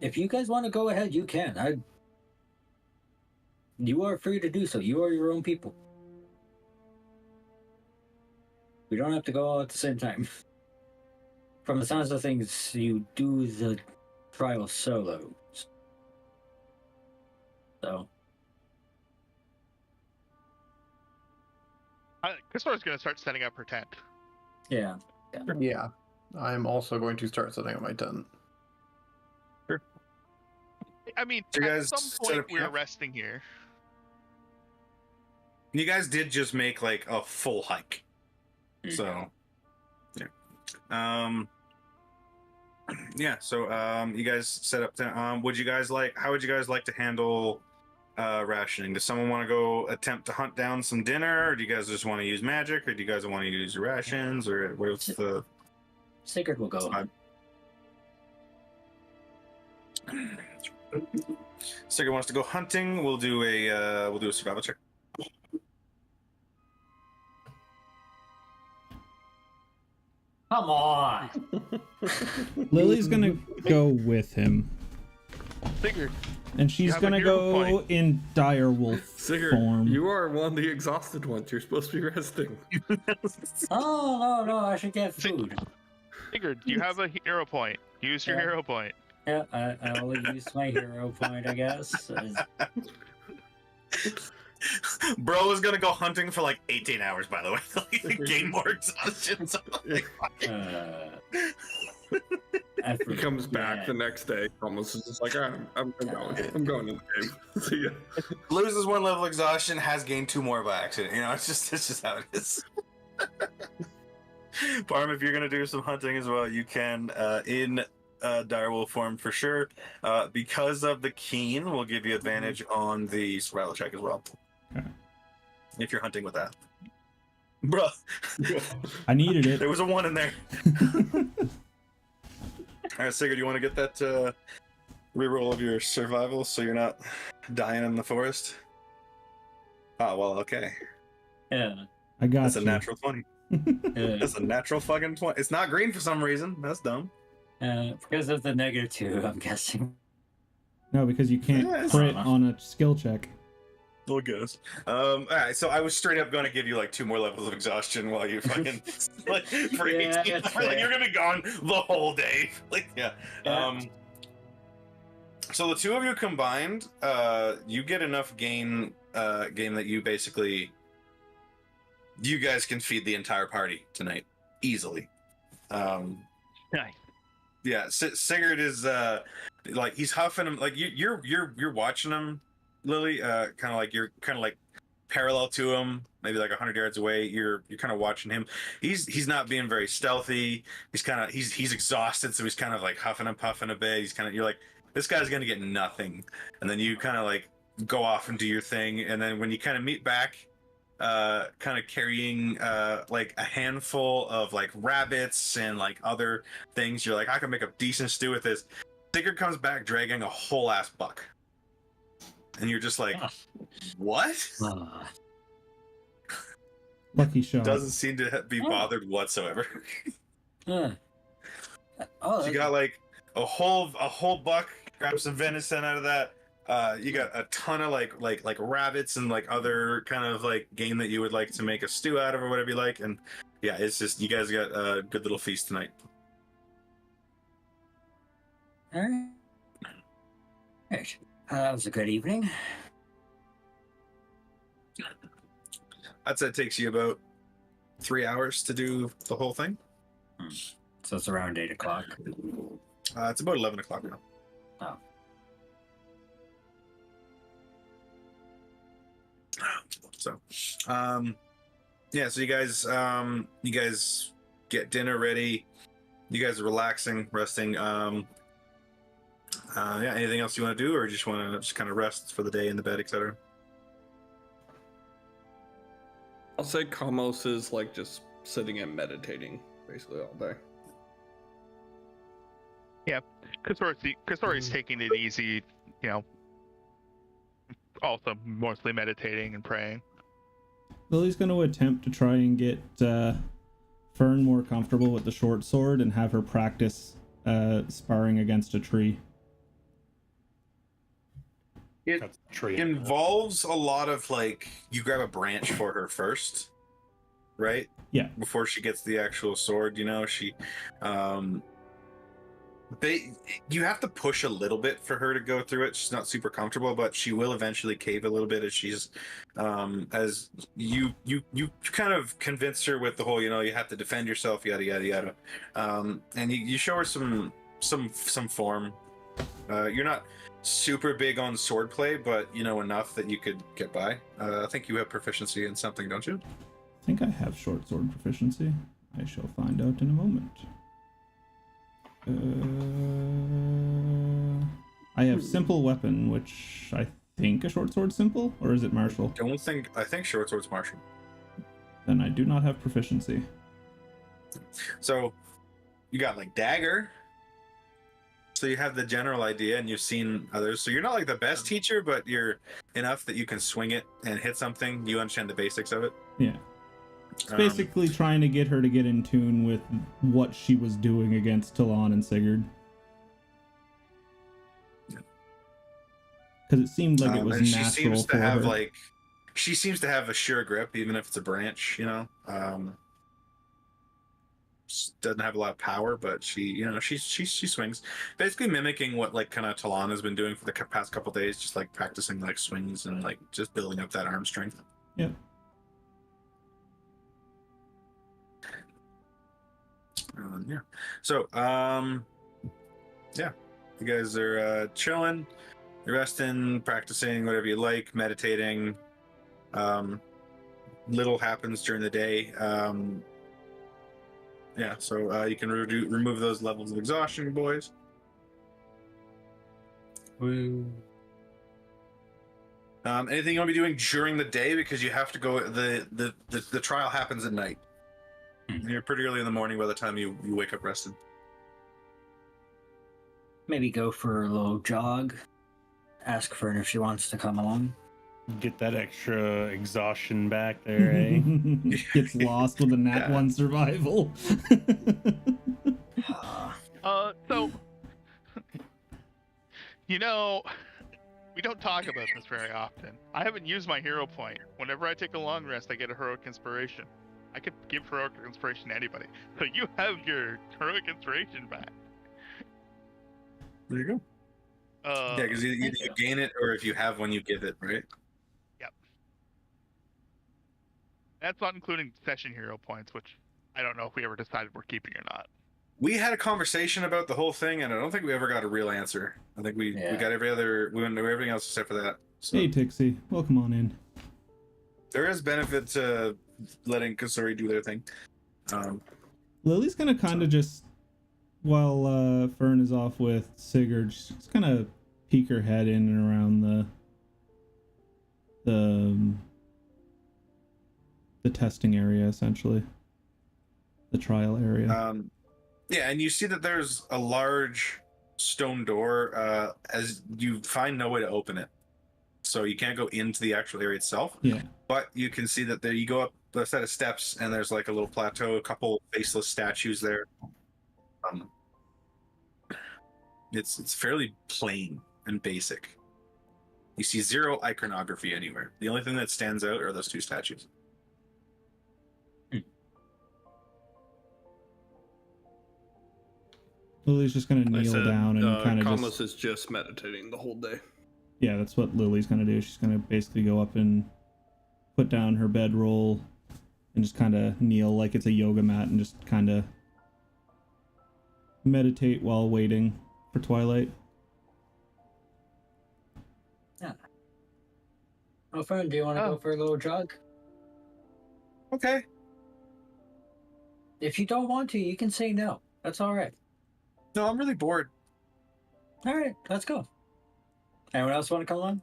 If you guys want to go ahead, you can. You are free to do so. You are your own people. We don't have to go all at the same time. From the sounds of things, you do the trial solo. So, Kasora's going to start setting up her tent. yeah. Yeah. I'm also going to start setting up my tent. I mean, So you at guys some set point up we're camp? resting here. You guys did just make like a full hike, so yeah. Yeah. So you guys set up. How would you guys like to handle rationing? Does someone want to go attempt to hunt down some dinner, or do you guys just want to use magic, or do you guys want to use your rations, or what's the? Sigurd will go. Sigurd wants to go hunting. We'll do a survival check. Come on! Lily's gonna go with him, Sigurd, and she's have a gonna hero go point. in dire wolf Sigurd, form. you are one of the exhausted ones. You're supposed to be resting. Oh, no, I should get food. Sigurd, you have a hero point. Use your Yeah. hero point. Yeah, I will use my hero point, I guess. Bro is gonna go hunting for like 18 hours, by the way. Gain more exhaustion. So He comes back Yeah. the next day, almost is just like, I'm going in the cave. See ya. Loses 1 level of exhaustion, has gained 2 more by accident. You know, it's just how it is. Parm, if you're gonna do some hunting as well, you can in direwolf form for sure. Because of the keen, we'll give you advantage on the survival check as well. Okay. If you're hunting with that. Bruh. I needed it. There was a 1 in there. Alright, Sigurd, you want to get that reroll of your survival so you're not dying in the forest? Oh, well, okay. Yeah. I got That's you. a natural 20. Yeah. That's a natural fucking 20. It's not green for some reason. That's dumb. Because of the -2, I'm guessing. No, because you can't Yes. crit on a skill check. Well, goes. Alright, so I was straight up going to give you like 2 more levels of exhaustion while you fucking like for Yeah, 18. that's Like, fair. you're gonna be gone the whole day. Like, yeah. Yeah. So the 2 of you combined, you get enough gain that you basically, you guys can feed the entire party tonight easily. Nice. Yeah, Sigurd is like he's huffing him. Like you're watching him, Lily. Kind of like you're kind of like parallel to him, maybe like 100 yards away. You're kind of watching him. He's not being very stealthy. He's exhausted, so he's kind of like huffing and puffing a bit. You're like, this guy's gonna get nothing, and then you kind of like go off and do your thing, and then when you kind of meet back, kind of carrying like a handful of like rabbits and like other things, you're like, I can make a decent stew with this. Sigurd comes back dragging a whole ass buck, and you're just like, what? Ah. Lucky shot. Doesn't seem to be bothered whatsoever. Oh, So you got like a whole buck, grab some venison out of that. You got a ton of like rabbits and like other kind of like game that you would like to make a stew out of or whatever you like, and yeah, it's just you guys got a good little feast tonight. all right. Right. That was a good evening. I'd say it takes you about 3 hours to do the whole thing. So it's around 8 o'clock. It's about 11 o'clock now. Oh. So, yeah. So you guys get dinner ready. You guys are relaxing, resting. Yeah. Anything else you want to do, or just want to just kind of rest for the day in the bed, etc. I'll say Kamos is like just sitting and meditating basically all day. Kasori's taking it easy, you know. Also mostly meditating and praying. Lily's going to attempt to try and get Fern more comfortable with the short sword and have her practice sparring against a tree. It involves a lot of like you grab a branch for her first, right? Yeah. Before she gets the actual sword, you know, you have to push a little bit for her to go through it. She's not super comfortable, but she will eventually cave a little bit as she's as you kind of convince her with the whole, you know, you have to defend yourself, yada yada yada. And you show her some form. You're not super big on swordplay, but you know enough that you could get by. I think you have proficiency in something, don't you? I think I have short sword proficiency. I shall find out in a moment. I have simple weapon, which I think a short sword simple, or is it martial? I think short sword's martial. Then I do not have proficiency. So you got like dagger. So you have the general idea, and you've seen others. So you're not like the best teacher, but you're enough that you can swing it and hit something. You understand the basics of it. Yeah. It's basically trying to get her to get in tune with what she was doing against Talon and Sigurd. Because it seemed like it was and natural she seems for to have her. she seems to have a sure grip, even if it's a branch. You know, doesn't have a lot of power, but she swings, basically mimicking what like kind of Talon has been doing for the past couple days, just like practicing like swings and like just building up that arm strength. Yep. Yeah. So You guys are chilling, resting, practicing whatever you like, meditating. Little happens during the day. So you can remove those levels of exhaustion, boys. Woo. Anything you want to be doing during the day, because you have to go. The trial happens at night. And you're pretty early in the morning by the time you wake up rested. Maybe go for a little jog. Ask Fern if she wants to come along. Get that extra exhaustion back there, eh? Gets lost with a nat 1 survival. So, you know, we don't talk about this very often. I haven't used my hero point. Whenever I take a long rest, I get a heroic inspiration. I could give heroic inspiration to anybody. So you have your heroic inspiration back. There you go. Yeah, because either you gain it, or if you have one, you give it, right? Yep. That's not including session hero points, which I don't know if we ever decided we're keeping or not. We had a conversation about the whole thing, and I don't think we ever got a real answer. I think we got we went to everything else except for that. So. Hey, Tixie. Welcome on in. There is benefit to letting Kasuri do their thing. Lily's gonna kind of just, while Fern is off with Sigurd, just kind of peek her head in and around the testing area, essentially. The trial area. Yeah, and you see that there's a large stone door, as you find no way to open it. So you can't go into the actual area itself. Yeah. But you can see that there you go up a set of steps, and there's like a little plateau, a couple faceless statues there. It's fairly plain and basic. You see zero iconography anywhere. The only thing that stands out are those two statues. Lily's just gonna kneel down and kind of Kamos is just meditating the whole day. Yeah, that's what Lily's gonna do. She's gonna basically go up and put down her bedroll and just kind of kneel like it's a yoga mat and just kind of meditate while waiting for twilight. Yeah. Oh, Fern, do you want to go for a little jog? Okay. If you don't want to, you can say no. That's all right. No, I'm really bored. All right, let's go. Anyone else want to come along?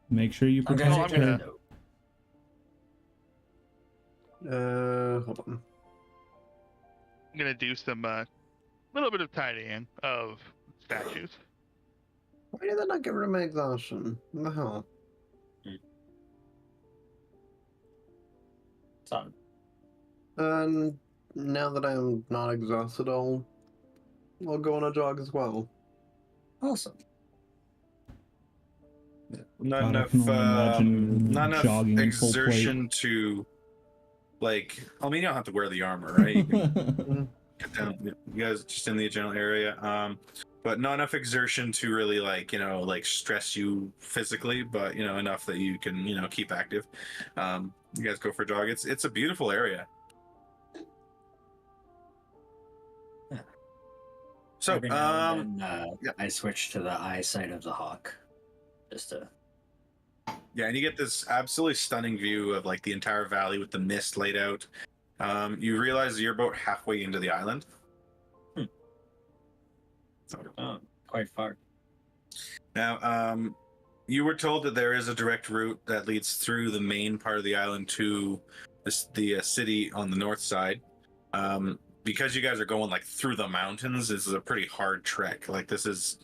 Make sure you protect I'm gonna- her. Hold on. I'm gonna do some little bit of tidying of statues. Why did that not get rid of my exhaustion? What the hell? Son. Now that I'm not exhausted, I'll go on a jog as well. Awesome. Not God, I enough, can only imagine not enough jogging in full exertion to, like. I mean, you don't have to wear the armor, right? You can get down. You guys just in the general area, but not enough exertion to really, like, stress you physically, but enough that you can keep active. You guys go for a jog. It's a beautiful area. So, Every now and then, I switch to the eyesight of the hawk, just to. Yeah, and you get this absolutely stunning view of like the entire valley with the mist laid out. You realize you're about halfway into the island. Quite far. Now, you were told that there is a direct route that leads through the main part of the island to the city on the north side. Because you guys are going like through the mountains, this is a pretty hard trek. Like, this is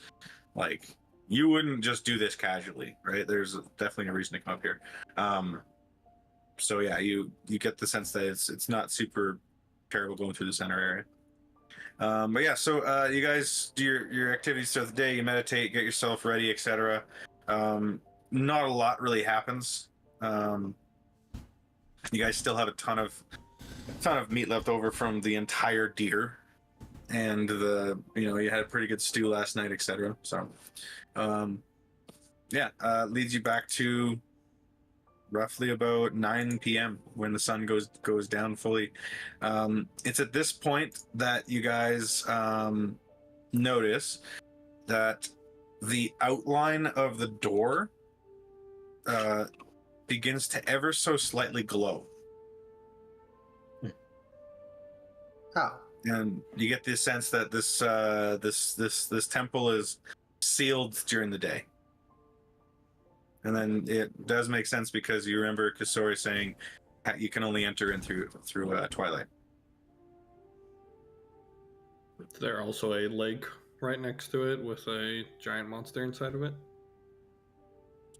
like, you wouldn't just do this casually, right? There's definitely a reason to come up here. So yeah, you get the sense that it's not super terrible going through the center area. But yeah, so you guys do your activities throughout the day. You meditate, get yourself ready, etc. Not a lot really happens. You guys still have a ton of meat left over from the entire deer, and you had a pretty good stew last night, etc. So leads you back to roughly about 9 p.m. when the sun goes down fully. It's at this point that you guys notice that the outline of the door begins to ever so slightly glow. Oh. And you get the sense that this temple is sealed during the day. And then it does make sense because you remember Kasori saying you can only enter in through twilight. Is there also a lake right next to it with a giant monster inside of it?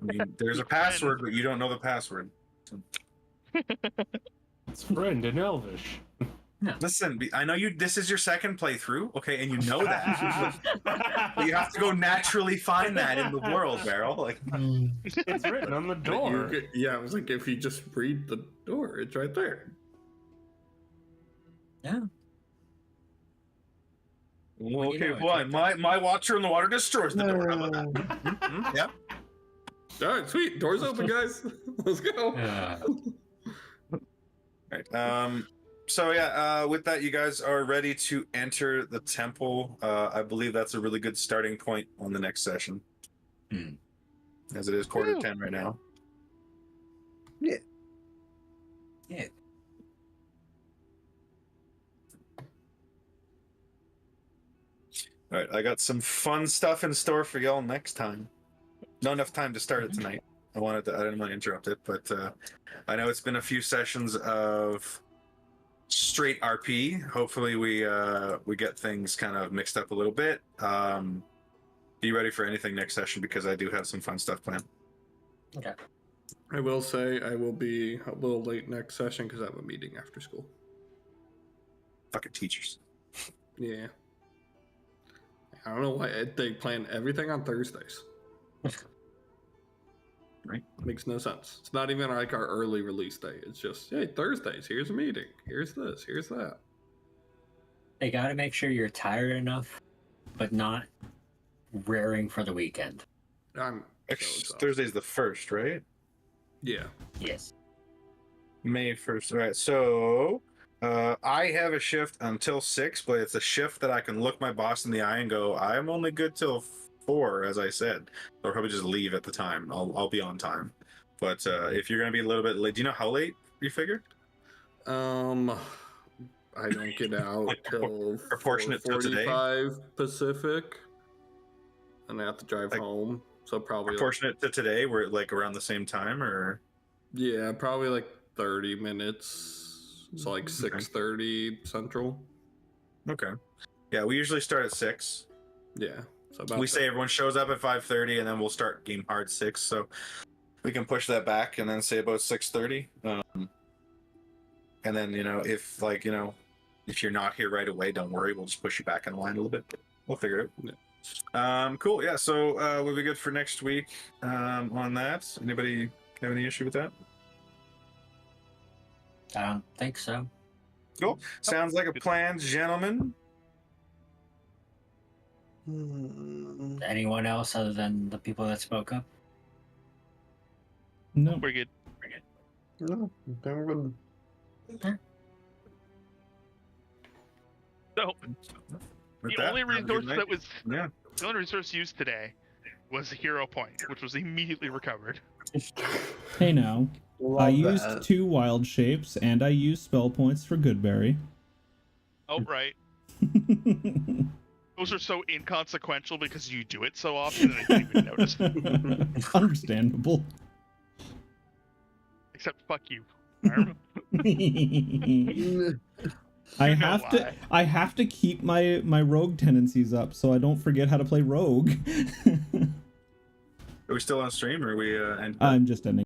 I mean, there's a password, but you don't know the password. It's friend in Elvish. Listen, I know you. This is your second playthrough, okay, and you know that. But you have to go naturally find that in the world, Beryl. Like It's written on the door. Yeah, I was like, if you just read the door, it's right there. Yeah. Well, you okay, know, fine. My watcher in the water destroys the door. How about that? Mhm, yeah. All right, sweet. Doors open, guys. Let's go. Right. So yeah, with that, you guys are ready to enter the temple. I believe that's a really good starting point on the next session, as it is 9:45 right now. Yeah. Yeah. All right, I got some fun stuff in store for y'all next time. Not enough time to start it tonight. I didn't want to interrupt it, but I know it's been a few sessions of straight RP. Hopefully we get things kind of mixed up a little bit. Be ready for anything next session because I do have some fun stuff planned. Okay. I will say I will be a little late next session because I have a meeting after school. Fucking teachers. Yeah. I don't know why they plan everything on Thursdays. Right. Makes no sense. It's not even like our early release day. It's just, hey, Thursdays, here's a meeting. Here's this, here's that. They gotta make sure you're tired enough, but not raring for the weekend. I'm so exhausted. Thursday's the 1st, right? Yeah. Yes. May 1st. All right, so I have a shift until 6, but it's a shift that I can look my boss in the eye and go, I'm only good till 4, as I said. I'll probably just leave at the time. I'll be on time. But if you're gonna be a little bit late, do you know how late you figure? I don't get out Like, till proportionate to today? 4:45 Pacific, and I have to drive Like, home. So probably Proportionate to today, we're like around the same time, or yeah, probably like 30 minutes. So like 6:30 Central. okay. Yeah, we usually start at 6. Yeah. So about We say everyone shows up at 5:30, and then we'll start game hard 6. So we can push that back, and then say about 6:30. And then if you're not here right away, don't worry. We'll just push you back in the line a little bit. We'll figure it out. Yeah. Cool. Yeah. So we'll be good for next week on that. Anybody have any issue with that? I don't think so. Cool. Sounds like a plan, gentlemen. Anyone else other than the people that spoke up? No. We're good. No, very good. So With the that, only have a good resource night. that was Yeah. the only resource used today was a hero point, which was immediately recovered. Hey now. Love I used that. 2 wild shapes and I used spell points for Goodberry. Oh right. Those are so inconsequential because you do it so often that I didn't even notice. Understandable. Except fuck you. Arm. I You know I have to keep my rogue tendencies up so I don't forget how to play rogue. Are we still on stream, or are we? I'm just ending.